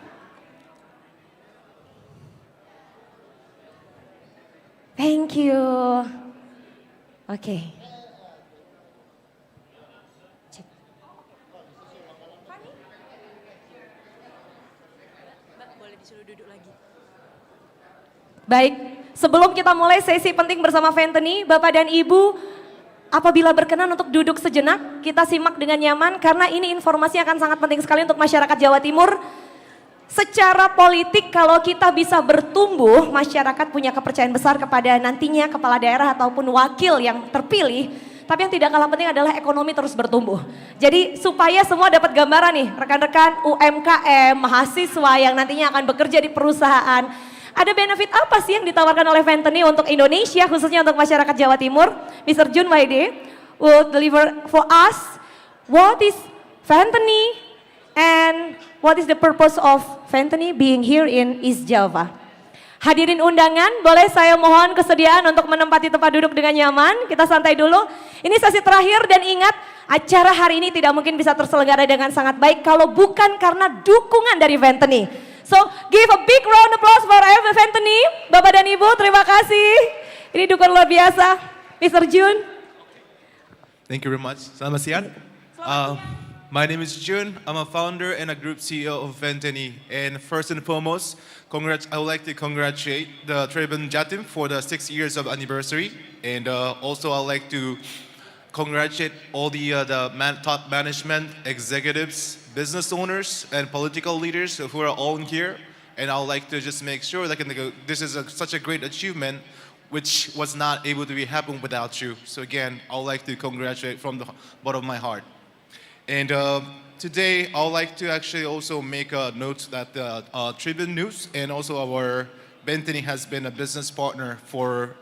Thank you. Oke. Baik, sebelum kita mulai sesi penting bersama Fenteni, Bapak dan Ibu, apabila berkenan untuk duduk sejenak, kita simak dengan nyaman karena ini informasi akan sangat penting sekali untuk masyarakat Jawa Timur. Secara politik kalau kita bisa bertumbuh, masyarakat punya kepercayaan besar kepada nantinya kepala daerah ataupun wakil yang terpilih. Tapi yang tidak kalah penting adalah ekonomi terus bertumbuh. Jadi supaya semua dapat gambaran nih, rekan-rekan UMKM, mahasiswa yang nantinya akan bekerja di perusahaan. Ada benefit apa sih yang ditawarkan oleh Fenteni untuk Indonesia, khususnya untuk masyarakat Jawa Timur? Mr. Jun Waide will deliver for us what is Fenteni and what is the purpose of Fenteni being here in East Java. Hadirin undangan, boleh saya mohon kesediaan untuk menempati tempat duduk dengan nyaman. Kita santai dulu. Ini sesi terakhir dan ingat, acara hari ini tidak mungkin bisa terselenggara dengan sangat baik kalau bukan karena dukungan dari Fenteni. So, give a big round of applause for Fenteni. Bapak dan Ibu, terima kasih. Ini dukungan luar biasa. Mr. Jun. Thank you very much. Selamat siang. My name is Jun. I'm a founder and a group CEO of Ventani. And first and foremost, I would like to congratulate the Tribun Jatim for the 6 years of anniversary. And also I'd like to congratulate all the top management, executives, business owners, and political leaders who are all in here. And I would like to just make sure that this is such a great achievement which was not able to be happen without you. So again, I would like to congratulate from the bottom of my heart. And today, I would like to actually also make a note that Tribun News and also our Ventani has been a business partner for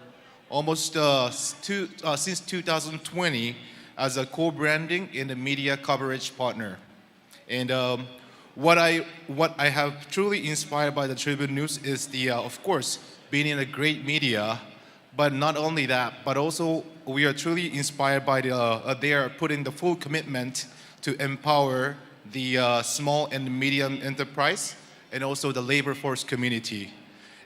almost since 2020 as a co-branding and a media coverage partner. And what I have truly inspired by the Tribun News is of course, being in a great media, but not only that, but also we are truly inspired by they are putting the full commitment to empower the small and medium enterprise and also the labor force community.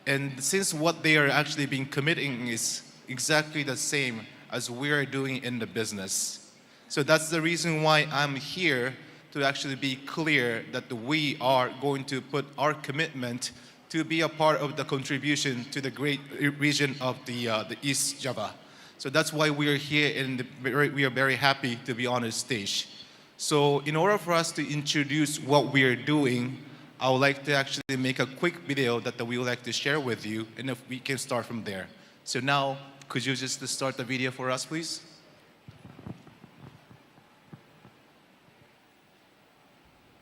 And since what they are actually being committing is exactly the same as we are doing in the business. So that's the reason why I'm here to actually be clear that we are going to put our commitment to be a part of the contribution to the great region of the East Java. So that's why we are here and we are very happy to be on this stage. So in order for us to introduce what we are doing, I would like to actually make a quick video that we would like to share with you, and if we can start from there. So now, could you just start the video for us, please?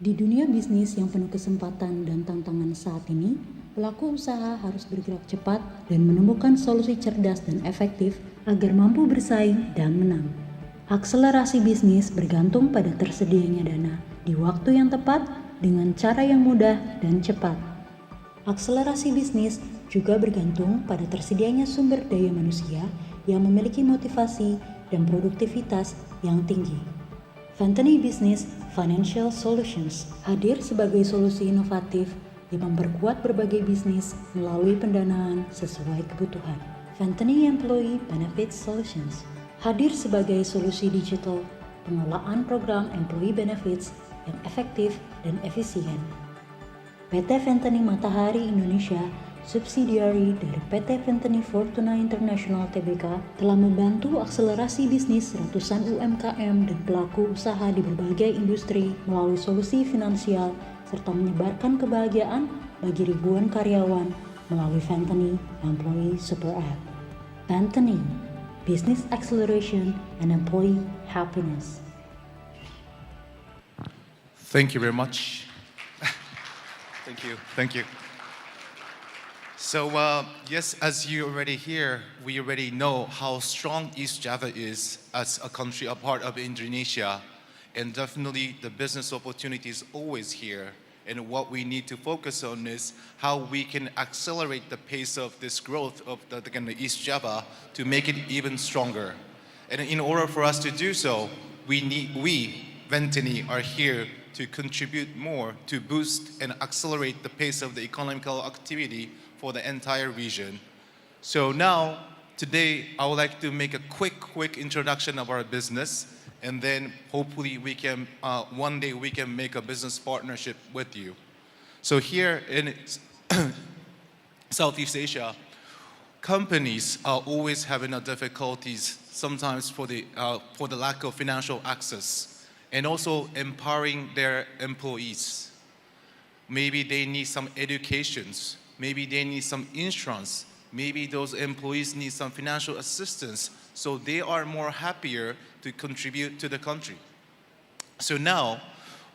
Di dunia bisnis yang penuh kesempatan dan tantangan saat ini, pelaku usaha harus bergerak cepat dan menemukan solusi cerdas dan efektif agar mampu bersaing dan menang. Akselerasi bisnis bergantung pada tersedianya dana di waktu yang tepat dengan cara yang mudah dan cepat. Akselerasi bisnis juga bergantung pada tersedianya sumber daya manusia yang memiliki motivasi dan produktivitas yang tinggi. Ventani Business Financial Solutions hadir sebagai solusi inovatif yang memperkuat berbagai bisnis melalui pendanaan sesuai kebutuhan. Ventani Employee Benefits Solutions hadir sebagai solusi digital pengelolaan program employee benefits yang efektif dan efisien. PT Ventani Matahari Indonesia, subsidiari dari PT Ventani Fortuna International Tbk, telah membantu akselerasi bisnis ratusan UMKM dan pelaku usaha di berbagai industri melalui solusi finansial serta menyebarkan kebahagiaan bagi ribuan karyawan melalui Ventani Employee Super App. Ventani, Business Acceleration and Employee Happiness. Thank you very much. Thank you. So yes, as you already hear, we already know how strong East Java is as a country, a part of Indonesia, and definitely the business opportunity is always here. And what we need to focus on is how we can accelerate the pace of this growth of the East Java to make it even stronger. And in order for us to do so, we Ventani, are here to contribute more to boost and accelerate the pace of the economical activity for the entire region. So now, today, I would like to make a quick introduction of our business, and then hopefully we can, one day we can make a business partnership with you. So here in Southeast Asia, companies are always having difficulties, sometimes for the lack of financial access, and also empowering their employees. Maybe they need some educations, maybe they need some insurance, maybe those employees need some financial assistance, so they are more happier to contribute to the country. So now,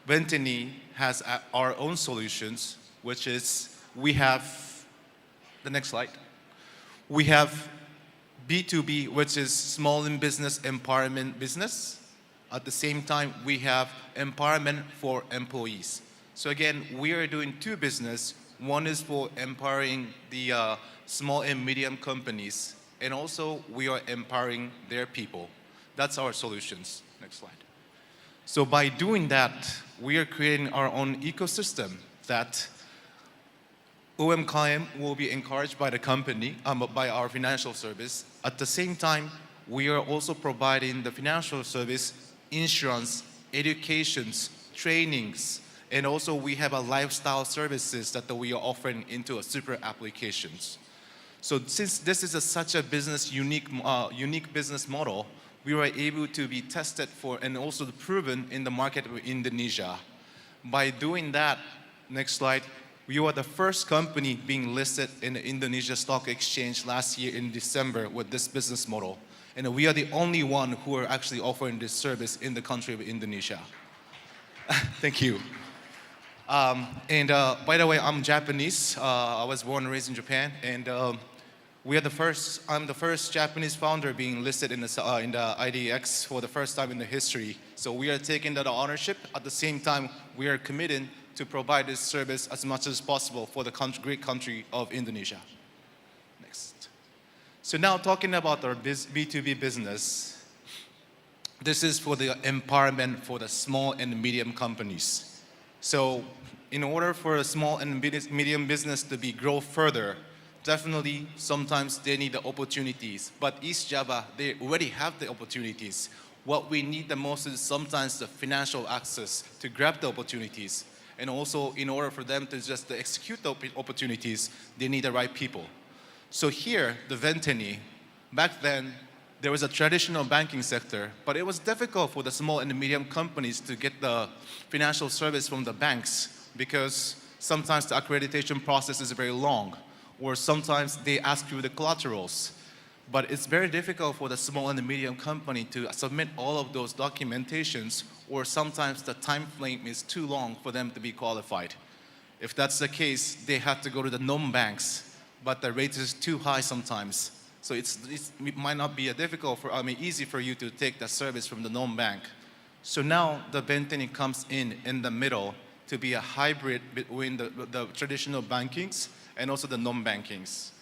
Ventani has our own solutions, which is we have, the next slide, we have B2B, which is small and business empowerment business. At the same time, we have empowerment for employees. So again, we are doing two business. One is for empowering the small and medium companies, and also we are empowering their people. That's our solutions. Next slide. So by doing that, we are creating our own ecosystem that UMKM will be encouraged by the company, by our financial service. At the same time, we are also providing the financial service, insurance, educations trainings, and also we have a lifestyle services that we are offering into a super applications. So since this is such a unique business model, we were able to be tested for and also proven in the market of Indonesia. By doing that, next slide, we were the first company being listed in the Indonesia Stock Exchange last year in December with this business model. And we are the only one who are actually offering this service in the country of Indonesia. Thank you. By the way, I'm Japanese. I was born and raised in Japan, and I'm the first Japanese founder being listed in the IDX for the first time in the history. So we are taking that ownership. At the same time, we are committed to provide this service as much as possible for the great country of Indonesia. Next. So now talking about our B2B business, this is for the empowerment for the small and medium companies. So in order for a small and medium business to grow further, definitely sometimes they need the opportunities, but East Java, they already have the opportunities. What we need the most is sometimes the financial access to grab the opportunities. And also in order for them to just execute the opportunities, they need the right people. So here, the Venteni, back then, there was a traditional banking sector, but it was difficult for the small and medium companies to get the financial service from the banks because sometimes the accreditation process is very long, or sometimes they ask you the collaterals. But it's very difficult for the small and the medium company to submit all of those documentations, or sometimes the time frame is too long for them to be qualified. If that's the case, they have to go to the non-banks, but the rate is too high sometimes. So it might not be easy for you to take the service from the non-bank. So now the Venteni comes in the middle to be a hybrid between the traditional bankings and also the non-bankings.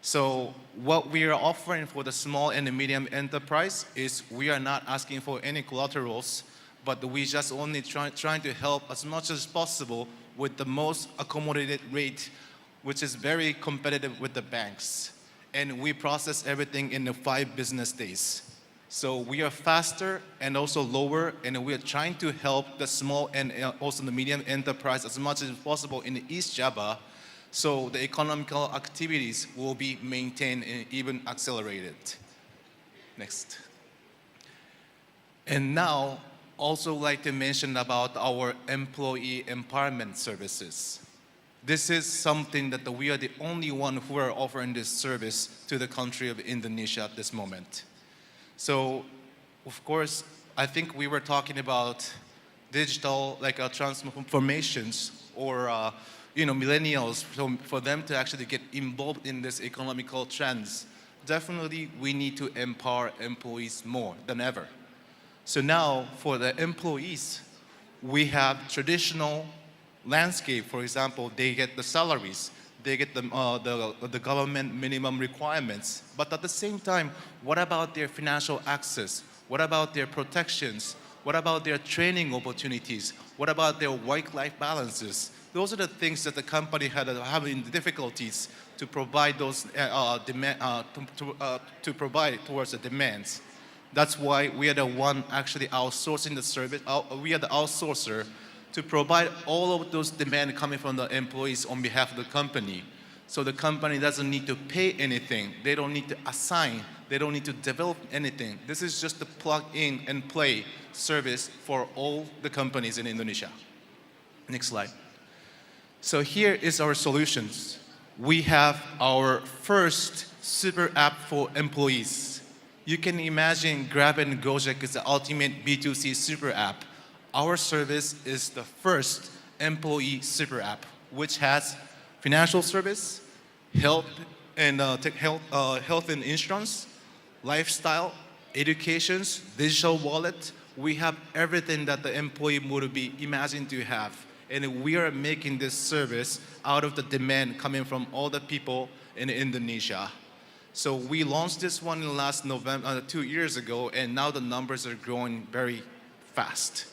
So what we are offering for the small and the medium enterprise is we are not asking for any collaterals, but we just only trying to help as much as possible with the most accommodated rate, which is very competitive with the banks. And we process everything in the 5 business days. So we are faster and also lower, and we are trying to help the small and also the medium enterprise as much as possible in the East Java, so the economical activities will be maintained and even accelerated. Next. And now, also like to mention about our employee empowerment services. This is something that we are the only one who are offering this service to the country of Indonesia at this moment. So, of course, I think we were talking about digital transformations or millennials, for them to actually get involved in this economical trends. Definitely, we need to empower employees more than ever. So now, for the employees, we have traditional landscape. For example, they get the salaries, they get the government minimum requirements. But at the same time, what about their financial access? What about their protections? What about their training opportunities? What about their work-life balances? Those are the things that the company had having difficulties to provide those to provide towards the demands. That's why we are the one actually outsourcing the service. We are the outsourcer to provide all of those demands coming from the employees on behalf of the company. So the company doesn't need to pay anything. They don't need to assign. They don't need to develop anything. This is just a plug in and play service for all the companies in Indonesia. Next slide. So here is our solutions. We have our first super app for employees. You can imagine Grab and Gojek is the ultimate B2C super app. Our service is the first employee super app, which has financial service, health and insurance, lifestyle, educations, digital wallet. We have everything that the employee would be imagined to have. And we are making this service out of the demand coming from all the people in Indonesia. So we launched this one in the last November, 2 years ago, and now the numbers are growing very fast.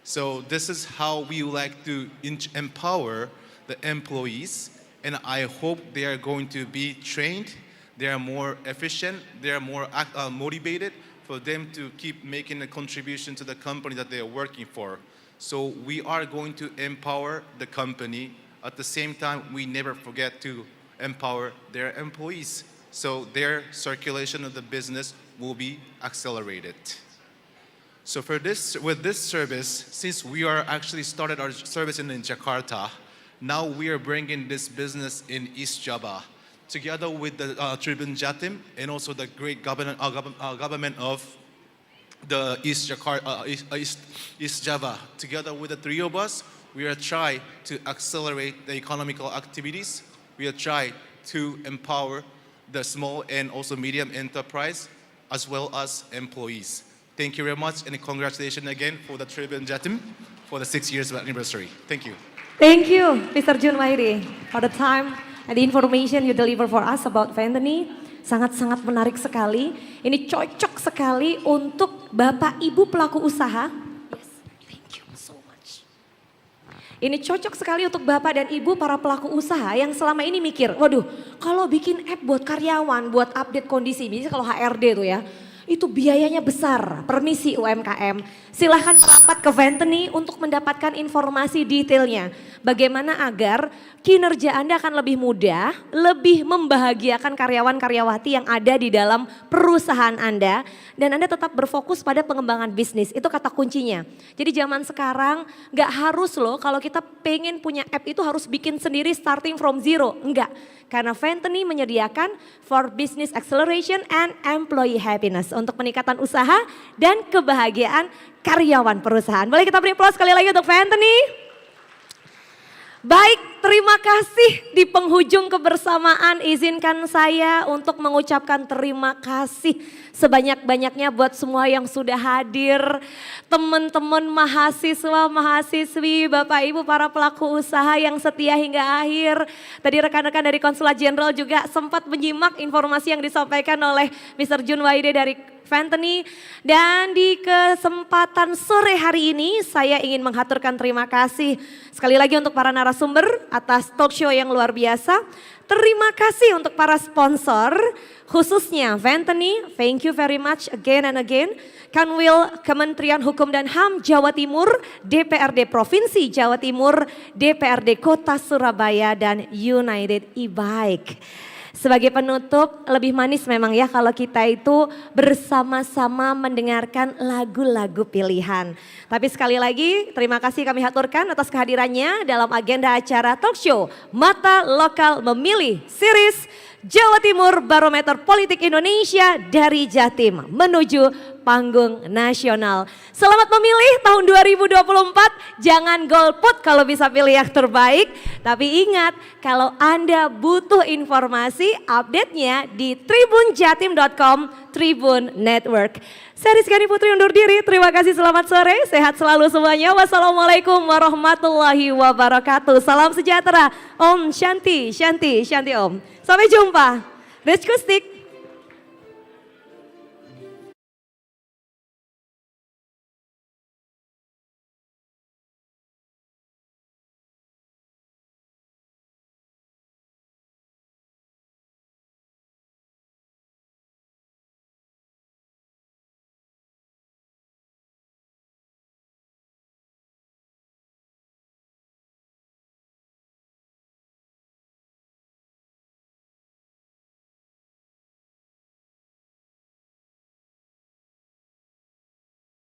So this is how we like to empower the employees, and I hope they are going to be trained, they are more efficient, they are more motivated for them to keep making a contribution to the company that they are working for. So we are going to empower the company. At the same time, we never forget to empower their employees. So their circulation of the business will be accelerated. So with this service, since we are actually started our service in Jakarta, now we are bringing this business in East Java, together with the Tribun Jatim and also the great government of the East Java. Together with the three of us, we are trying to accelerate the economical activities. We are trying to empower the small and also medium enterprise, as well as employees. Thank you very much, and congratulations again for the Tribun Jatim for the 6 years anniversary. Thank you. Thank you, Mr. Jun Wairi, for the time and the information you deliver for us about Ventani. Sangat-sangat menarik sekali. Ini cocok sekali untuk Bapak Ibu pelaku usaha. Yes, thank you so much. Ini cocok sekali untuk Bapak dan Ibu para pelaku usaha yang selama ini mikir, waduh, kalau bikin app buat karyawan, buat update kondisi, biasanya kalau HRD tuh ya, itu biayanya besar. Permisi UMKM, silahkan merapat ke Ventani untuk mendapatkan informasi detailnya. Bagaimana agar kinerja Anda akan lebih mudah, lebih membahagiakan karyawan-karyawati yang ada di dalam perusahaan Anda. Dan Anda tetap berfokus pada pengembangan bisnis, itu kata kuncinya. Jadi zaman sekarang gak harus loh kalau kita pengen punya app itu harus bikin sendiri starting from zero. Enggak, karena Ventani menyediakan for business acceleration and employee happiness. Untuk peningkatan usaha dan kebahagiaan karyawan perusahaan. Boleh kita beri aplaus sekali lagi untuk Ventani. Baik, terima kasih di penghujung kebersamaan. Izinkan saya untuk mengucapkan terima kasih sebanyak-banyaknya buat semua yang sudah hadir. Teman-teman mahasiswa, mahasiswi, Bapak Ibu para pelaku usaha yang setia hingga akhir. Tadi rekan-rekan dari Konsulat Jenderal juga sempat menyimak informasi yang disampaikan oleh Mr. Jun Waide dari Ventani. Dan di kesempatan sore hari ini saya ingin menghaturkan terima kasih sekali lagi untuk para narasumber atas talk show yang luar biasa. Terima kasih untuk para sponsor, khususnya Ventani, thank you very much again and again. Kanwil Kementerian Hukum dan HAM Jawa Timur, DPRD Provinsi Jawa Timur, DPRD Kota Surabaya, dan United E-Bike. Sebagai penutup, lebih manis memang ya kalau kita itu bersama-sama mendengarkan lagu-lagu pilihan. Tapi sekali lagi terima kasih kami haturkan atas kehadirannya dalam agenda acara talk show Mata Lokal Memilih Series Jawa Timur Barometer Politik Indonesia dari Jatim menuju panggung nasional. Selamat memilih tahun 2024, jangan golput kalau bisa pilih yang terbaik. Tapi ingat, kalau Anda butuh informasi, update-nya di tribunjatim.com, Tribun Network. Saya Rizkyani Putri undur diri, terima kasih, selamat sore, sehat selalu semuanya. Wassalamualaikum warahmatullahi wabarakatuh. Salam sejahtera, Om Shanti, Shanti, Shanti Om. Sampai jumpa, Rizkustik.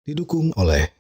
Didukung oleh